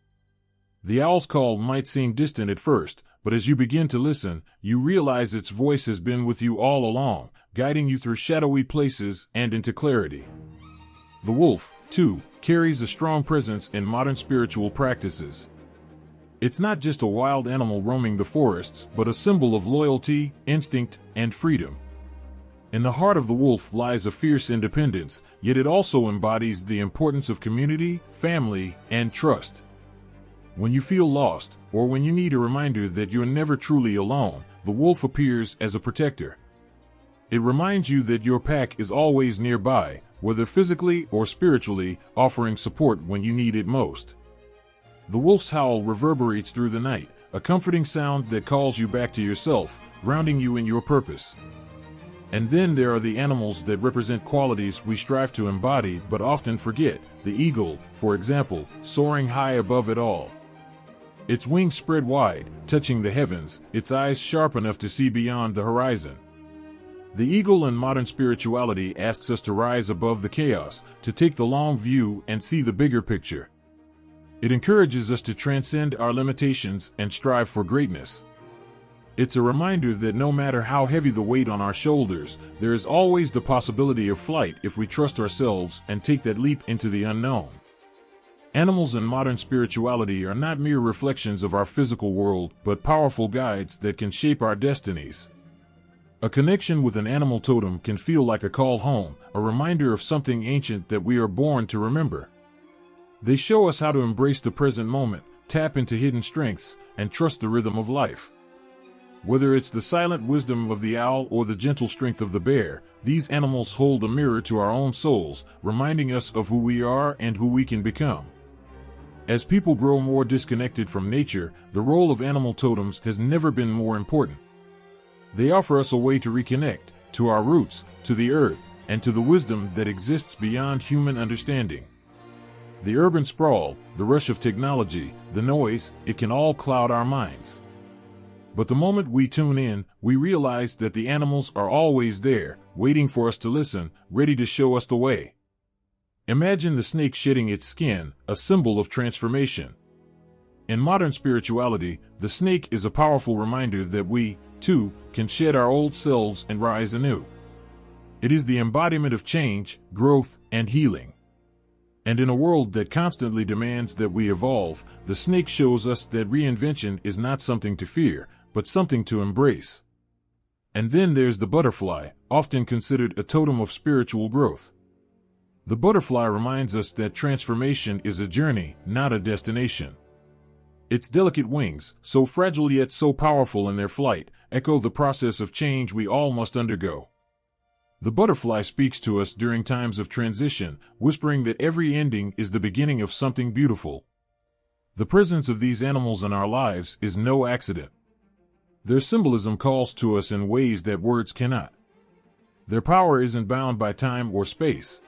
The owl's call might seem distant at first, but as you begin to listen, you realize its voice has been with you all along, guiding you through shadowy places and into clarity. The wolf, too, carries a strong presence in modern spiritual practices. It's not just a wild animal roaming the forests, but a symbol of loyalty, instinct, and freedom. In the heart of the wolf lies a fierce independence, yet it also embodies the importance of community, family, and trust. When you feel lost, or when you need a reminder that you're never truly alone, the wolf appears as a protector. It reminds you that your pack is always nearby, whether physically or spiritually, offering support when you need it most. The wolf's howl reverberates through the night, a comforting sound that calls you back to yourself, grounding you in your purpose. And then there are the animals that represent qualities we strive to embody but often forget, the eagle, for example, soaring high above it all. Its wings spread wide, touching the heavens, its eyes sharp enough to see beyond the horizon. The eagle in modern spirituality asks us to rise above the chaos, to take the long view and see the bigger picture. It encourages us to transcend our limitations and strive for greatness. It's a reminder that no matter how heavy the weight on our shoulders, there is always the possibility of flight if we trust ourselves and take that leap into the unknown. Animals in modern spirituality are not mere reflections of our physical world, but powerful guides that can shape our destinies. A connection with an animal totem can feel like a call home, a reminder of something ancient that we are born to remember. They show us how to embrace the present moment, tap into hidden strengths, and trust the rhythm of life. Whether it's the silent wisdom of the owl or the gentle strength of the bear, these animals hold a mirror to our own souls, reminding us of who we are and who we can become. As people grow more disconnected from nature, the role of animal totems has never been more important. They offer us a way to reconnect, to our roots, to the earth, and to the wisdom that exists beyond human understanding. The urban sprawl, the rush of technology, the noise, it can all cloud our minds. But the moment we tune in, we realize that the animals are always there, waiting for us to listen, ready to show us the way. Imagine the snake shedding its skin, a symbol of transformation. In modern spirituality, the snake is a powerful reminder that we, too, can shed our old selves and rise anew. It is the embodiment of change, growth, and healing. And in a world that constantly demands that we evolve, the snake shows us that reinvention is not something to fear, but something to embrace. And then there's the butterfly, often considered a totem of spiritual growth. The butterfly reminds us that transformation is a journey, not a destination. Its delicate wings, so fragile yet so powerful in their flight, echo the process of change we all must undergo. The butterfly speaks to us during times of transition, whispering that every ending is the beginning of something beautiful. The presence of these animals in our lives is no accident. Their symbolism calls to us in ways that words cannot. Their power isn't bound by time or space.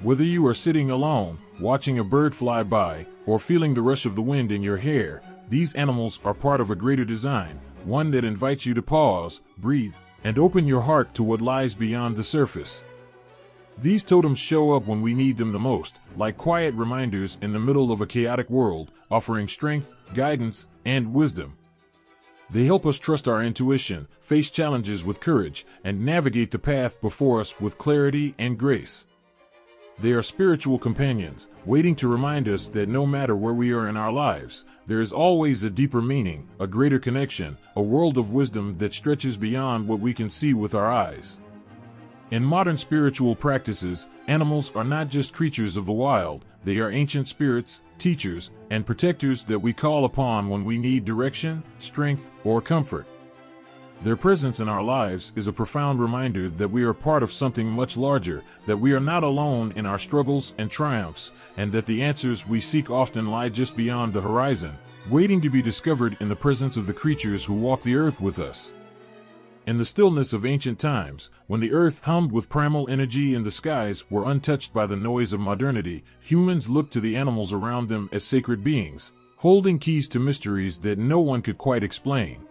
Whether you are sitting alone, watching a bird fly by, or feeling the rush of the wind in your hair, these animals are part of a greater design, one that invites you to pause, breathe, and open your heart to what lies beyond the surface. These totems show up when we need them the most, like quiet reminders in the middle of a chaotic world, offering strength, guidance, and wisdom. They help us trust our intuition, face challenges with courage, and navigate the path before us with clarity and grace. They are spiritual companions, waiting to remind us that no matter where we are in our lives, there is always a deeper meaning, a greater connection, a world of wisdom that stretches beyond what we can see with our eyes. In modern spiritual practices, animals are not just creatures of the wild, they are ancient spirits, teachers, and protectors that we call upon when we need direction, strength, or comfort. Their presence in our lives is a profound reminder that we are part of something much larger, that we are not alone in our struggles and triumphs, and that the answers we seek often lie just beyond the horizon, waiting to be discovered in the presence of the creatures who walk the earth with us. In the stillness of ancient times, when the earth hummed with primal energy and the skies were untouched by the noise of modernity, humans looked to the animals around them as sacred beings, holding keys to mysteries that no one could quite explain.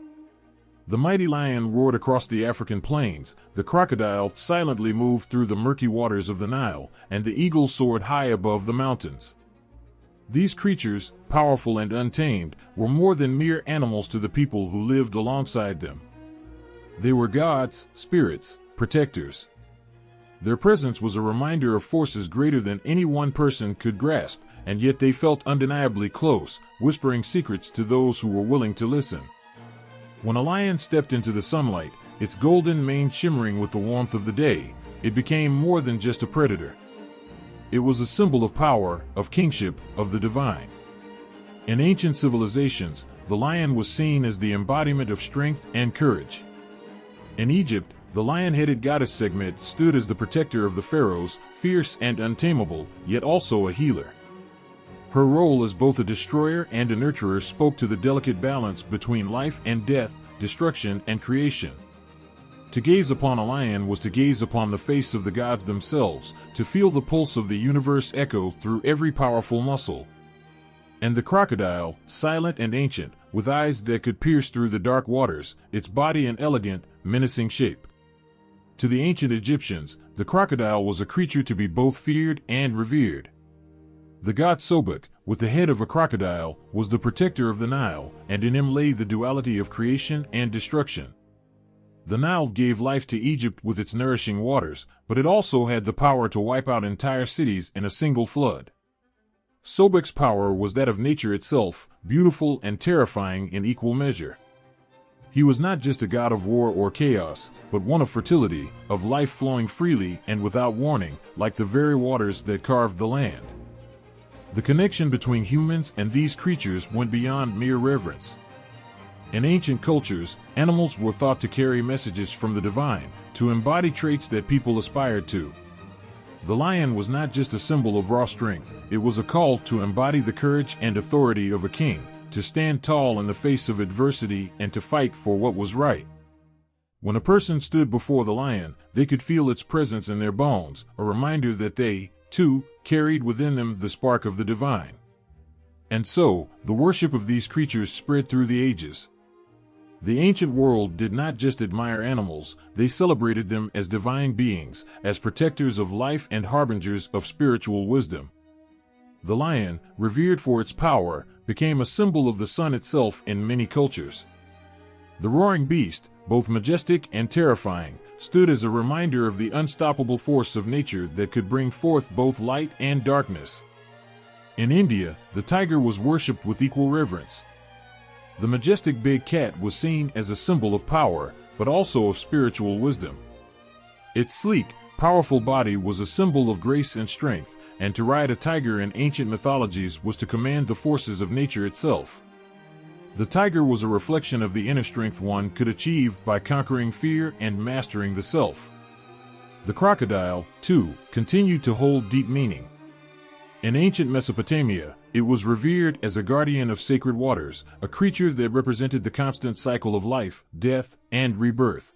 The mighty lion roared across the African plains, the crocodile silently moved through the murky waters of the Nile, and the eagle soared high above the mountains. These creatures, powerful and untamed, were more than mere animals to the people who lived alongside them. They were gods, spirits, protectors. Their presence was a reminder of forces greater than any one person could grasp, and yet they felt undeniably close, whispering secrets to those who were willing to listen. When a lion stepped into the sunlight, its golden mane shimmering with the warmth of the day, it became more than just a predator. It was a symbol of power, of kingship, of the divine. In ancient civilizations, the lion was seen as the embodiment of strength and courage. In Egypt, the lion-headed goddess Sekhmet stood as the protector of the pharaohs, fierce and untamable, yet also a healer. Her role as both a destroyer and a nurturer spoke to the delicate balance between life and death, destruction and creation. To gaze upon a lion was to gaze upon the face of the gods themselves, to feel the pulse of the universe echo through every powerful muscle. And the crocodile, silent and ancient, with eyes that could pierce through the dark waters, its body an elegant, menacing shape. To the ancient Egyptians, the crocodile was a creature to be both feared and revered. The god Sobek, with the head of a crocodile, was the protector of the Nile, and in him lay the duality of creation and destruction. The Nile gave life to Egypt with its nourishing waters, but it also had the power to wipe out entire cities in a single flood. Sobek's power was that of nature itself, beautiful and terrifying in equal measure. He was not just a god of war or chaos, but one of fertility, of life flowing freely and without warning, like the very waters that carved the land. The connection between humans and these creatures went beyond mere reverence. In ancient cultures, animals were thought to carry messages from the divine, to embody traits that people aspired to. The lion was not just a symbol of raw strength, it was a call to embody the courage and authority of a king, to stand tall in the face of adversity and to fight for what was right. When a person stood before the lion, they could feel its presence in their bones, a reminder that they, too, carried within them the spark of the divine. And so, the worship of these creatures spread through the ages. The ancient world did not just admire animals, they celebrated them as divine beings, as protectors of life and harbingers of spiritual wisdom. The lion, revered for its power, became a symbol of the sun itself in many cultures. The roaring beast, both majestic and terrifying, stood as a reminder of the unstoppable force of nature that could bring forth both light and darkness. In India, the tiger was worshipped with equal reverence. The majestic big cat was seen as a symbol of power, but also of spiritual wisdom. Its sleek, powerful body was a symbol of grace and strength, and to ride a tiger in ancient mythologies was to command the forces of nature itself. The tiger was a reflection of the inner strength one could achieve by conquering fear and mastering the self. The crocodile, too, continued to hold deep meaning. In ancient Mesopotamia, it was revered as a guardian of sacred waters, a creature that represented the constant cycle of life, death, and rebirth.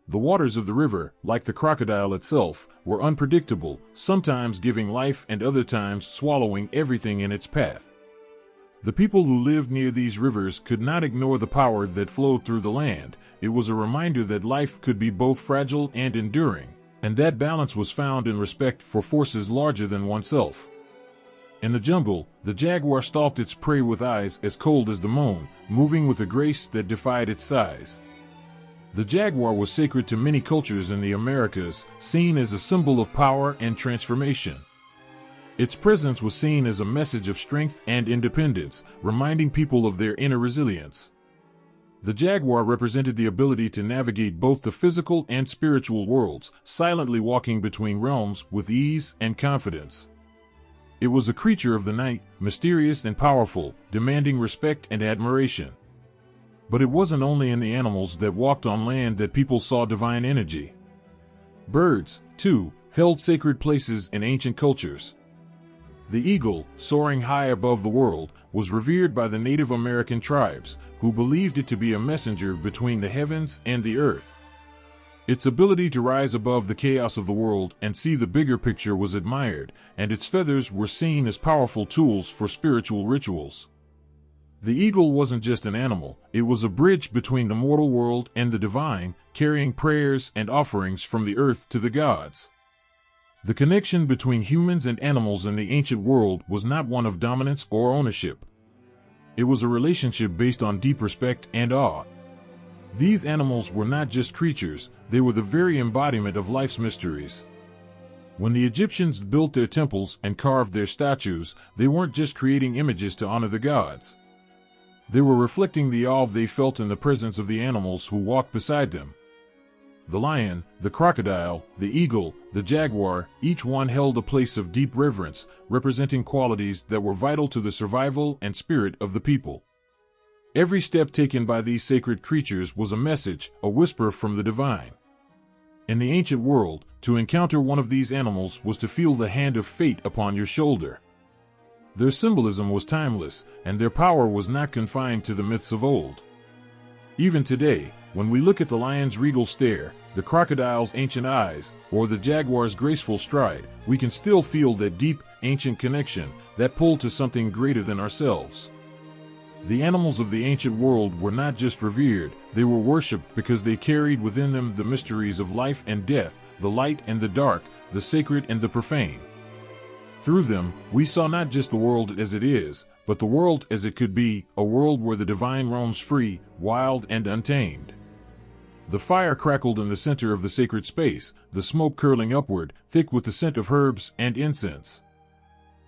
The waters of the river, like the crocodile itself, were unpredictable, sometimes giving life and other times swallowing everything in its path. The people who lived near these rivers could not ignore the power that flowed through the land. It was a reminder that life could be both fragile and enduring, and that balance was found in respect for forces larger than oneself. In the jungle, the jaguar stalked its prey with eyes as cold as the moon, moving with a grace that defied its size. The jaguar was sacred to many cultures in the Americas, seen as a symbol of power and transformation. Its presence was seen as a message of strength and independence, reminding people of their inner resilience. The jaguar represented the ability to navigate both the physical and spiritual worlds, silently walking between realms with ease and confidence. It was a creature of the night, mysterious and powerful, demanding respect and admiration. But it wasn't only in the animals that walked on land that people saw divine energy. Birds, too, held sacred places in ancient cultures. The eagle, soaring high above the world, was revered by the Native American tribes, who believed it to be a messenger between the heavens and the earth. Its ability to rise above the chaos of the world and see the bigger picture was admired, and its feathers were seen as powerful tools for spiritual rituals. The eagle wasn't just an animal, it was a bridge between the mortal world and the divine, carrying prayers and offerings from the earth to the gods. The connection between humans and animals in the ancient world was not one of dominance or ownership. It was a relationship based on deep respect and awe. These animals were not just creatures, they were the very embodiment of life's mysteries. When the Egyptians built their temples and carved their statues, they weren't just creating images to honor the gods. They were reflecting the awe they felt in the presence of the animals who walked beside them. The lion, the crocodile, the eagle, the jaguar, each one held a place of deep reverence, representing qualities that were vital to the survival and spirit of the people. Every step taken by these sacred creatures was a message, a whisper from the divine. In the ancient world, to encounter one of these animals was to feel the hand of fate upon your shoulder. Their symbolism was timeless, and their power was not confined to the myths of old. Even today, when we look at the lion's regal stare, the crocodile's ancient eyes, or the jaguar's graceful stride, we can still feel that deep, ancient connection, that pull to something greater than ourselves. The animals of the ancient world were not just revered, they were worshipped because they carried within them the mysteries of life and death, the light and the dark, the sacred and the profane. Through them, we saw not just the world as it is, but the world as it could be, a world where the divine roams free, wild and untamed. The fire crackled in the center of the sacred space, the smoke curling upward, thick with the scent of herbs and incense.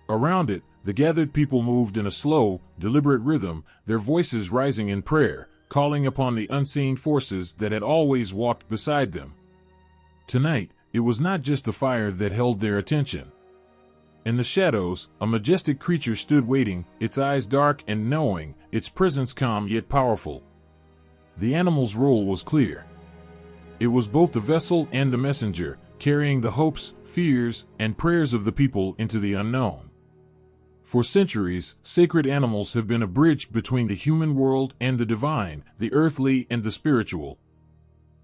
Around it, the gathered people moved in a slow, deliberate rhythm, their voices rising in prayer, calling upon the unseen forces that had always walked beside them. Tonight, it was not just the fire that held their attention. In the shadows, a majestic creature stood waiting, its eyes dark and knowing, its presence calm yet powerful. The animal's role was clear. It was both the vessel and the messenger, carrying the hopes, fears, and prayers of the people into the unknown. For centuries, sacred animals have been a bridge between the human world and the divine, the earthly and the spiritual.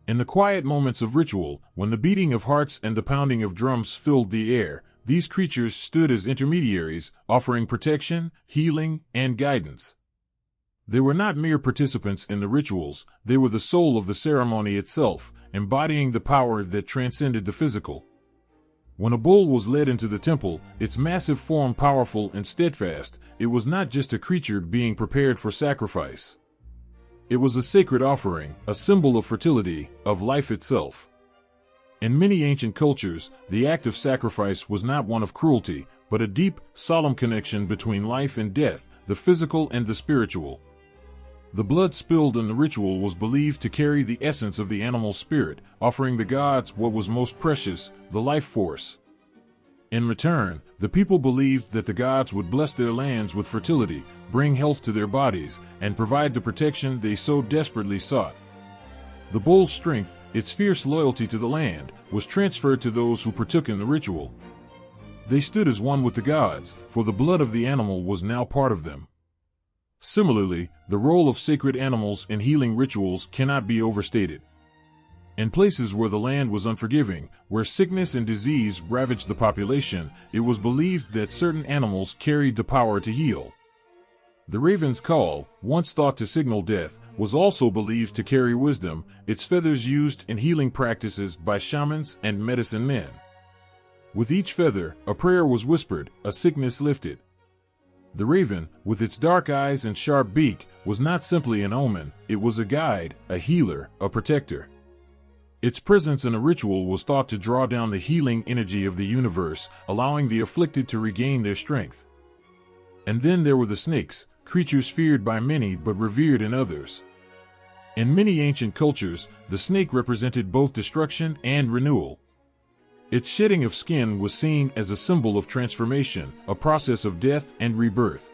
In the quiet moments of ritual, when the beating of hearts and the pounding of drums filled the air, these creatures stood as intermediaries, offering protection, healing, and guidance. They were not mere participants in the rituals, they were the soul of the ceremony itself, embodying the power that transcended the physical. When a bull was led into the temple, its massive form powerful and steadfast, it was not just a creature being prepared for sacrifice. It was a sacred offering, a symbol of fertility, of life itself. In many ancient cultures, the act of sacrifice was not one of cruelty, but a deep, solemn connection between life and death, the physical and the spiritual. The blood spilled in the ritual was believed to carry the essence of the animal spirit, offering the gods what was most precious, the life force. In return, the people believed that the gods would bless their lands with fertility, bring health to their bodies, and provide the protection they so desperately sought. The bull's strength, its fierce loyalty to the land, was transferred to those who partook in the ritual. They stood as one with the gods, for the blood of the animal was now part of them. Similarly, the role of sacred animals in healing rituals cannot be overstated. In places where the land was unforgiving, where sickness and disease ravaged the population, it was believed that certain animals carried the power to heal. The raven's call, once thought to signal death, was also believed to carry wisdom, its feathers used in healing practices by shamans and medicine men. With each feather, a prayer was whispered, a sickness lifted. The raven, with its dark eyes and sharp beak, was not simply an omen, it was a guide, a healer, a protector. Its presence in a ritual was thought to draw down the healing energy of the universe, allowing the afflicted to regain their strength. And then there were the snakes, creatures feared by many but revered in others. In many ancient cultures, the snake represented both destruction and renewal. Its shedding of skin was seen as a symbol of transformation, a process of death and rebirth.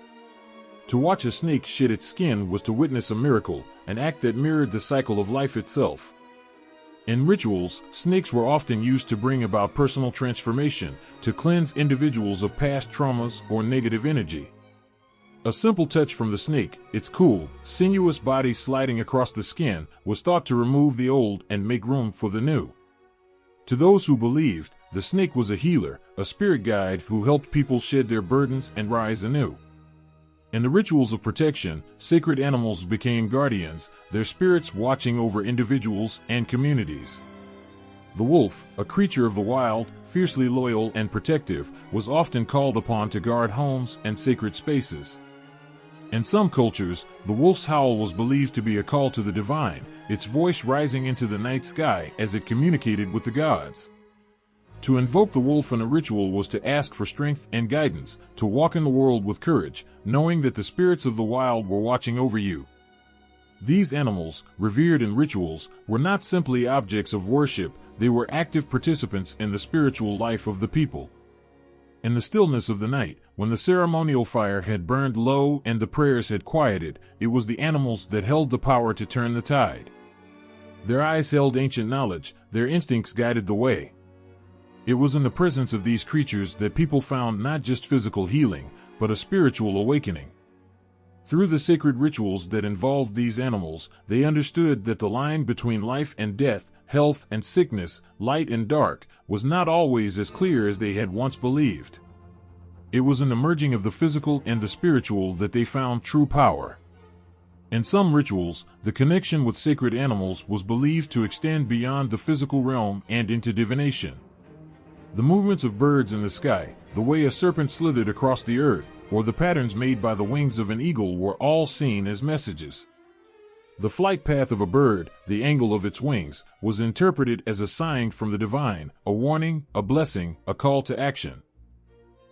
To watch a snake shed its skin was to witness a miracle, an act that mirrored the cycle of life itself. In rituals, snakes were often used to bring about personal transformation, to cleanse individuals of past traumas or negative energy. A simple touch from the snake, its cool, sinuous body sliding across the skin, was thought to remove the old and make room for the new. To those who believed, the snake was a healer, a spirit guide who helped people shed their burdens and rise anew. In the rituals of protection, sacred animals became guardians, their spirits watching over individuals and communities. The wolf, a creature of the wild, fiercely loyal and protective, was often called upon to guard homes and sacred spaces. In some cultures, the wolf's howl was believed to be a call to the divine, its voice rising into the night sky as it communicated with the gods. To invoke the wolf in a ritual was to ask for strength and guidance, to walk in the world with courage, knowing that the spirits of the wild were watching over you. These animals, revered in rituals, were not simply objects of worship, they were active participants in the spiritual life of the people. In the stillness of the night, when the ceremonial fire had burned low and the prayers had quieted, it was the animals that held the power to turn the tide. Their eyes held ancient knowledge, their instincts guided the way. It was in the presence of these creatures that people found not just physical healing, but a spiritual awakening. Through the sacred rituals that involved these animals, they understood that the line between life and death, health and sickness, light and dark, was not always as clear as they had once believed. It was in the merging of the physical and the spiritual that they found true power. In some rituals, the connection with sacred animals was believed to extend beyond the physical realm and into divination. The movements of birds in the sky, the way a serpent slithered across the earth, or the patterns made by the wings of an eagle were all seen as messages. The flight path of a bird, the angle of its wings, was interpreted as a sign from the divine, a warning, a blessing, a call to action.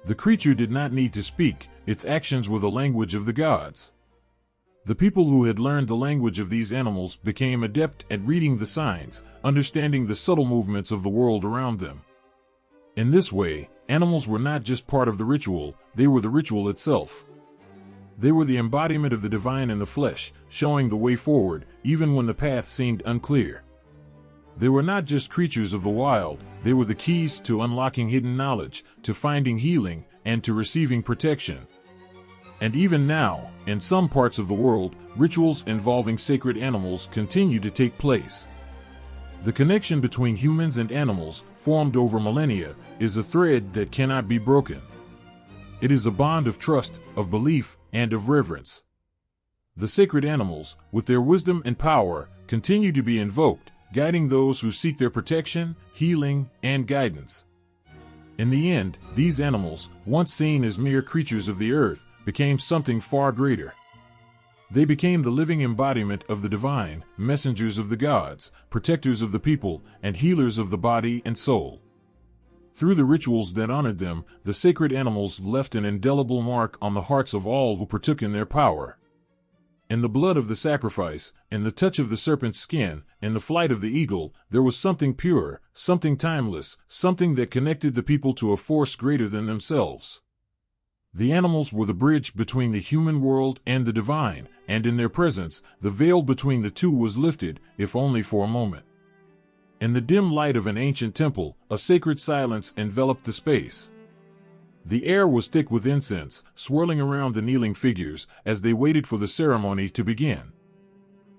The creature did not need to speak, its actions were the language of the gods. The people who had learned the language of these animals became adept at reading the signs, understanding the subtle movements of the world around them. In this way, animals were not just part of the ritual, they were the ritual itself. They were the embodiment of the divine in the flesh, showing the way forward, even when the path seemed unclear. They were not just creatures of the wild, they were the keys to unlocking hidden knowledge, to finding healing, and to receiving protection. And even now, in some parts of the world, rituals involving sacred animals continue to take place. The connection between humans and animals, formed over millennia, is a thread that cannot be broken. It is a bond of trust, of belief, and of reverence. The sacred animals, with their wisdom and power, continue to be invoked, guiding those who seek their protection, healing, and guidance. In the end, these animals, once seen as mere creatures of the earth, became something far greater. They became the living embodiment of the divine, messengers of the gods, protectors of the people, and healers of the body and soul. Through the rituals that honored them, the sacred animals left an indelible mark on the hearts of all who partook in their power. In the blood of the sacrifice, in the touch of the serpent's skin, in the flight of the eagle, there was something pure, something timeless, something that connected the people to a force greater than themselves. The animals were the bridge between the human world and the divine, and in their presence, the veil between the two was lifted, if only for a moment. In the dim light of an ancient temple, a sacred silence enveloped the space. The air was thick with incense, swirling around the kneeling figures as they waited for the ceremony to begin.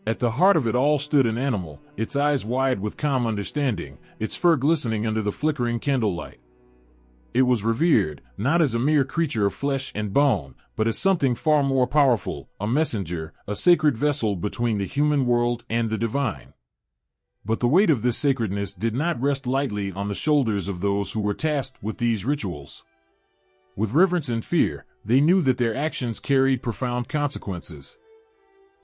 At the heart of it all stood an animal, its eyes wide with calm understanding, its fur glistening under the flickering candlelight. It was revered, not as a mere creature of flesh and bone, but as something far more powerful, a messenger, a sacred vessel between the human world and the divine. But the weight of this sacredness did not rest lightly on the shoulders of those who were tasked with these rituals. With reverence and fear, they knew that their actions carried profound consequences.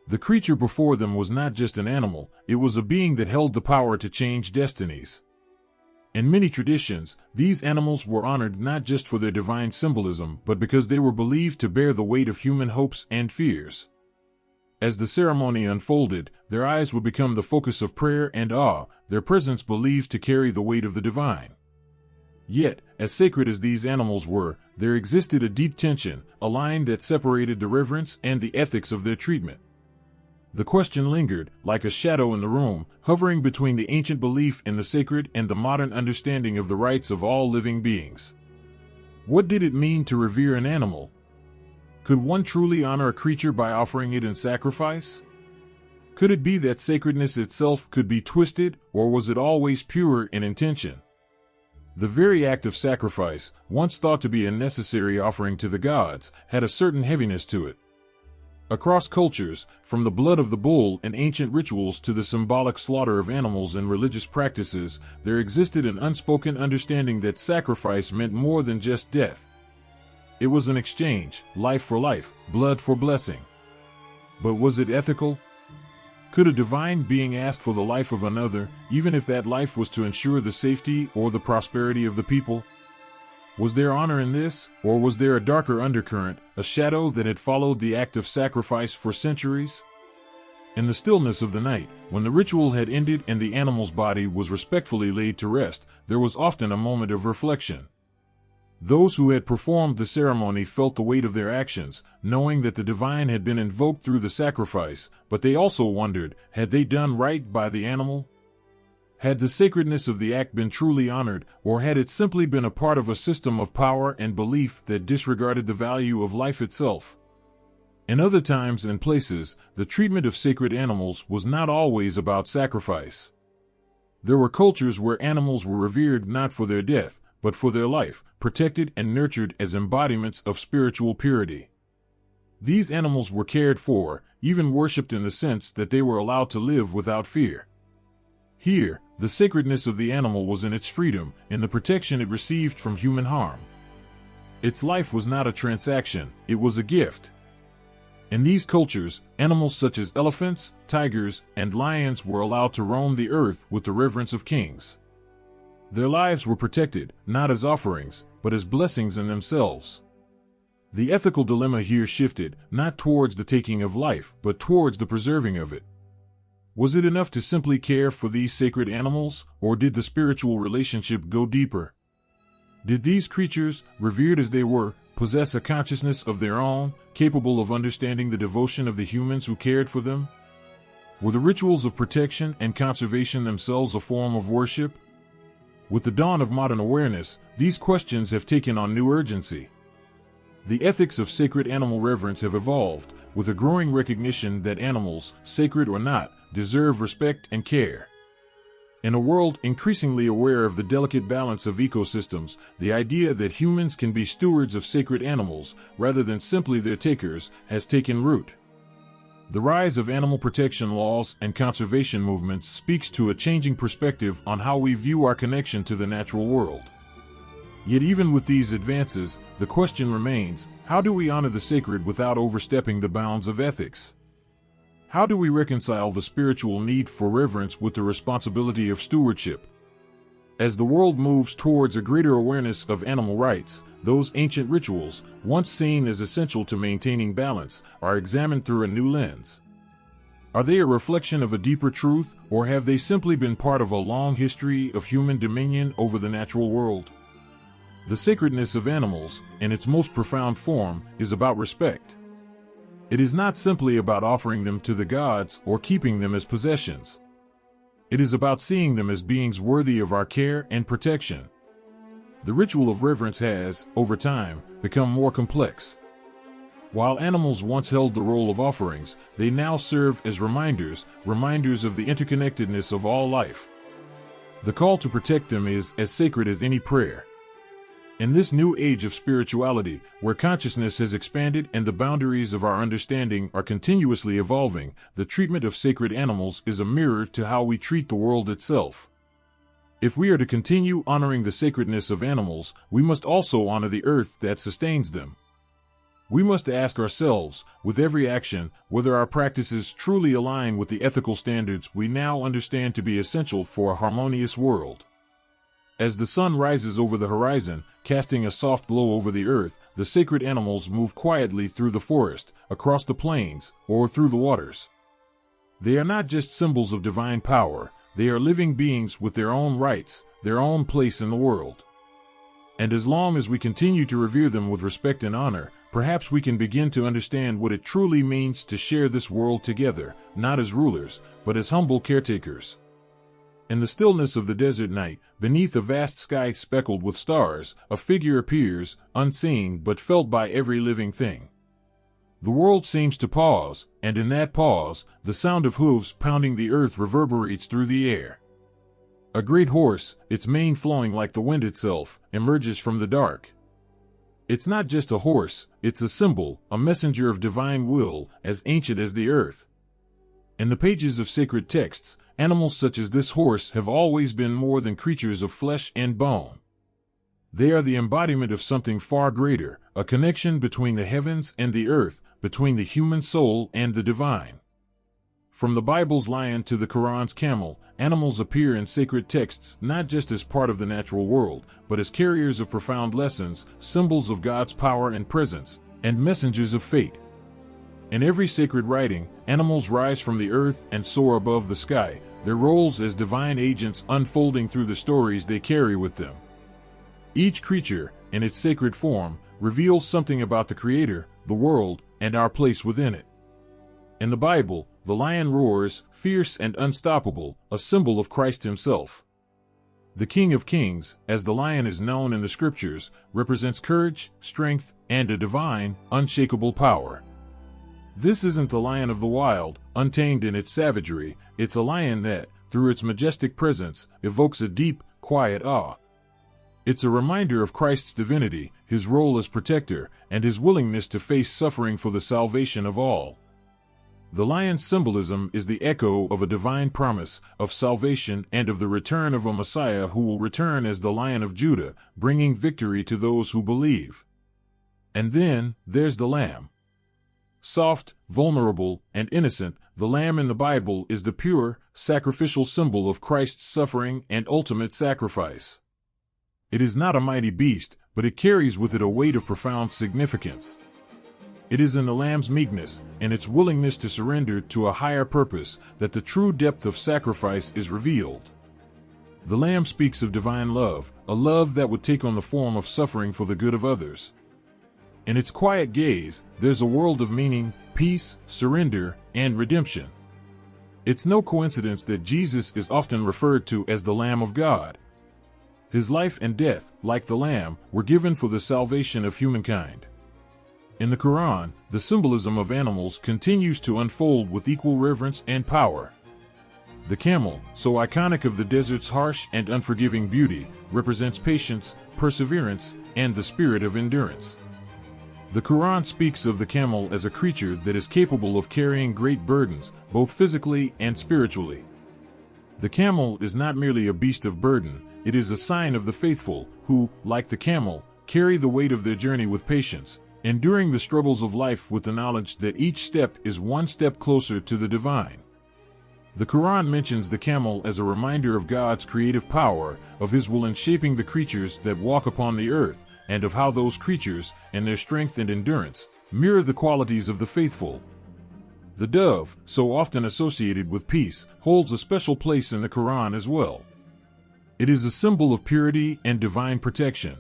The creature before them was not just an animal, it was a being that held the power to change destinies. In many traditions, these animals were honored not just for their divine symbolism, but because they were believed to bear the weight of human hopes and fears. As the ceremony unfolded, their eyes would become the focus of prayer and awe, their presence believed to carry the weight of the divine. Yet, as sacred as these animals were, there existed a deep tension, a line that separated the reverence and the ethics of their treatment. The question lingered, like a shadow in the room, hovering between the ancient belief in the sacred and the modern understanding of the rights of all living beings. What did it mean to revere an animal? Could one truly honor a creature by offering it in sacrifice? Could it be that sacredness itself could be twisted, or was it always pure in intention? The very act of sacrifice, once thought to be a necessary offering to the gods, had a certain heaviness to it. Across cultures, from the blood of the bull in ancient rituals to the symbolic slaughter of animals in religious practices, there existed an unspoken understanding that sacrifice meant more than just death. It was an exchange, life for life, blood for blessing. But was it ethical? Could a divine being ask for the life of another, even if that life was to ensure the safety or the prosperity of the people? Was there honor in this, or was there a darker undercurrent, a shadow that had followed the act of sacrifice for centuries? In the stillness of the night, when the ritual had ended and the animal's body was respectfully laid to rest, there was often a moment of reflection. Those who had performed the ceremony felt the weight of their actions, knowing that the divine had been invoked through the sacrifice, but they also wondered, had they done right by the animal? Had the sacredness of the act been truly honored, or had it simply been a part of a system of power and belief that disregarded the value of life itself? In other times and places, the treatment of sacred animals was not always about sacrifice. There were cultures where animals were revered not for their death, but for their life, protected and nurtured as embodiments of spiritual purity. These animals were cared for, even worshipped in the sense that they were allowed to live without fear. Here, the sacredness of the animal was in its freedom, in the protection it received from human harm. Its life was not a transaction, it was a gift. In these cultures, animals such as elephants, tigers, and lions were allowed to roam the earth with the reverence of kings. Their lives were protected, not as offerings, but as blessings in themselves. The ethical dilemma here shifted, not towards the taking of life, but towards the preserving of it. Was it enough to simply care for these sacred animals, or did the spiritual relationship go deeper? Did these creatures, revered as they were, possess a consciousness of their own, capable of understanding the devotion of the humans who cared for them? Were the rituals of protection and conservation themselves a form of worship? With the dawn of modern awareness, these questions have taken on new urgency. The ethics of sacred animal reverence have evolved, with a growing recognition that animals, sacred or not, deserve respect and care. In a world increasingly aware of the delicate balance of ecosystems, the idea that humans can be stewards of sacred animals, rather than simply their takers, has taken root. The rise of animal protection laws and conservation movements speaks to a changing perspective on how we view our connection to the natural world. Yet even with these advances, the question remains, how do we honor the sacred without overstepping the bounds of ethics? How do we reconcile the spiritual need for reverence with the responsibility of stewardship? As the world moves towards a greater awareness of animal rights, those ancient rituals, once seen as essential to maintaining balance, are examined through a new lens. Are they a reflection of a deeper truth, or have they simply been part of a long history of human dominion over the natural world? The sacredness of animals, in its most profound form, is about respect. It is not simply about offering them to the gods or keeping them as possessions. It is about seeing them as beings worthy of our care and protection. The ritual of reverence has, over time, become more complex. While animals once held the role of offerings, they now serve as reminders of the interconnectedness of all life. The call to protect them is as sacred as any prayer. In this new age of spirituality, where consciousness has expanded and the boundaries of our understanding are continuously evolving, the treatment of sacred animals is a mirror to how we treat the world itself. If we are to continue honoring the sacredness of animals, we must also honor the earth that sustains them. We must ask ourselves, with every action, whether our practices truly align with the ethical standards we now understand to be essential for a harmonious world. As the sun rises over the horizon, casting a soft glow over the earth, the sacred animals move quietly through the forest, across the plains, or through the waters. They are not just symbols of divine power, they are living beings with their own rights, their own place in the world. And as long as we continue to revere them with respect and honor, perhaps we can begin to understand what it truly means to share this world together, not as rulers, but as humble caretakers. In the stillness of the desert night, beneath a vast sky speckled with stars, a figure appears, unseen but felt by every living thing. The world seems to pause, and in that pause, the sound of hooves pounding the earth reverberates through the air. A great horse, its mane flowing like the wind itself, emerges from the dark. It's not just a horse, it's a symbol, a messenger of divine will, as ancient as the earth. In the pages of sacred texts, animals such as this horse have always been more than creatures of flesh and bone. They are the embodiment of something far greater, a connection between the heavens and the earth, between the human soul and the divine. From the Bible's lion to the Quran's camel, animals appear in sacred texts not just as part of the natural world, but as carriers of profound lessons, symbols of God's power and presence, and messengers of fate. In every sacred writing, animals rise from the earth and soar above the sky, their roles as divine agents unfolding through the stories they carry with them. Each creature, in its sacred form, reveals something about the Creator, the world, and our place within it. In the Bible, the lion roars, fierce and unstoppable, a symbol of Christ himself. The King of Kings, as the lion is known in the scriptures, represents courage, strength, and a divine, unshakable power. This isn't the lion of the wild, untamed in its savagery, it's a lion that, through its majestic presence, evokes a deep, quiet awe. It's a reminder of Christ's divinity, his role as protector, and his willingness to face suffering for the salvation of all. The lion's symbolism is the echo of a divine promise, of salvation, and of the return of a Messiah who will return as the Lion of Judah, bringing victory to those who believe. And then, there's the lamb. Soft, vulnerable, and innocent, the lamb in the Bible is the pure, sacrificial symbol of Christ's suffering and ultimate sacrifice. It is not a mighty beast, but it carries with it a weight of profound significance. It is in the lamb's meekness, and its willingness to surrender to a higher purpose, that the true depth of sacrifice is revealed. The lamb speaks of divine love, a love that would take on the form of suffering for the good of others. In its quiet gaze, there's a world of meaning, peace, surrender, and redemption. It's no coincidence that Jesus is often referred to as the Lamb of God. His life and death, like the lamb, were given for the salvation of humankind. In the Quran, the symbolism of animals continues to unfold with equal reverence and power. The camel, so iconic of the desert's harsh and unforgiving beauty, represents patience, perseverance, and the spirit of endurance. The Quran speaks of the camel as a creature that is capable of carrying great burdens, both physically and spiritually. The camel is not merely a beast of burden, it is a sign of the faithful, who, like the camel, carry the weight of their journey with patience, enduring the struggles of life with the knowledge that each step is one step closer to the divine. The Quran mentions the camel as a reminder of God's creative power, of his will in shaping the creatures that walk upon the earth, and of how those creatures, in their strength and endurance, mirror the qualities of the faithful. The dove, so often associated with peace, holds a special place in the Quran as well. It is a symbol of purity and divine protection.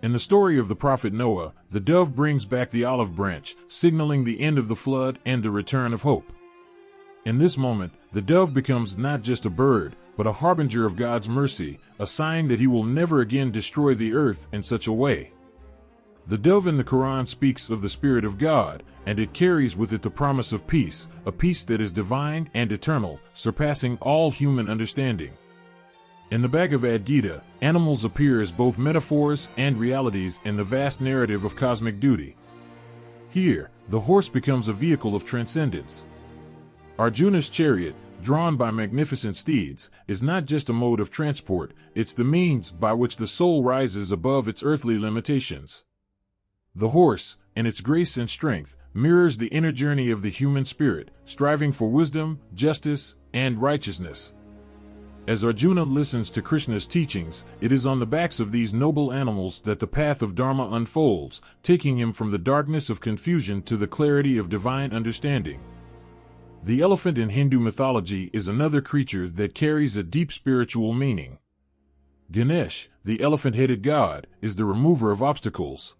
In the story of the prophet Noah, the dove brings back the olive branch, signaling the end of the flood and the return of hope. In this moment, the dove becomes not just a bird, but a harbinger of God's mercy, a sign that he will never again destroy the earth in such a way. The dove in the Quran speaks of the Spirit of God, and it carries with it the promise of peace, a peace that is divine and eternal, surpassing all human understanding. In the Bhagavad Gita, animals appear as both metaphors and realities in the vast narrative of cosmic duty. Here, the horse becomes a vehicle of transcendence. Arjuna's chariot, drawn by magnificent steeds, is not just a mode of transport, it's the means by which the soul rises above its earthly limitations. The horse, in its grace and strength, mirrors the inner journey of the human spirit, striving for wisdom, justice, and righteousness. As Arjuna listens to Krishna's teachings, it is on the backs of these noble animals that the path of Dharma unfolds, taking him from the darkness of confusion to the clarity of divine understanding. The elephant in Hindu mythology is another creature that carries a deep spiritual meaning. Ganesh, the elephant-headed god, is the remover of obstacles.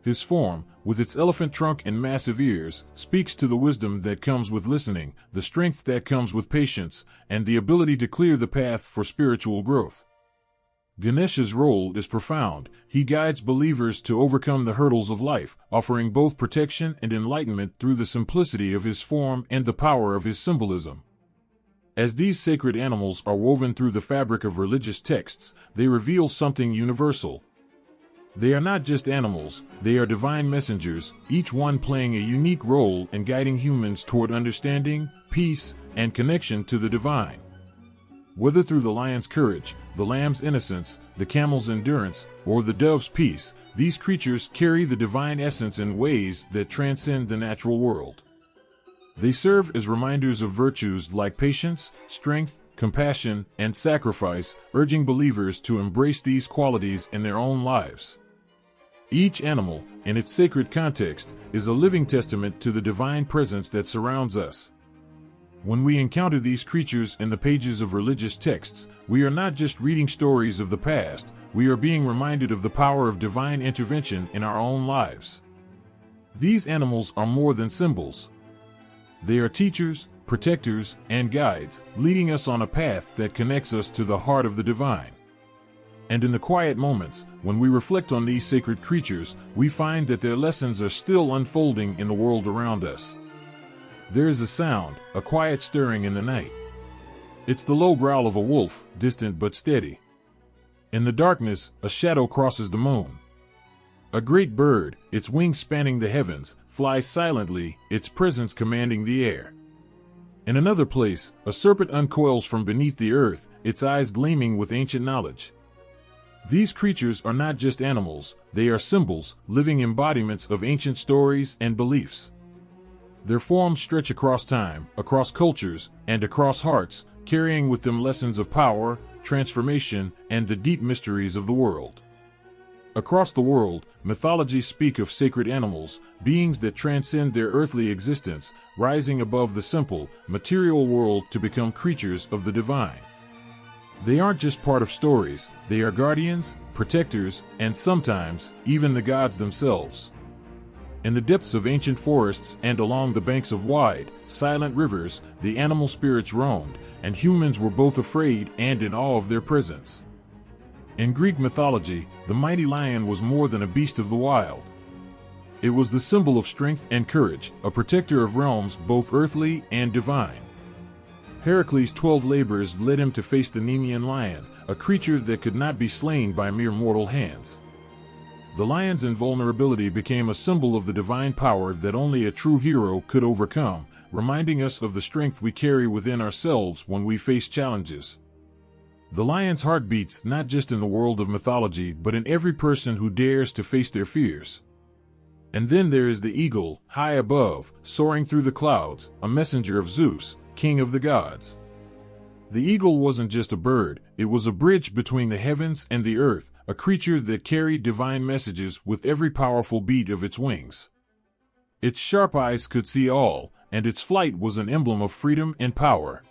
His form, with its elephant trunk and massive ears, speaks to the wisdom that comes with listening, the strength that comes with patience, and the ability to clear the path for spiritual growth. Ganesha's role is profound. He guides believers to overcome the hurdles of life, offering both protection and enlightenment through the simplicity of his form and the power of his symbolism. As these sacred animals are woven through the fabric of religious texts, they reveal something universal. They are not just animals, they are divine messengers, each one playing a unique role in guiding humans toward understanding, peace, and connection to the divine. Whether through the lion's courage, the lamb's innocence, the camel's endurance, or the dove's peace, these creatures carry the divine essence in ways that transcend the natural world. They serve as reminders of virtues like patience, strength, compassion, and sacrifice, urging believers to embrace these qualities in their own lives. Each animal, in its sacred context, is a living testament to the divine presence that surrounds us. When we encounter these creatures in the pages of religious texts, we are not just reading stories of the past, we are being reminded of the power of divine intervention in our own lives. These animals are more than symbols. They are teachers, protectors, and guides, leading us on a path that connects us to the heart of the divine. And in the quiet moments, when we reflect on these sacred creatures, we find that their lessons are still unfolding in the world around us. There is a sound, a quiet stirring in the night. It's the low growl of a wolf, distant but steady. In the darkness, a shadow crosses the moon. A great bird, its wings spanning the heavens, flies silently, its presence commanding the air. In another place, a serpent uncoils from beneath the earth, its eyes gleaming with ancient knowledge. These creatures are not just animals, they are symbols, living embodiments of ancient stories and beliefs. Their forms stretch across time, across cultures, and across hearts, carrying with them lessons of power, transformation, and the deep mysteries of the world. Across the world, mythologies speak of sacred animals, beings that transcend their earthly existence, rising above the simple, material world to become creatures of the divine. They aren't just part of stories, they are guardians, protectors, and sometimes, even the gods themselves. In the depths of ancient forests and along the banks of wide, silent rivers, the animal spirits roamed, and humans were both afraid and in awe of their presence. In Greek mythology, the mighty lion was more than a beast of the wild. It was the symbol of strength and courage, a protector of realms both earthly and divine. Heracles' 12 labors led him to face the Nemean lion, a creature that could not be slain by mere mortal hands. The lion's invulnerability became a symbol of the divine power that only a true hero could overcome, reminding us of the strength we carry within ourselves when we face challenges. The lion's heart beats not just in the world of mythology but in every person who dares to face their fears. And then there is the eagle, high above, soaring through the clouds, a messenger of Zeus, king of the gods. The eagle wasn't just a bird, it was a bridge between the heavens and the earth, a creature that carried divine messages with every powerful beat of its wings. Its sharp eyes could see all, and its flight was an emblem of freedom and power.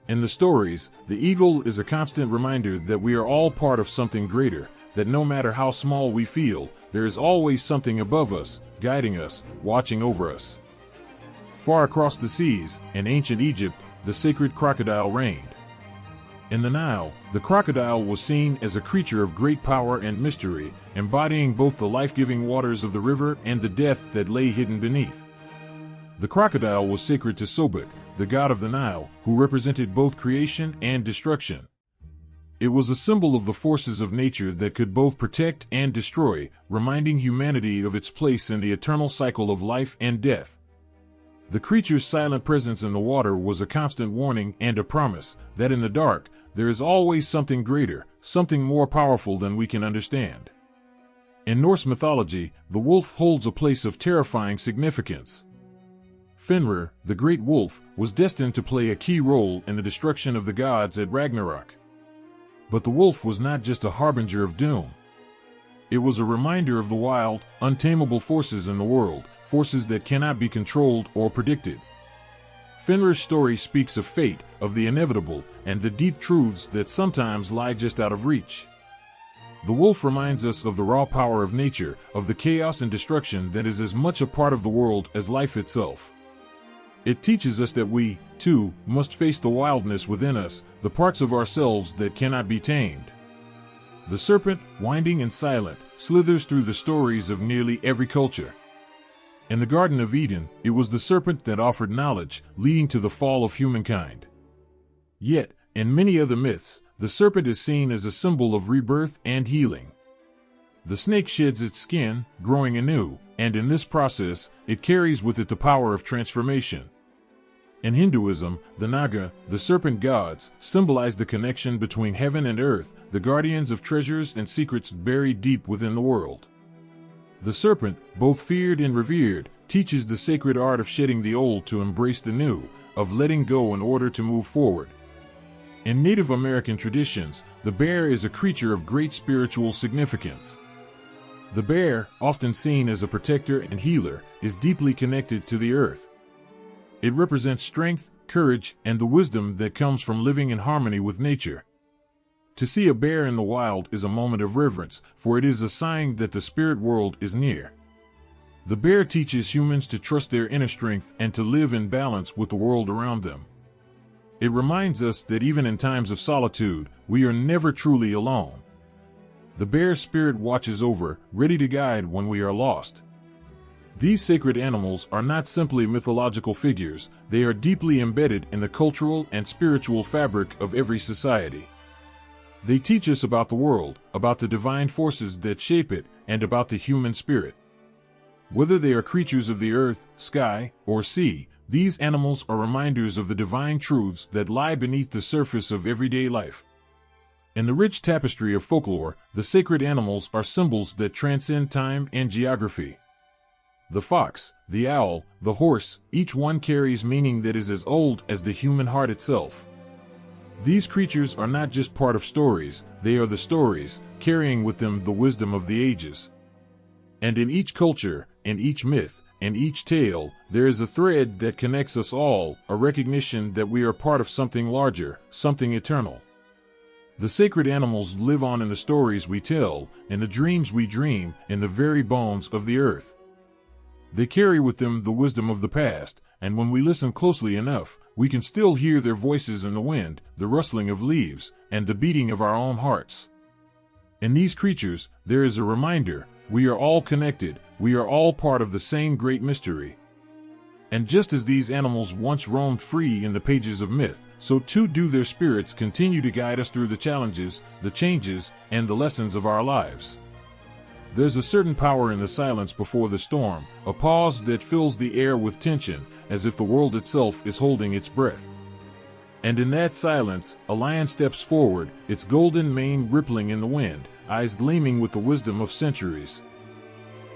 In the stories, the eagle is a constant reminder that we are all part of something greater, that no matter how small we feel, there is always something above us, guiding us, watching over us. Far across the seas, in ancient Egypt, the sacred crocodile reigned. In the Nile, the crocodile was seen as a creature of great power and mystery, embodying both the life-giving waters of the river and the death that lay hidden beneath. The crocodile was sacred to Sobek, the god of the Nile, who represented both creation and destruction. It was a symbol of the forces of nature that could both protect and destroy, reminding humanity of its place in the eternal cycle of life and death. The creature's silent presence in the water was a constant warning and a promise that in the dark, there is always something greater, something more powerful than we can understand. In Norse mythology, the wolf holds a place of terrifying significance. Fenrir, the great wolf, was destined to play a key role in the destruction of the gods at Ragnarok. But the wolf was not just a harbinger of doom. It was a reminder of the wild, untamable forces in the world, forces that cannot be controlled or predicted. Fenrir's story speaks of fate, of the inevitable, and the deep truths that sometimes lie just out of reach. The wolf reminds us of the raw power of nature, of the chaos and destruction that is as much a part of the world as life itself. It teaches us that we, too, must face the wildness within us, the parts of ourselves that cannot be tamed. The serpent, winding and silent, slithers through the stories of nearly every culture. In the Garden of Eden, it was the serpent that offered knowledge, leading to the fall of humankind. Yet, in many other myths, the serpent is seen as a symbol of rebirth and healing. The snake sheds its skin, growing anew, and in this process, it carries with it the power of transformation. In Hinduism, the Naga, the serpent gods, symbolize the connection between heaven and earth, the guardians of treasures and secrets buried deep within the world. The serpent, both feared and revered, teaches the sacred art of shedding the old to embrace the new, of letting go in order to move forward. In Native American traditions, the bear is a creature of great spiritual significance. The bear, often seen as a protector and healer, is deeply connected to the earth. It represents strength, courage, and the wisdom that comes from living in harmony with nature. To see a bear in the wild is a moment of reverence, for it is a sign that the spirit world is near. The bear teaches humans to trust their inner strength and to live in balance with the world around them. It reminds us that even in times of solitude, we are never truly alone. The bear spirit watches over, ready to guide when we are lost. These sacred animals are not simply mythological figures, they are deeply embedded in the cultural and spiritual fabric of every society. They teach us about the world, about the divine forces that shape it, and about the human spirit. Whether they are creatures of the earth, sky, or sea, these animals are reminders of the divine truths that lie beneath the surface of everyday life. In the rich tapestry of folklore, the sacred animals are symbols that transcend time and geography. The fox, the owl, the horse, each one carries meaning that is as old as the human heart itself. These creatures are not just part of stories, they are the stories, carrying with them the wisdom of the ages. And in each culture, in each myth, and each tale, there is a thread that connects us all, a recognition that we are part of something larger, something eternal. The sacred animals live on in the stories we tell, in the dreams we dream, in the very bones of the earth. They carry with them the wisdom of the past, and when we listen closely enough, we can still hear their voices in the wind, the rustling of leaves, and the beating of our own hearts. In these creatures, there is a reminder, we are all connected, we are all part of the same great mystery. And just as these animals once roamed free in the pages of myth, so too do their spirits continue to guide us through the challenges, the changes, and the lessons of our lives. There's a certain power in the silence before the storm, a pause that fills the air with tension, as if the world itself is holding its breath. And in that silence, a lion steps forward, its golden mane rippling in the wind, eyes gleaming with the wisdom of centuries.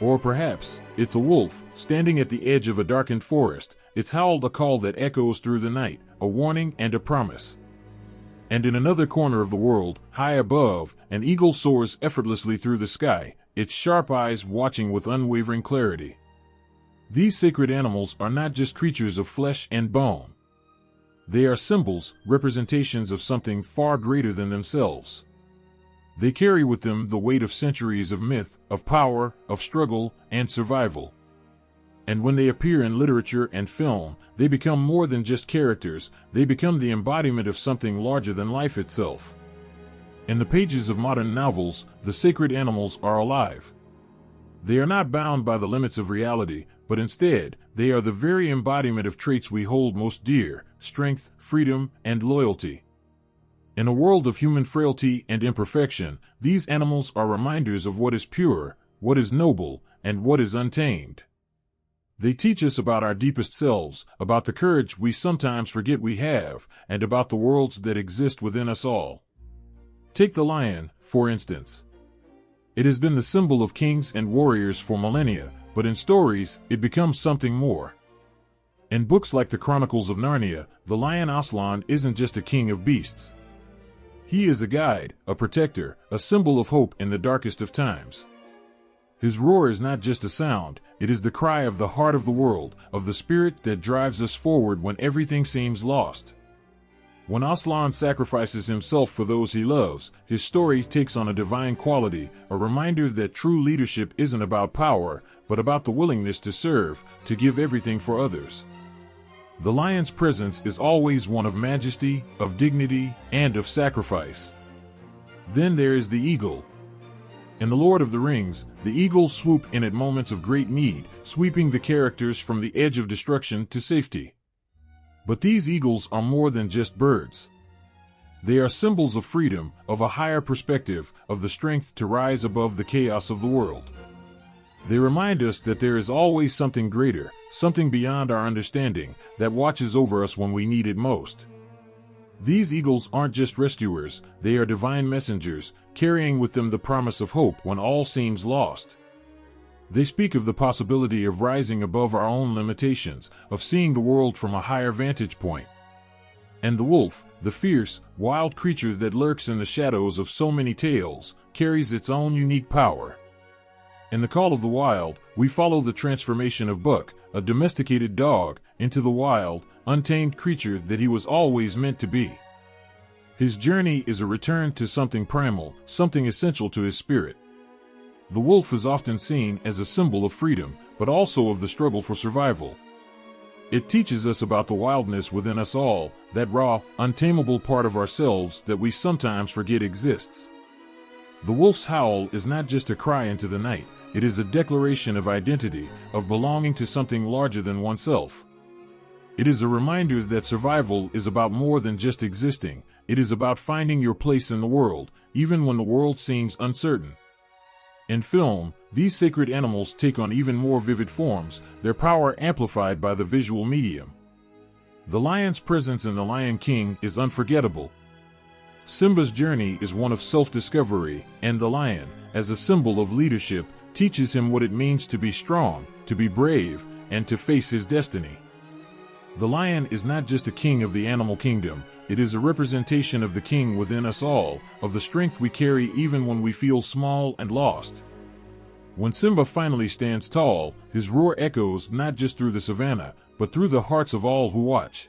Or perhaps, it's a wolf, standing at the edge of a darkened forest, its howl a call that echoes through the night, a warning and a promise. And in another corner of the world, high above, an eagle soars effortlessly through the sky, its sharp eyes watching with unwavering clarity. These sacred animals are not just creatures of flesh and bone. They are symbols, representations of something far greater than themselves. They carry with them the weight of centuries of myth, of power, of struggle, and survival. And when they appear in literature and film, they become more than just characters, they become the embodiment of something larger than life itself. In the pages of modern novels, the sacred animals are alive. They are not bound by the limits of reality, but instead, they are the very embodiment of traits we hold most dear, strength, freedom, and loyalty. In a world of human frailty and imperfection, these animals are reminders of what is pure, what is noble, and what is untamed. They teach us about our deepest selves, about the courage we sometimes forget we have, and about the worlds that exist within us all. Take the lion, for instance. It has been the symbol of kings and warriors for millennia, but in stories, it becomes something more. In books like the Chronicles of Narnia, the lion Aslan isn't just a king of beasts. He is a guide, a protector, a symbol of hope in the darkest of times. His roar is not just a sound, it is the cry of the heart of the world, of the spirit that drives us forward when everything seems lost. When Aslan sacrifices himself for those he loves, his story takes on a divine quality, a reminder that true leadership isn't about power, but about the willingness to serve, to give everything for others. The lion's presence is always one of majesty, of dignity, and of sacrifice. Then there is the eagle. In The Lord of the Rings, the eagles swoop in at moments of great need, sweeping the characters from the edge of destruction to safety. But these eagles are more than just birds. They are symbols of freedom, of a higher perspective, of the strength to rise above the chaos of the world. They remind us that there is always something greater, something beyond our understanding, that watches over us when we need it most. These eagles aren't just rescuers, they are divine messengers, carrying with them the promise of hope when all seems lost. They speak of the possibility of rising above our own limitations, of seeing the world from a higher vantage point. And the wolf, the fierce, wild creature that lurks in the shadows of so many tales, carries its own unique power. In The Call of the Wild, we follow the transformation of Buck, a domesticated dog, into the wild, untamed creature that he was always meant to be. His journey is a return to something primal, something essential to his spirit. The wolf is often seen as a symbol of freedom, but also of the struggle for survival. It teaches us about the wildness within us all, that raw, untamable part of ourselves that we sometimes forget exists. The wolf's howl is not just a cry into the night, it is a declaration of identity, of belonging to something larger than oneself. It is a reminder that survival is about more than just existing, it is about finding your place in the world, even when the world seems uncertain. In film, these sacred animals take on even more vivid forms, their power amplified by the visual medium. The lion's presence in The Lion King is unforgettable. Simba's journey is one of self-discovery, and the lion, as a symbol of leadership, teaches him what it means to be strong, to be brave, and to face his destiny. The lion is not just a king of the animal kingdom, it is a representation of the king within us all, of the strength we carry even when we feel small and lost. When Simba finally stands tall, his roar echoes not just through the savannah, but through the hearts of all who watch.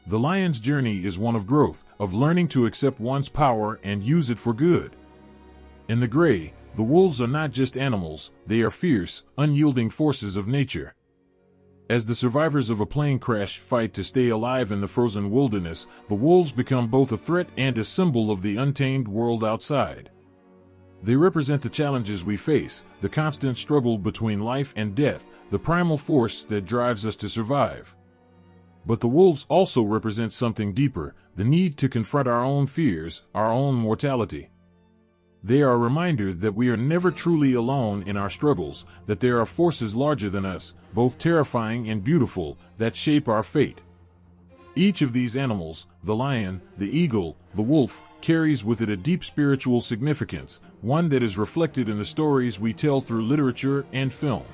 The lion's journey is one of growth, of learning to accept one's power and use it for good. In The Gray, the wolves are not just animals, they are fierce, unyielding forces of nature. As the survivors of a plane crash fight to stay alive in the frozen wilderness, the wolves become both a threat and a symbol of the untamed world outside. They represent the challenges we face, the constant struggle between life and death, the primal force that drives us to survive. But the wolves also represent something deeper, the need to confront our own fears, our own mortality. They are a reminder that we are never truly alone in our struggles, that there are forces larger than us, both terrifying and beautiful, that shape our fate. Each of these animals, the lion, the eagle, the wolf, carries with it a deep spiritual significance, one that is reflected in the stories we tell through literature and film.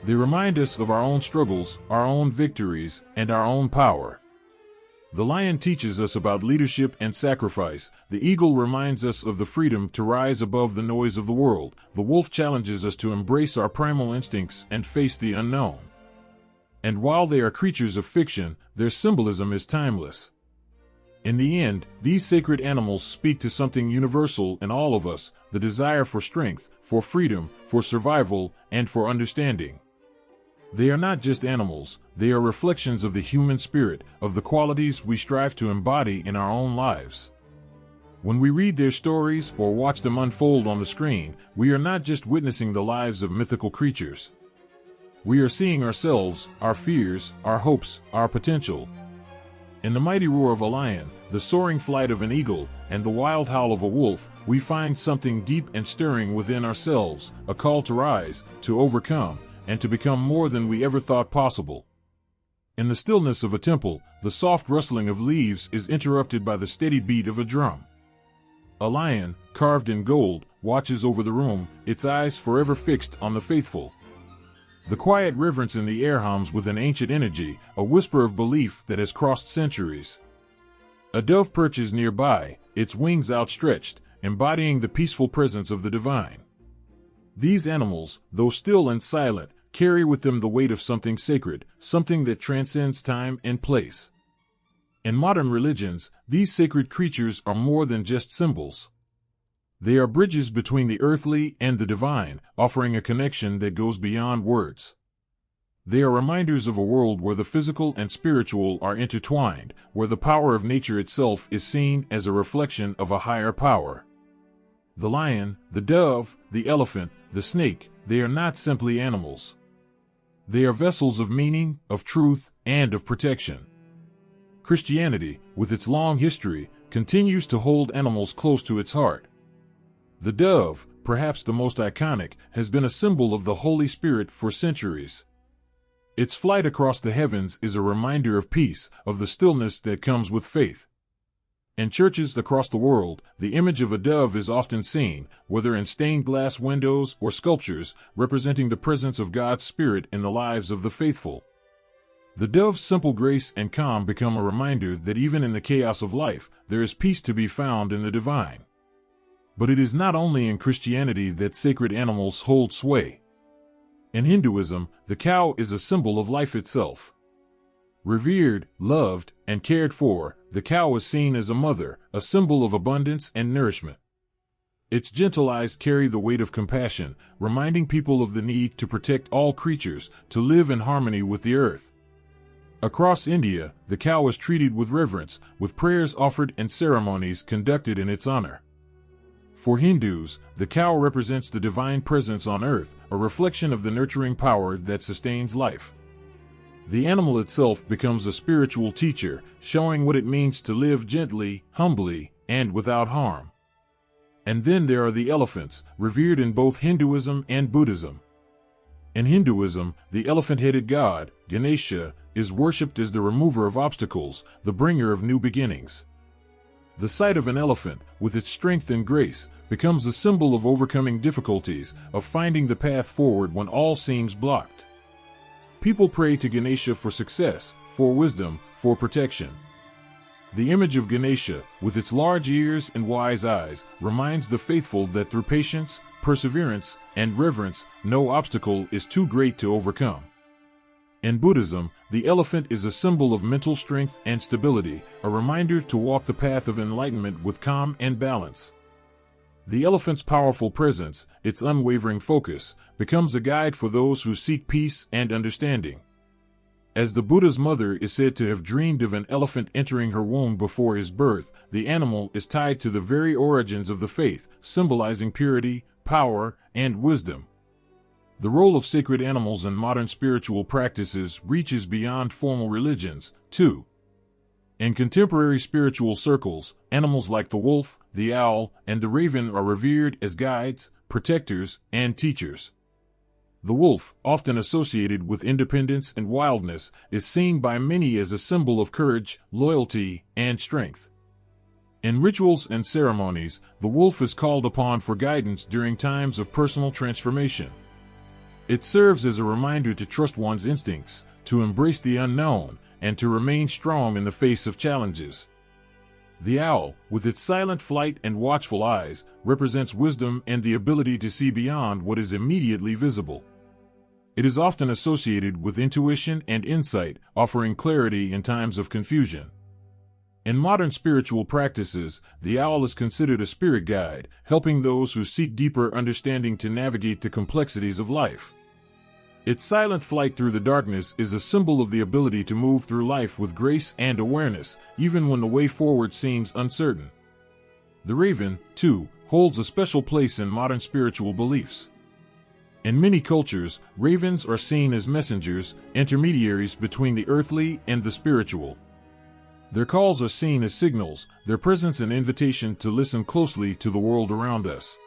They remind us of our own struggles, our own victories, and our own power. The lion teaches us about leadership and sacrifice, the eagle reminds us of the freedom to rise above the noise of the world, the wolf challenges us to embrace our primal instincts and face the unknown. And while they are creatures of fiction, their symbolism is timeless. In the end, these sacred animals speak to something universal in all of us, the desire for strength, for freedom, for survival, and for understanding. They are not just animals, they are reflections of the human spirit, of the qualities we strive to embody in our own lives. When we read their stories or watch them unfold on the screen, we are not just witnessing the lives of mythical creatures. We are seeing ourselves, our fears, our hopes, our potential. In the mighty roar of a lion, the soaring flight of an eagle, and the wild howl of a wolf, we find something deep and stirring within ourselves, a call to rise, to overcome, and to become more than we ever thought possible. In the stillness of a temple, the soft rustling of leaves is interrupted by the steady beat of a drum. A lion, carved in gold, watches over the room, its eyes forever fixed on the faithful. The quiet reverence in the air hums with an ancient energy, a whisper of belief that has crossed centuries. A dove perches nearby, its wings outstretched, embodying the peaceful presence of the divine. These animals, though still and silent, carry with them the weight of something sacred, something that transcends time and place. In modern religions, these sacred creatures are more than just symbols. They are bridges between the earthly and the divine, offering a connection that goes beyond words. They are reminders of a world where the physical and spiritual are intertwined, where the power of nature itself is seen as a reflection of a higher power. The lion, the dove, the elephant, the snake, they are not simply animals. They are vessels of meaning, of truth, and of protection. Christianity, with its long history, continues to hold animals close to its heart. The dove, perhaps the most iconic, has been a symbol of the Holy Spirit for centuries. Its flight across the heavens is a reminder of peace, of the stillness that comes with faith. In churches across the world, the image of a dove is often seen, whether in stained glass windows or sculptures, representing the presence of God's Spirit in the lives of the faithful. The dove's simple grace and calm become a reminder that even in the chaos of life, there is peace to be found in the divine. But it is not only in Christianity that sacred animals hold sway. In Hinduism, the cow is a symbol of life itself. Revered, loved, and cared for, the cow is seen as a mother, a symbol of abundance and nourishment. Its gentle eyes carry the weight of compassion, reminding people of the need to protect all creatures, to live in harmony with the earth. Across India, the cow is treated with reverence, with prayers offered and ceremonies conducted in its honor. For Hindus, the cow represents the divine presence on earth, a reflection of the nurturing power that sustains life. The animal itself becomes a spiritual teacher, showing what it means to live gently, humbly, and without harm. And then there are the elephants, revered in both Hinduism and Buddhism. In Hinduism, the elephant-headed god, Ganesha, is worshipped as the remover of obstacles, the bringer of new beginnings. The sight of an elephant, with its strength and grace, becomes a symbol of overcoming difficulties, of finding the path forward when all seems blocked. People pray to Ganesha for success, for wisdom, for protection. The image of Ganesha, with its large ears and wise eyes, reminds the faithful that through patience, perseverance, and reverence, no obstacle is too great to overcome. In Buddhism, the elephant is a symbol of mental strength and stability, a reminder to walk the path of enlightenment with calm and balance. The elephant's powerful presence, its unwavering focus, becomes a guide for those who seek peace and understanding. As the Buddha's mother is said to have dreamed of an elephant entering her womb before his birth, the animal is tied to the very origins of the faith, symbolizing purity, power, and wisdom. The role of sacred animals in modern spiritual practices reaches beyond formal religions, too. In contemporary spiritual circles, animals like the wolf, the owl, and the raven are revered as guides, protectors, and teachers. The wolf, often associated with independence and wildness, is seen by many as a symbol of courage, loyalty, and strength. In rituals and ceremonies, the wolf is called upon for guidance during times of personal transformation. It serves as a reminder to trust one's instincts, to embrace the unknown, and to remain strong in the face of challenges. The owl, with its silent flight and watchful eyes, represents wisdom and the ability to see beyond what is immediately visible. It is often associated with intuition and insight, offering clarity in times of confusion. In modern spiritual practices, the owl is considered a spirit guide, helping those who seek deeper understanding to navigate the complexities of life. Its silent flight through the darkness is a symbol of the ability to move through life with grace and awareness, even when the way forward seems uncertain. The raven, too, holds a special place in modern spiritual beliefs. In many cultures, ravens are seen as messengers, intermediaries between the earthly and the spiritual. Their calls are seen as signals, their presence an invitation to listen closely to the world around us.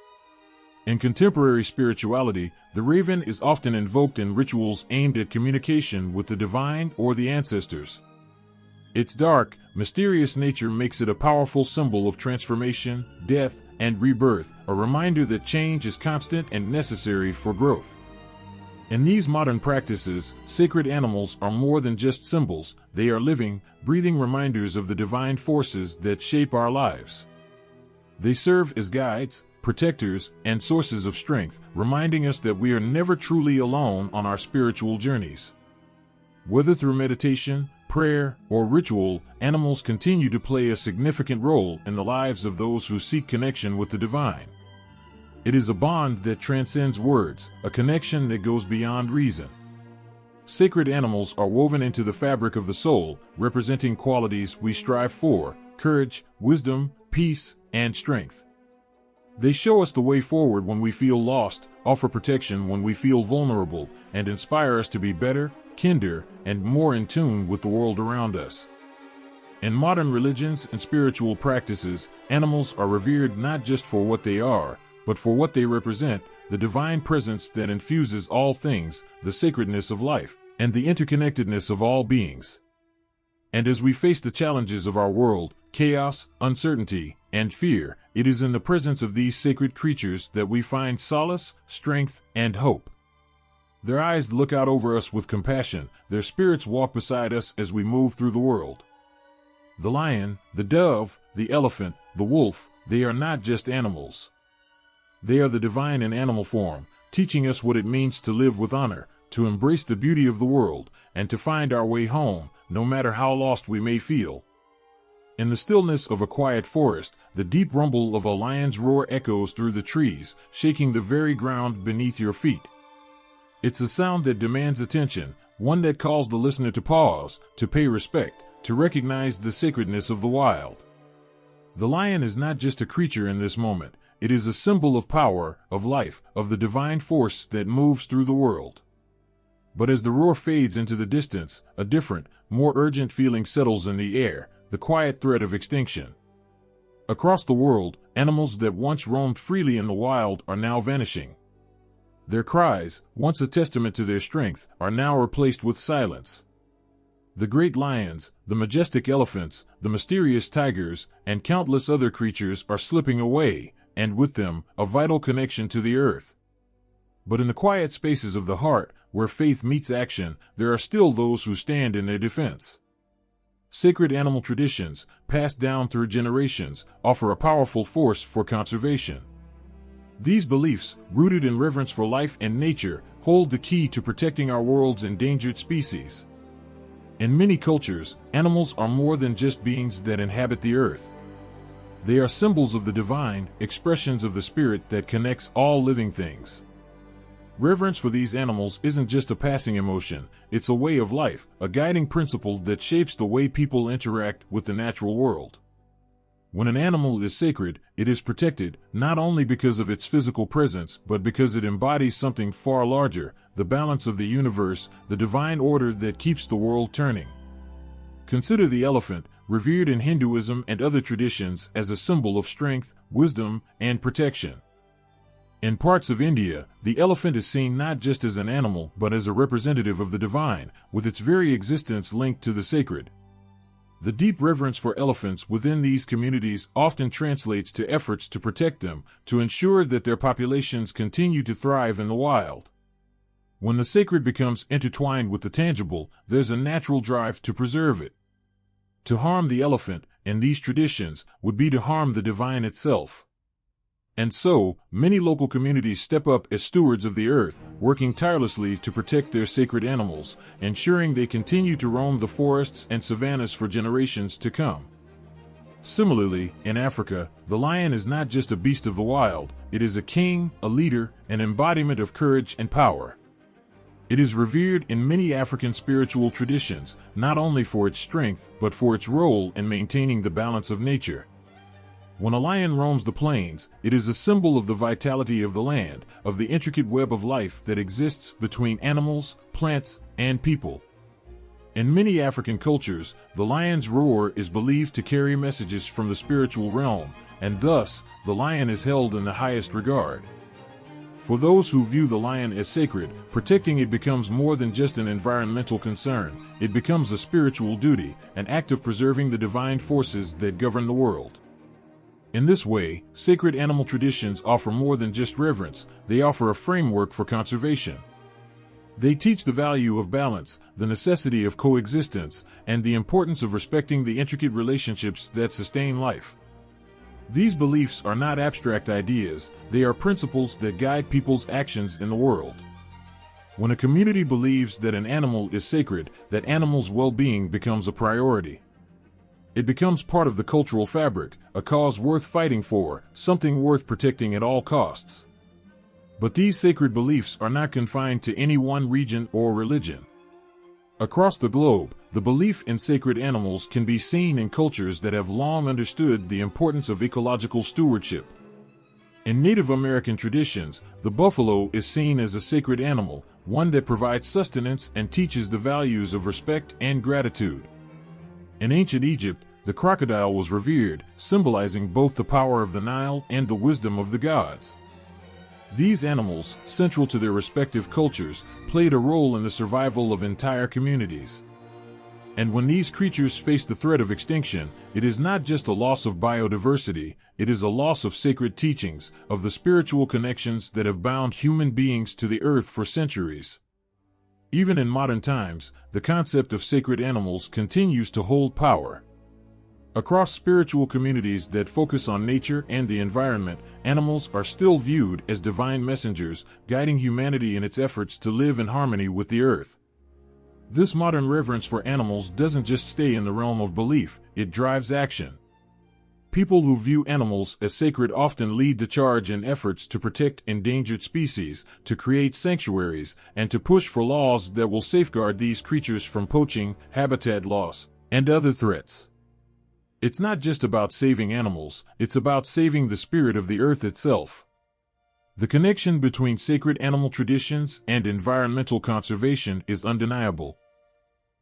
In contemporary spirituality, the raven is often invoked in rituals aimed at communication with the divine or the ancestors. Its dark, mysterious nature makes it a powerful symbol of transformation, death, and rebirth, a reminder that change is constant and necessary for growth. In these modern practices, sacred animals are more than just symbols, they are living, breathing reminders of the divine forces that shape our lives. They serve as guides, protectors, and sources of strength, reminding us that we are never truly alone on our spiritual journeys. Whether through meditation, prayer, or ritual, animals continue to play a significant role in the lives of those who seek connection with the divine. It is a bond that transcends words, a connection that goes beyond reason. Sacred animals are woven into the fabric of the soul, representing qualities we strive for: courage, wisdom, peace, and strength. They show us the way forward when we feel lost, offer protection when we feel vulnerable, and inspire us to be better, kinder, and more in tune with the world around us. In modern religions and spiritual practices, animals are revered not just for what they are, but for what they represent: the divine presence that infuses all things, the sacredness of life, and the interconnectedness of all beings. And as we face the challenges of our world, chaos, uncertainty, and fear, it is in the presence of these sacred creatures that we find solace, strength, and hope. Their eyes look out over us with compassion, their spirits walk beside us as we move through the world. The lion, the dove, the elephant, the wolf, they are not just animals. They are the divine in animal form, teaching us what it means to live with honor, to embrace the beauty of the world, and to find our way home, no matter how lost we may feel. In the stillness of a quiet forest, the deep rumble of a lion's roar echoes through the trees, shaking the very ground beneath your feet. It's a sound that demands attention, one that calls the listener to pause, to pay respect, to recognize the sacredness of the wild. The lion is not just a creature in this moment, it is a symbol of power, of life, of the divine force that moves through the world. But as the roar fades into the distance, a different, more urgent feeling settles in the air, the quiet threat of extinction. Across the world, animals that once roamed freely in the wild are now vanishing. Their cries, once a testament to their strength, are now replaced with silence. The great lions, the majestic elephants, the mysterious tigers, and countless other creatures are slipping away, and with them, a vital connection to the earth. But in the quiet spaces of the heart, where faith meets action, there are still those who stand in their defense. Sacred animal traditions, passed down through generations, offer a powerful force for conservation. These beliefs, rooted in reverence for life and nature, hold the key to protecting our world's endangered species. In many cultures, animals are more than just beings that inhabit the earth. They are symbols of the divine, expressions of the spirit that connects all living things. Reverence for these animals isn't just a passing emotion, it's a way of life, a guiding principle that shapes the way people interact with the natural world. When an animal is sacred, it is protected, not only because of its physical presence, but because it embodies something far larger, the balance of the universe, the divine order that keeps the world turning. Consider the elephant, revered in Hinduism and other traditions as a symbol of strength, wisdom, and protection. In parts of India, the elephant is seen not just as an animal, but as a representative of the divine, with its very existence linked to the sacred. The deep reverence for elephants within these communities often translates to efforts to protect them, to ensure that their populations continue to thrive in the wild. When the sacred becomes intertwined with the tangible, there's a natural drive to preserve it. To harm the elephant, in these traditions, would be to harm the divine itself. And so, many local communities step up as stewards of the earth, working tirelessly to protect their sacred animals, ensuring they continue to roam the forests and savannas for generations to come. Similarly, in Africa, the lion is not just a beast of the wild, it is a king, a leader, an embodiment of courage and power. It is revered in many African spiritual traditions, not only for its strength, but for its role in maintaining the balance of nature. When a lion roams the plains, it is a symbol of the vitality of the land, of the intricate web of life that exists between animals, plants, and people. In many African cultures, the lion's roar is believed to carry messages from the spiritual realm, and thus, the lion is held in the highest regard. For those who view the lion as sacred, protecting it becomes more than just an environmental concern, it becomes a spiritual duty, an act of preserving the divine forces that govern the world. In this way, sacred animal traditions offer more than just reverence, they offer a framework for conservation. They teach the value of balance, the necessity of coexistence, and the importance of respecting the intricate relationships that sustain life. These beliefs are not abstract ideas, they are principles that guide people's actions in the world. When a community believes that an animal is sacred, that animal's well-being becomes a priority. It becomes part of the cultural fabric, a cause worth fighting for, something worth protecting at all costs. But these sacred beliefs are not confined to any one region or religion. Across the globe, the belief in sacred animals can be seen in cultures that have long understood the importance of ecological stewardship. In Native American traditions, the buffalo is seen as a sacred animal, one that provides sustenance and teaches the values of respect and gratitude. In ancient Egypt, the crocodile was revered, symbolizing both the power of the Nile and the wisdom of the gods. These animals, central to their respective cultures, played a role in the survival of entire communities. And when these creatures face the threat of extinction, it is not just a loss of biodiversity, it is a loss of sacred teachings, of the spiritual connections that have bound human beings to the earth for centuries. Even in modern times, the concept of sacred animals continues to hold power. Across spiritual communities that focus on nature and the environment, animals are still viewed as divine messengers, guiding humanity in its efforts to live in harmony with the earth. This modern reverence for animals doesn't just stay in the realm of belief, it drives action. People who view animals as sacred often lead the charge in efforts to protect endangered species, to create sanctuaries, and to push for laws that will safeguard these creatures from poaching, habitat loss, and other threats. It's not just about saving animals, it's about saving the spirit of the earth itself. The connection between sacred animal traditions and environmental conservation is undeniable.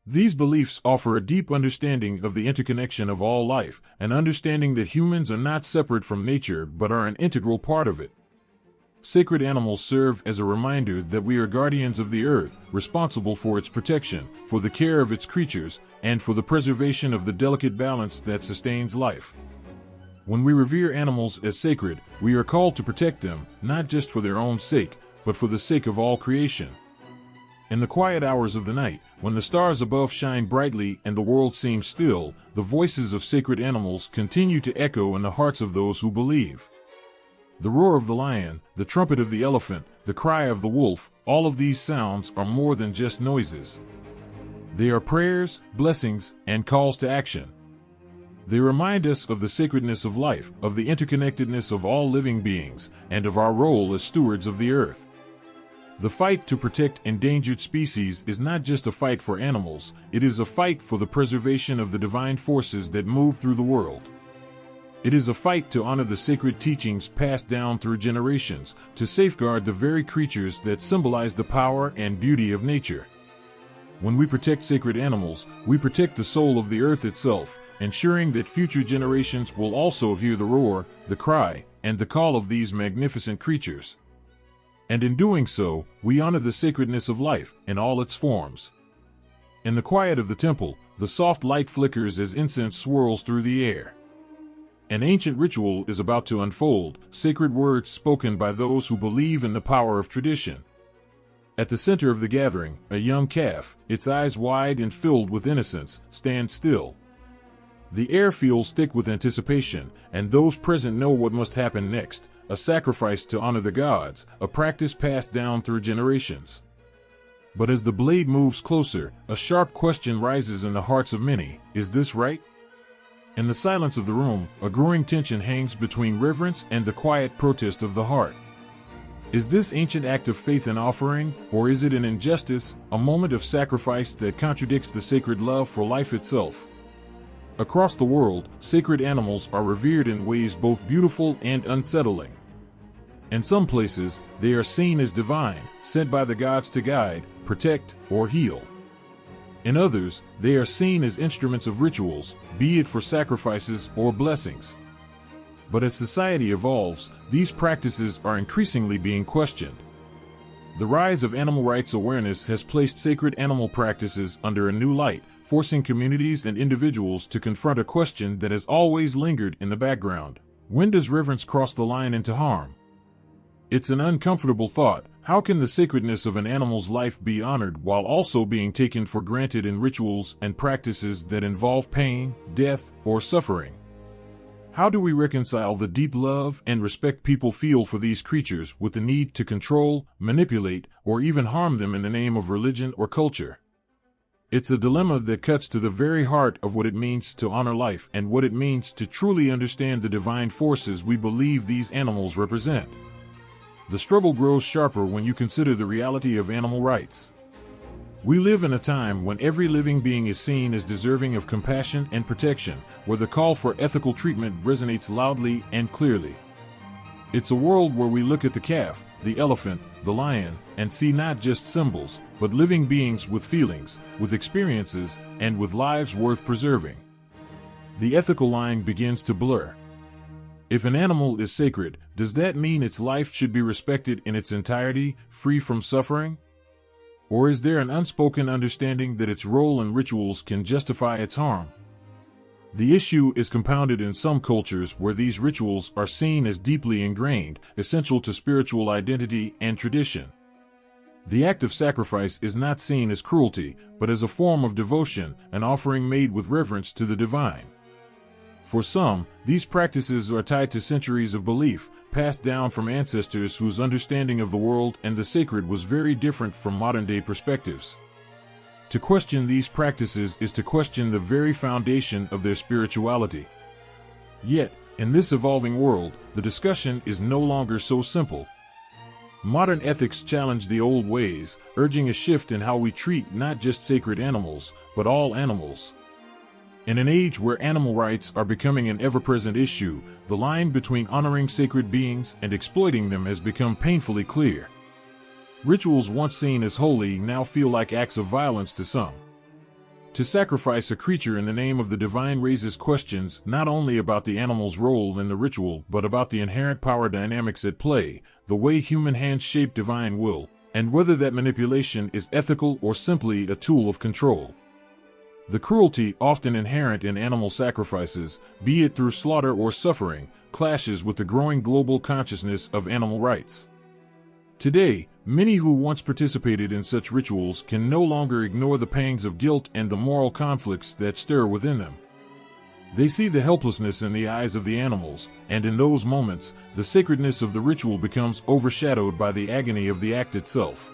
These beliefs offer a deep understanding of the interconnection of all life, an understanding that humans are not separate from nature but are an integral part of it. Sacred animals serve as a reminder that we are guardians of the earth, responsible for its protection, for the care of its creatures, and for the preservation of the delicate balance that sustains life. When we revere animals as sacred, we are called to protect them, not just for their own sake, but for the sake of all creation. In the quiet hours of the night, when the stars above shine brightly and the world seems still, the voices of sacred animals continue to echo in the hearts of those who believe. The roar of the lion, the trumpet of the elephant, the cry of the wolf, all of these sounds are more than just noises. They are prayers, blessings, and calls to action. They remind us of the sacredness of life, of the interconnectedness of all living beings, and of our role as stewards of the earth. The fight to protect endangered species is not just a fight for animals, it is a fight for the preservation of the divine forces that move through the world. It is a fight to honor the sacred teachings passed down through generations, to safeguard the very creatures that symbolize the power and beauty of nature. When we protect sacred animals, we protect the soul of the earth itself, ensuring that future generations will also hear the roar, the cry, and the call of these magnificent creatures. And in doing so, we honor the sacredness of life in all its forms. In the quiet of the temple, the soft light flickers as incense swirls through the air. An ancient ritual is about to unfold, sacred words spoken by those who believe in the power of tradition. At the center of the gathering, a young calf, its eyes wide and filled with innocence, stands still. The air feels thick with anticipation, and those present know what must happen next, a sacrifice to honor the gods, a practice passed down through generations. But as the blade moves closer, a sharp question rises in the hearts of many: is this right? In the silence of the room, a growing tension hangs between reverence and the quiet protest of the heart. Is this ancient act of faith an offering, or is it an injustice, a moment of sacrifice that contradicts the sacred love for life itself? Across the world, sacred animals are revered in ways both beautiful and unsettling. In some places, they are seen as divine, sent by the gods to guide, protect, or heal. In others, they are seen as instruments of rituals, be it for sacrifices or blessings. But as society evolves, these practices are increasingly being questioned. The rise of animal rights awareness has placed sacred animal practices under a new light, forcing communities and individuals to confront a question that has always lingered in the background: when does reverence cross the line into harm? It's an uncomfortable thought. How can the sacredness of an animal's life be honored while also being taken for granted in rituals and practices that involve pain, death, or suffering? How do we reconcile the deep love and respect people feel for these creatures with the need to control, manipulate, or even harm them in the name of religion or culture? It's a dilemma that cuts to the very heart of what it means to honor life and what it means to truly understand the divine forces we believe these animals represent. The struggle grows sharper when you consider the reality of animal rights. We live in a time when every living being is seen as deserving of compassion and protection, where the call for ethical treatment resonates loudly and clearly. It's a world where we look at the calf, the elephant, the lion, and see not just symbols, but living beings with feelings, with experiences, and with lives worth preserving. The ethical line begins to blur. If an animal is sacred, does that mean its life should be respected in its entirety, free from suffering? Or is there an unspoken understanding that its role and rituals can justify its harm? The issue is compounded in some cultures where these rituals are seen as deeply ingrained, essential to spiritual identity and tradition. The act of sacrifice is not seen as cruelty, but as a form of devotion, an offering made with reverence to the divine. For some, these practices are tied to centuries of belief, passed down from ancestors whose understanding of the world and the sacred was very different from modern-day perspectives. To question these practices is to question the very foundation of their spirituality. Yet, in this evolving world, the discussion is no longer so simple. Modern ethics challenge the old ways, urging a shift in how we treat not just sacred animals, but all animals. In an age where animal rights are becoming an ever-present issue, the line between honoring sacred beings and exploiting them has become painfully clear. Rituals once seen as holy now feel like acts of violence to some. To sacrifice a creature in the name of the divine raises questions not only about the animal's role in the ritual but about the inherent power dynamics at play, the way human hands shape divine will, and whether that manipulation is ethical or simply a tool of control. The cruelty often inherent in animal sacrifices, be it through slaughter or suffering, clashes with the growing global consciousness of animal rights. Today, many who once participated in such rituals can no longer ignore the pangs of guilt and the moral conflicts that stir within them. They see the helplessness in the eyes of the animals, and in those moments, the sacredness of the ritual becomes overshadowed by the agony of the act itself.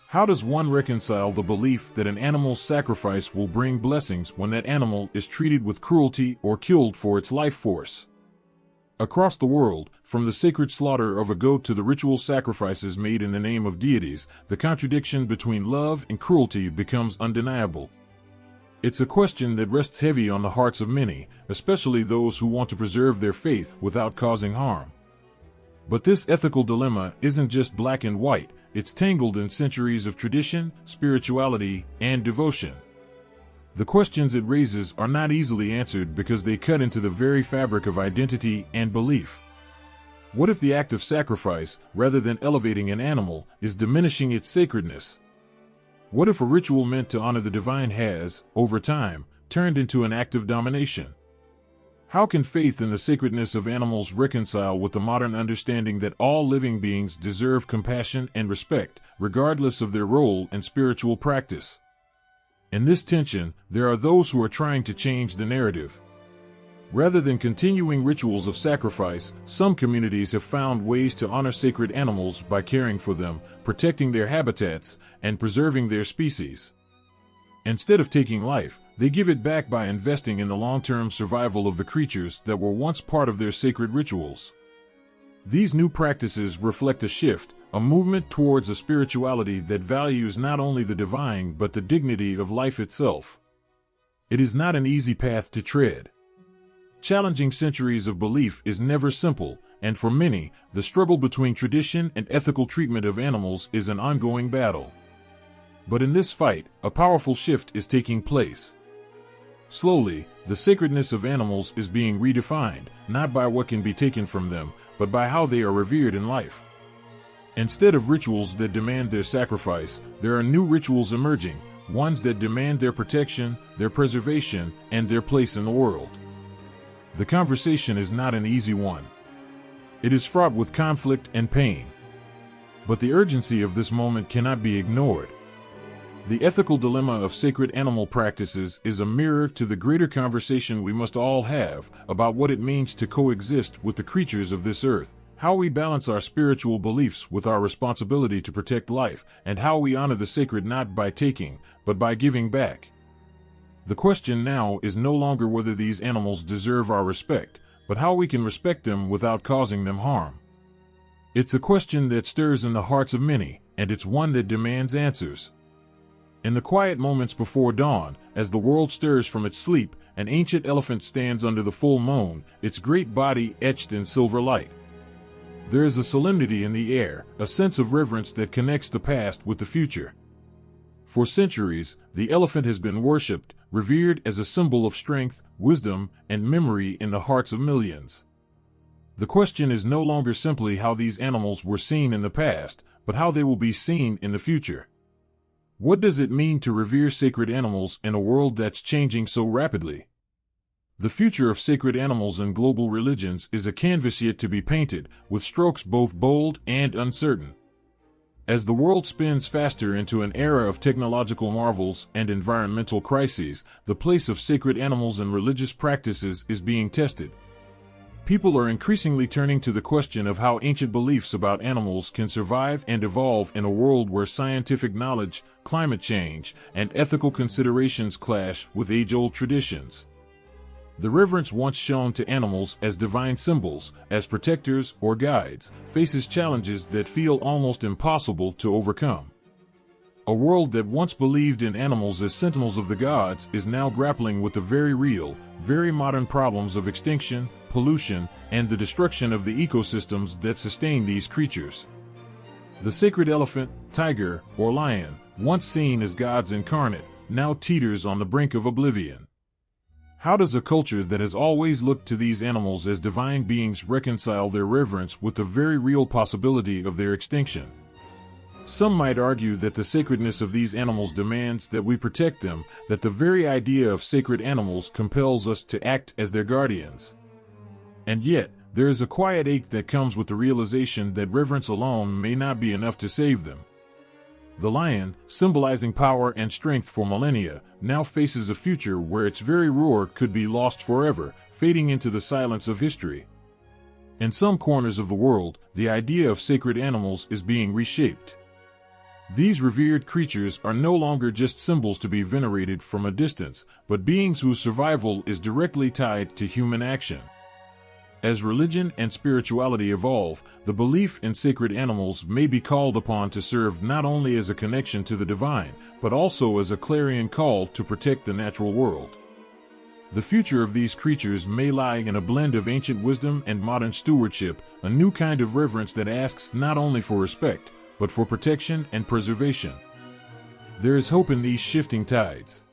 How does one reconcile the belief that an animal's sacrifice will bring blessings when that animal is treated with cruelty or killed for its life force? Across the world, from the sacred slaughter of a goat to the ritual sacrifices made in the name of deities, the contradiction between love and cruelty becomes undeniable. It's a question that rests heavy on the hearts of many, especially those who want to preserve their faith without causing harm. But this ethical dilemma isn't just black and white. It's tangled in centuries of tradition, spirituality, and devotion. The questions it raises are not easily answered because they cut into the very fabric of identity and belief. What if the act of sacrifice, rather than elevating an animal, is diminishing its sacredness? What if a ritual meant to honor the divine has, over time, turned into an act of domination? How can faith in the sacredness of animals reconcile with the modern understanding that all living beings deserve compassion and respect, regardless of their role in spiritual practice? In this tension, there are those who are trying to change the narrative. Rather than continuing rituals of sacrifice, some communities have found ways to honor sacred animals by caring for them, protecting their habitats, and preserving their species. Instead of taking life, they give it back by investing in the long-term survival of the creatures that were once part of their sacred rituals. These new practices reflect a shift, a movement towards a spirituality that values not only the divine but the dignity of life itself. It is not an easy path to tread. Challenging centuries of belief is never simple, and for many, the struggle between tradition and ethical treatment of animals is an ongoing battle. But in this fight, a powerful shift is taking place. Slowly, the sacredness of animals is being redefined, not by what can be taken from them, but by how they are revered in life. Instead of rituals that demand their sacrifice, there are new rituals emerging, ones that demand their protection, their preservation, and their place in the world. The conversation is not an easy one. It is fraught with conflict and pain. But the urgency of this moment cannot be ignored. The ethical dilemma of sacred animal practices is a mirror to the greater conversation we must all have about what it means to coexist with the creatures of this earth, how we balance our spiritual beliefs with our responsibility to protect life, and how we honor the sacred not by taking, but by giving back. The question now is no longer whether these animals deserve our respect, but how we can respect them without causing them harm. It's a question that stirs in the hearts of many, and it's one that demands answers. In the quiet moments before dawn, as the world stirs from its sleep, an ancient elephant stands under the full moon, its great body etched in silver light. There is a solemnity in the air, a sense of reverence that connects the past with the future. For centuries, the elephant has been worshipped, revered as a symbol of strength, wisdom, and memory in the hearts of millions. The question is no longer simply how these animals were seen in the past, but how they will be seen in the future. What does it mean to revere sacred animals in a world that's changing so rapidly? The future of sacred animals in global religions is a canvas yet to be painted, with strokes both bold and uncertain. As the world spins faster into an era of technological marvels and environmental crises, the place of sacred animals in religious practices is being tested. People are increasingly turning to the question of how ancient beliefs about animals can survive and evolve in a world where scientific knowledge, climate change, and ethical considerations clash with age-old traditions. The reverence once shown to animals as divine symbols, as protectors or guides, faces challenges that feel almost impossible to overcome. A world that once believed in animals as sentinels of the gods is now grappling with the very real, very modern problems of extinction, pollution, and the destruction of the ecosystems that sustain these creatures. The sacred elephant, tiger, or lion, once seen as gods incarnate, now teeters on the brink of oblivion. How does a culture that has always looked to these animals as divine beings reconcile their reverence with the very real possibility of their extinction? Some might argue that the sacredness of these animals demands that we protect them, that the very idea of sacred animals compels us to act as their guardians. And yet, there is a quiet ache that comes with the realization that reverence alone may not be enough to save them. The lion, symbolizing power and strength for millennia, now faces a future where its very roar could be lost forever, fading into the silence of history. In some corners of the world, the idea of sacred animals is being reshaped. These revered creatures are no longer just symbols to be venerated from a distance, but beings whose survival is directly tied to human action. As religion and spirituality evolve, the belief in sacred animals may be called upon to serve not only as a connection to the divine, but also as a clarion call to protect the natural world. The future of these creatures may lie in a blend of ancient wisdom and modern stewardship, a new kind of reverence that asks not only for respect, but for protection and preservation. There is hope in these shifting tides.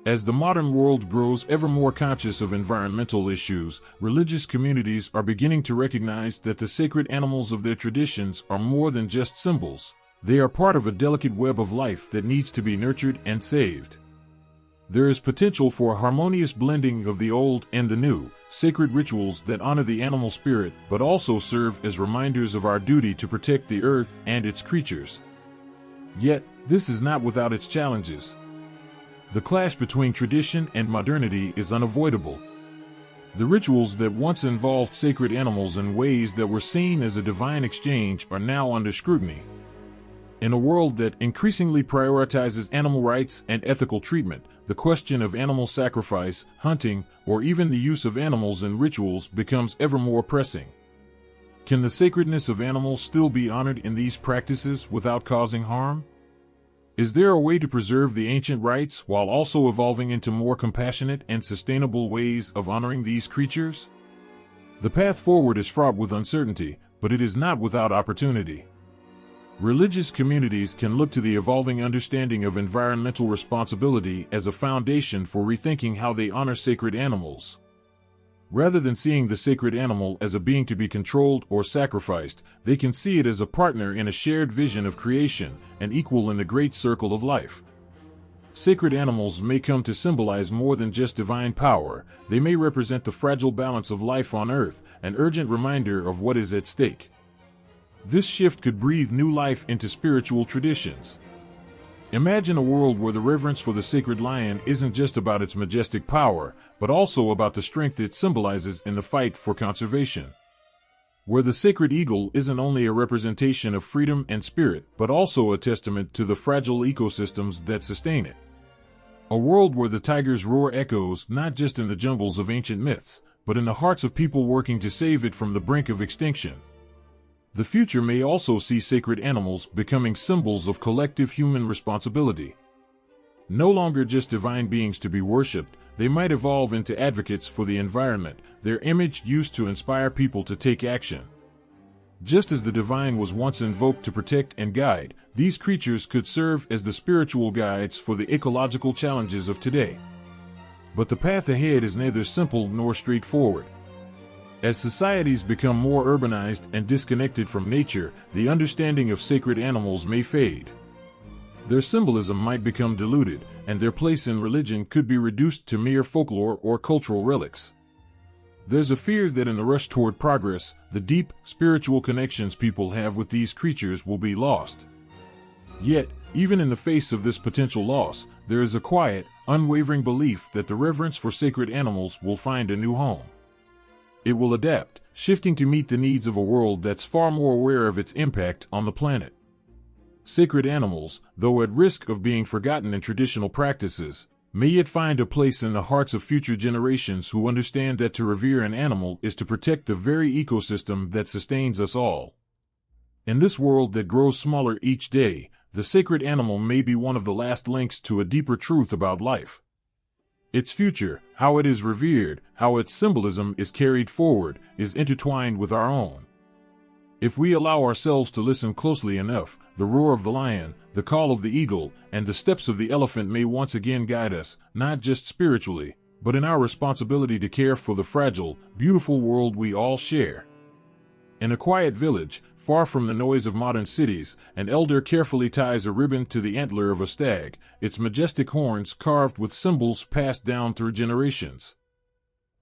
As the modern world grows ever more conscious of environmental issues, religious communities are beginning to recognize that the sacred animals of their traditions are more than just symbols. They are part of a delicate web of life that needs to be nurtured and saved. There is potential for a harmonious blending of the old and the new, sacred rituals that honor the animal spirit but also serve as reminders of our duty to protect the earth and its creatures. Yet, this is not without its challenges. The clash between tradition and modernity is unavoidable. The rituals that once involved sacred animals in ways that were seen as a divine exchange are now under scrutiny. In a world that increasingly prioritizes animal rights and ethical treatment, the question of animal sacrifice, hunting, or even the use of animals in rituals becomes ever more pressing. Can the sacredness of animals still be honored in these practices without causing harm? Is there a way to preserve the ancient rites while also evolving into more compassionate and sustainable ways of honoring these creatures? The path forward is fraught with uncertainty, but it is not without opportunity. Religious communities can look to the evolving understanding of environmental responsibility as a foundation for rethinking how they honor sacred animals. Rather than seeing the sacred animal as a being to be controlled or sacrificed, they can see it as a partner in a shared vision of creation, an equal in the great circle of life. Sacred animals may come to symbolize more than just divine power. They may represent the fragile balance of life on earth, an urgent reminder of what is at stake. This shift could breathe new life into spiritual traditions. Imagine a world where the reverence for the sacred lion isn't just about its majestic power, but also about the strength it symbolizes in the fight for conservation. Where the sacred eagle isn't only a representation of freedom and spirit, but also a testament to the fragile ecosystems that sustain it. A world where the tiger's roar echoes not just in the jungles of ancient myths, but in the hearts of people working to save it from the brink of extinction. The future may also see sacred animals becoming symbols of collective human responsibility. No longer just divine beings to be worshipped, they might evolve into advocates for the environment, their image used to inspire people to take action. Just as the divine was once invoked to protect and guide, these creatures could serve as the spiritual guides for the ecological challenges of today. But the path ahead is neither simple nor straightforward. As societies become more urbanized and disconnected from nature, the understanding of sacred animals may fade. Their symbolism might become diluted, and their place in religion could be reduced to mere folklore or cultural relics. There's a fear that in the rush toward progress, the deep, spiritual connections people have with these creatures will be lost. Yet, even in the face of this potential loss, there is a quiet, unwavering belief that the reverence for sacred animals will find a new home. It will adapt, shifting to meet the needs of a world that's far more aware of its impact on the planet. Sacred animals, though at risk of being forgotten in traditional practices, may yet find a place in the hearts of future generations who understand that to revere an animal is to protect the very ecosystem that sustains us all. In this world that grows smaller each day, the sacred animal may be one of the last links to a deeper truth about life. Its future, how it is revered, how its symbolism is carried forward, is intertwined with our own. If we allow ourselves to listen closely enough, the roar of the lion, the call of the eagle, and the steps of the elephant may once again guide us, not just spiritually, but in our responsibility to care for the fragile, beautiful world we all share. In a quiet village, far from the noise of modern cities, an elder carefully ties a ribbon to the antler of a stag, its majestic horns carved with symbols passed down through generations.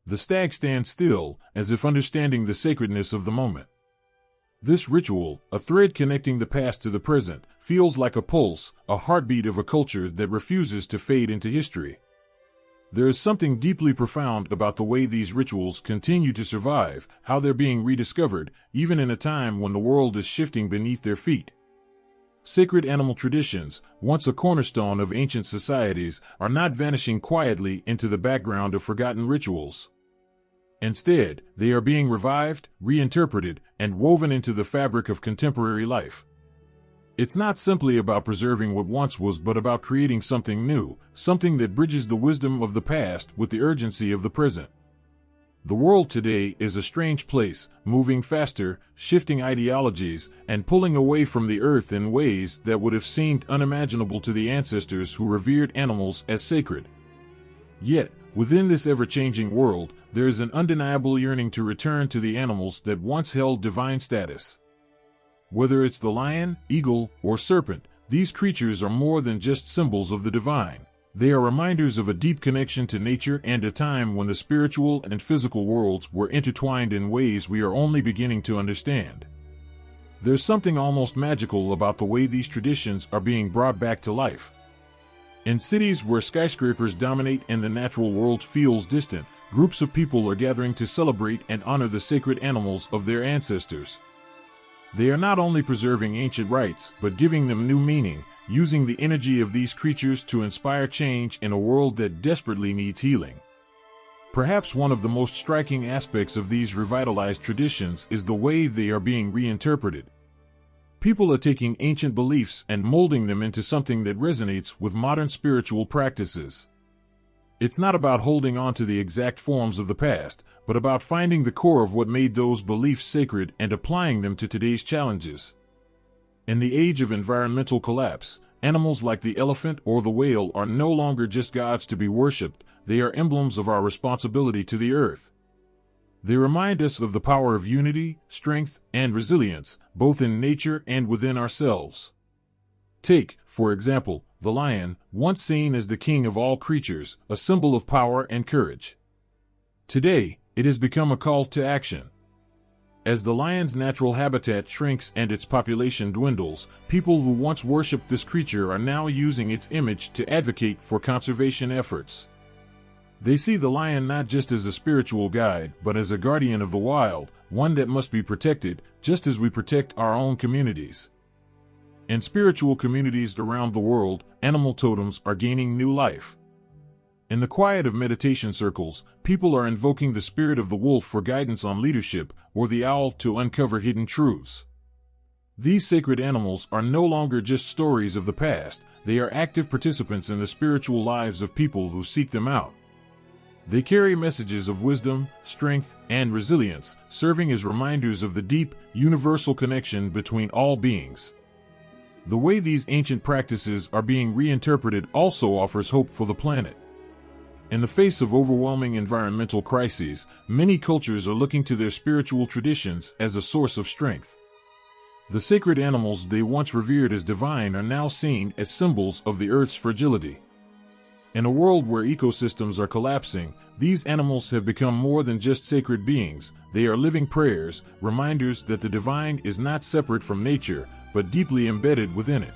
The stag stands still, as if understanding the sacredness of the moment. This ritual, a thread connecting the past to the present, feels like a pulse, a heartbeat of a culture that refuses to fade into history. There is something deeply profound about the way these rituals continue to survive, how they're being rediscovered, even in a time when the world is shifting beneath their feet. Sacred animal traditions, once a cornerstone of ancient societies, are not vanishing quietly into the background of forgotten rituals. Instead, they are being revived, reinterpreted, and woven into the fabric of contemporary life. It's not simply about preserving what once was, but about creating something new, something that bridges the wisdom of the past with the urgency of the present. The world today is a strange place, moving faster, shifting ideologies, and pulling away from the earth in ways that would have seemed unimaginable to the ancestors who revered animals as sacred. Yet, within this ever-changing world, there is an undeniable yearning to return to the animals that once held divine status. Whether it's the lion, eagle, or serpent, these creatures are more than just symbols of the divine. They are reminders of a deep connection to nature and a time when the spiritual and physical worlds were intertwined in ways we are only beginning to understand. There's something almost magical about the way these traditions are being brought back to life. In cities where skyscrapers dominate and the natural world feels distant, groups of people are gathering to celebrate and honor the sacred animals of their ancestors. They are not only preserving ancient rites, but giving them new meaning, using the energy of these creatures to inspire change in a world that desperately needs healing. Perhaps one of the most striking aspects of these revitalized traditions is the way they are being reinterpreted. People are taking ancient beliefs and molding them into something that resonates with modern spiritual practices. It's not about holding on to the exact forms of the past, but about finding the core of what made those beliefs sacred and applying them to today's challenges. In the age of environmental collapse, animals like the elephant or the whale are no longer just gods to be worshipped, they are emblems of our responsibility to the earth. They remind us of the power of unity, strength, and resilience, both in nature and within ourselves. Take, for example, the lion, once seen as the king of all creatures, a symbol of power and courage. Today, it has become a call to action. As the lion's natural habitat shrinks and its population dwindles, people who once worshipped this creature are now using its image to advocate for conservation efforts. They see the lion not just as a spiritual guide, but as a guardian of the wild, one that must be protected, just as we protect our own communities. In spiritual communities around the world, animal totems are gaining new life. In the quiet of meditation circles, people are invoking the spirit of the wolf for guidance on leadership, or the owl to uncover hidden truths. These sacred animals are no longer just stories of the past, they are active participants in the spiritual lives of people who seek them out. They carry messages of wisdom, strength, and resilience, serving as reminders of the deep, universal connection between all beings. The way these ancient practices are being reinterpreted also offers hope for the planet. In the face of overwhelming environmental crises, many cultures are looking to their spiritual traditions as a source of strength. The sacred animals they once revered as divine are now seen as symbols of the Earth's fragility. In a world where ecosystems are collapsing, these animals have become more than just sacred beings. They are living prayers, reminders that the divine is not separate from nature, but deeply embedded within it.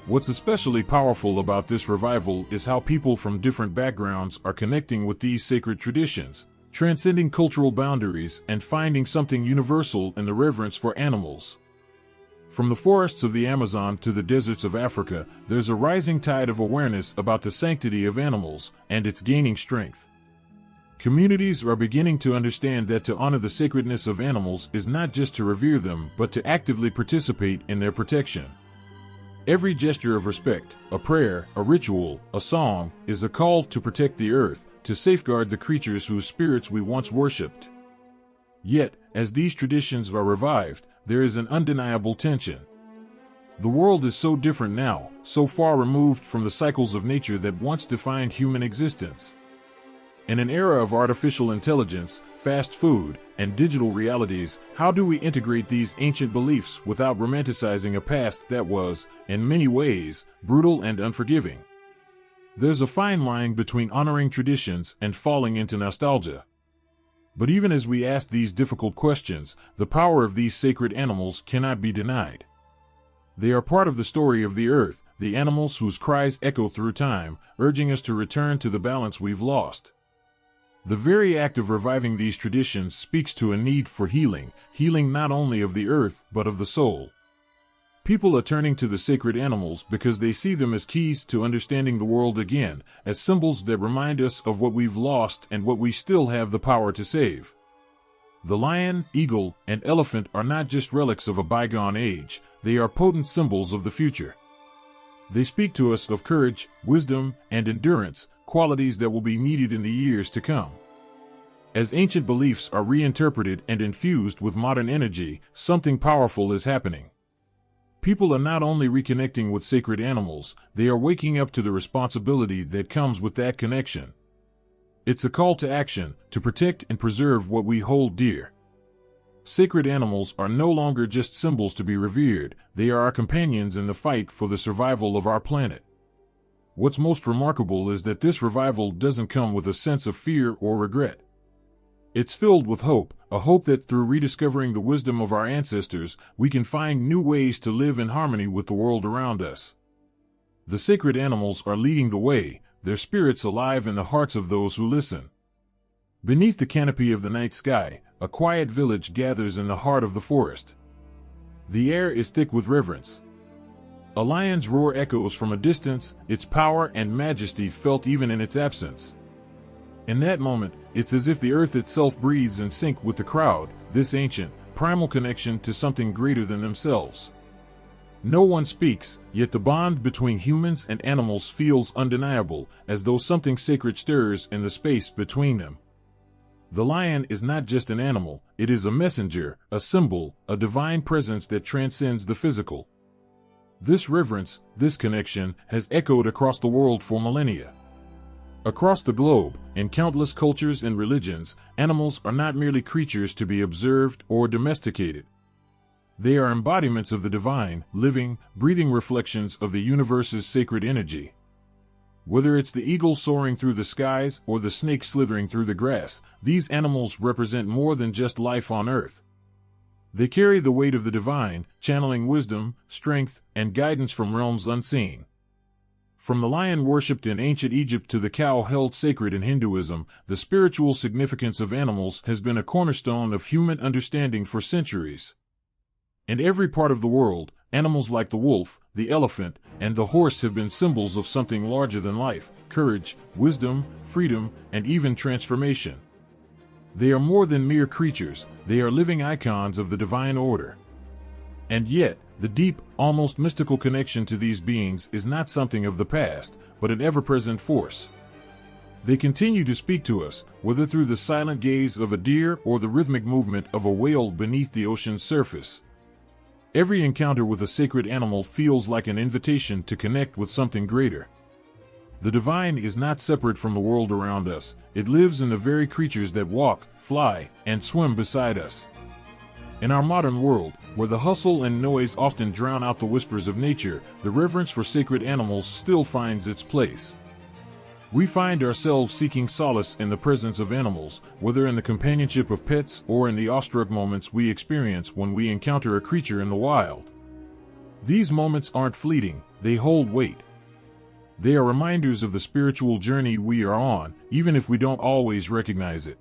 What's especially powerful about this revival is how people from different backgrounds are connecting with these sacred traditions, transcending cultural boundaries and finding something universal in the reverence for animals. From the forests of the Amazon to the deserts of Africa, there's a rising tide of awareness about the sanctity of animals, and it's gaining strength. Communities are beginning to understand that to honor the sacredness of animals is not just to revere them, but to actively participate in their protection. Every gesture of respect, a prayer, a ritual, a song, is a call to protect the earth, to safeguard the creatures whose spirits we once worshipped. Yet, as these traditions are revived, there is an undeniable tension. The world is so different now, so far removed from the cycles of nature that once defined human existence. In an era of artificial intelligence, fast food, and digital realities, how do we integrate these ancient beliefs without romanticizing a past that was, in many ways, brutal and unforgiving? There's a fine line between honoring traditions and falling into nostalgia. But even as we ask these difficult questions, the power of these sacred animals cannot be denied. They are part of the story of the earth, the animals whose cries echo through time, urging us to return to the balance we've lost. The very act of reviving these traditions speaks to a need for healing not only of the earth but of the soul. People are turning to the sacred animals because they see them as keys to understanding the world again, as symbols that remind us of what we've lost and what we still have the power to save. The lion, eagle, and elephant are not just relics of a bygone age, they are potent symbols of the future. They speak to us of courage, wisdom, and endurance, qualities that will be needed in the years to come. As ancient beliefs are reinterpreted and infused with modern energy, something powerful is happening. People are not only reconnecting with sacred animals, they are waking up to the responsibility that comes with that connection. It's a call to action, to protect and preserve what we hold dear. Sacred animals are no longer just symbols to be revered, they are our companions in the fight for the survival of our planet. What's most remarkable is that this revival doesn't come with a sense of fear or regret. It's filled with hope, a hope that through rediscovering the wisdom of our ancestors, we can find new ways to live in harmony with the world around us. The sacred animals are leading the way, their spirits alive in the hearts of those who listen. Beneath the canopy of the night sky, a quiet village gathers in the heart of the forest. The air is thick with reverence. A lion's roar echoes from a distance, its power and majesty felt even in its absence. In that moment, it's as if the earth itself breathes in sync with the crowd, this ancient, primal connection to something greater than themselves. No one speaks, yet the bond between humans and animals feels undeniable, as though something sacred stirs in the space between them. The lion is not just an animal, it is a messenger, a symbol, a divine presence that transcends the physical. This reverence, this connection, has echoed across the world for millennia. Across the globe, in countless cultures and religions, animals are not merely creatures to be observed or domesticated. They are embodiments of the divine, living, breathing reflections of the universe's sacred energy. Whether it's the eagle soaring through the skies or the snake slithering through the grass, these animals represent more than just life on earth. They carry the weight of the divine, channeling wisdom, strength, and guidance from realms unseen. From the lion worshipped in ancient Egypt to the cow held sacred in Hinduism, the spiritual significance of animals has been a cornerstone of human understanding for centuries. In every part of the world, animals like the wolf, the elephant, and the horse have been symbols of something larger than life, courage, wisdom, freedom, and even transformation. They are more than mere creatures, they are living icons of the divine order. And yet, the deep, almost mystical connection to these beings is not something of the past, but an ever-present force. They continue to speak to us, whether through the silent gaze of a deer or the rhythmic movement of a whale beneath the ocean's surface. Every encounter with a sacred animal feels like an invitation to connect with something greater. The divine is not separate from the world around us. It lives in the very creatures that walk, fly, and swim beside us. In our modern world, where the hustle and noise often drown out the whispers of nature, the reverence for sacred animals still finds its place. We find ourselves seeking solace in the presence of animals, whether in the companionship of pets or in the awestruck moments we experience when we encounter a creature in the wild. These moments aren't fleeting, they hold weight. They are reminders of the spiritual journey we are on, even if we don't always recognize it.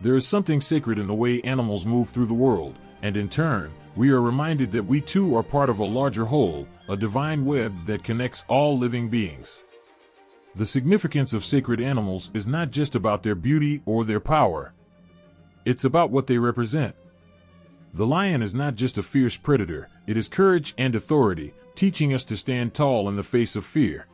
There is something sacred in the way animals move through the world, and in turn, we are reminded that we too are part of a larger whole, a divine web that connects all living beings. The significance of sacred animals is not just about their beauty or their power. It's about what they represent. The lion is not just a fierce predator, it is courage and authority, teaching us to stand tall in the face of fear.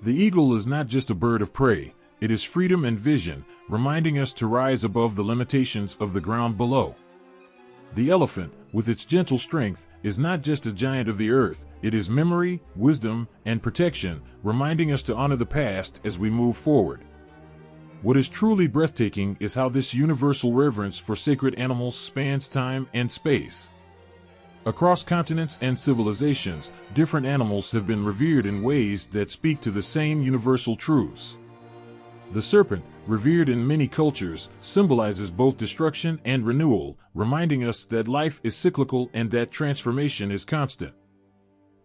The eagle is not just a bird of prey, it is freedom and vision, reminding us to rise above the limitations of the ground below. The elephant, with its gentle strength, is not just a giant of the earth, it is memory, wisdom, and protection, reminding us to honor the past as we move forward. What is truly breathtaking is how this universal reverence for sacred animals spans time and space. Across continents and civilizations, different animals have been revered in ways that speak to the same universal truths. The serpent, revered in many cultures, symbolizes both destruction and renewal, reminding us that life is cyclical and that transformation is constant.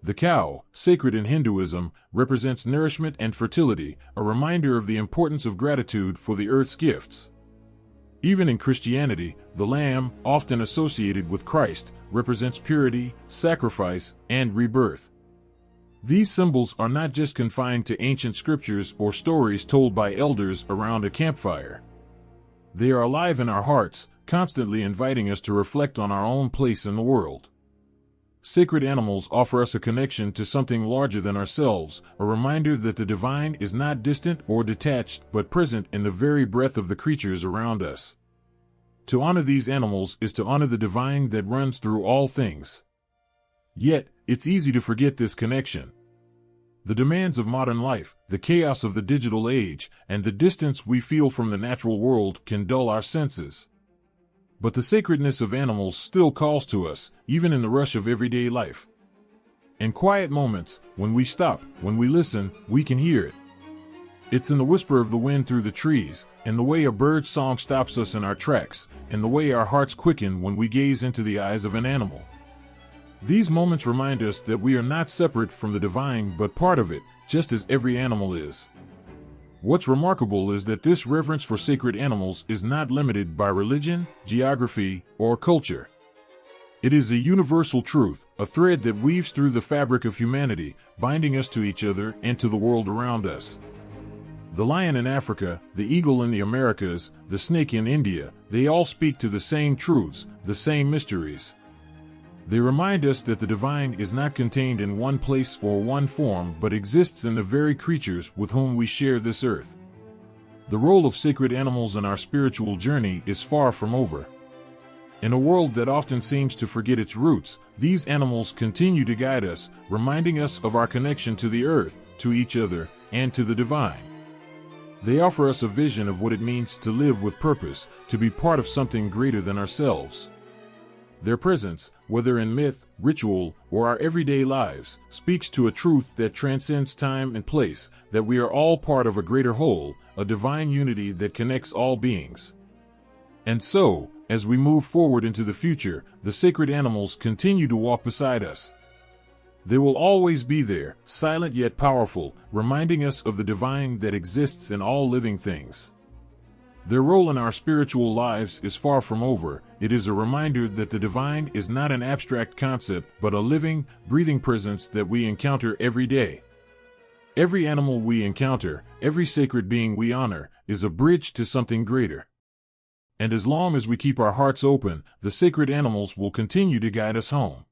The cow, sacred in Hinduism, represents nourishment and fertility, a reminder of the importance of gratitude for the earth's gifts. Even in Christianity, the lamb, often associated with Christ, represents purity, sacrifice, and rebirth. These symbols are not just confined to ancient scriptures or stories told by elders around a campfire. They are alive in our hearts, constantly inviting us to reflect on our own place in the world. Sacred animals offer us a connection to something larger than ourselves, a reminder that the divine is not distant or detached but present in the very breath of the creatures around us. To honor these animals is to honor the divine that runs through all things. Yet, it's easy to forget this connection. The demands of modern life, the chaos of the digital age, and the distance we feel from the natural world can dull our senses. But the sacredness of animals still calls to us, even in the rush of everyday life. In quiet moments, when we stop, when we listen, we can hear it. It's in the whisper of the wind through the trees, in the way a bird's song stops us in our tracks, in the way our hearts quicken when we gaze into the eyes of an animal. These moments remind us that we are not separate from the divine but part of it, just as every animal is. What's remarkable is that this reverence for sacred animals is not limited by religion, geography, or culture. It is a universal truth, a thread that weaves through the fabric of humanity, binding us to each other and to the world around us. The lion in Africa, the eagle in the Americas, the snake in India, they all speak to the same truths, the same mysteries. They remind us that the divine is not contained in one place or one form but exists in the very creatures with whom we share this earth. The role of sacred animals in our spiritual journey is far from over. In a world that often seems to forget its roots, these animals continue to guide us, reminding us of our connection to the earth, to each other, and to the divine. They offer us a vision of what it means to live with purpose, to be part of something greater than ourselves. Their presence, whether in myth, ritual, or our everyday lives, speaks to a truth that transcends time and place, that we are all part of a greater whole, a divine unity that connects all beings. And so, as we move forward into the future, the sacred animals continue to walk beside us. They will always be there, silent yet powerful, reminding us of the divine that exists in all living things. Their role in our spiritual lives is far from over. It is a reminder that the divine is not an abstract concept but a living, breathing presence that we encounter every day. Every animal we encounter, every sacred being we honor, is a bridge to something greater. And as long as we keep our hearts open, the sacred animals will continue to guide us home.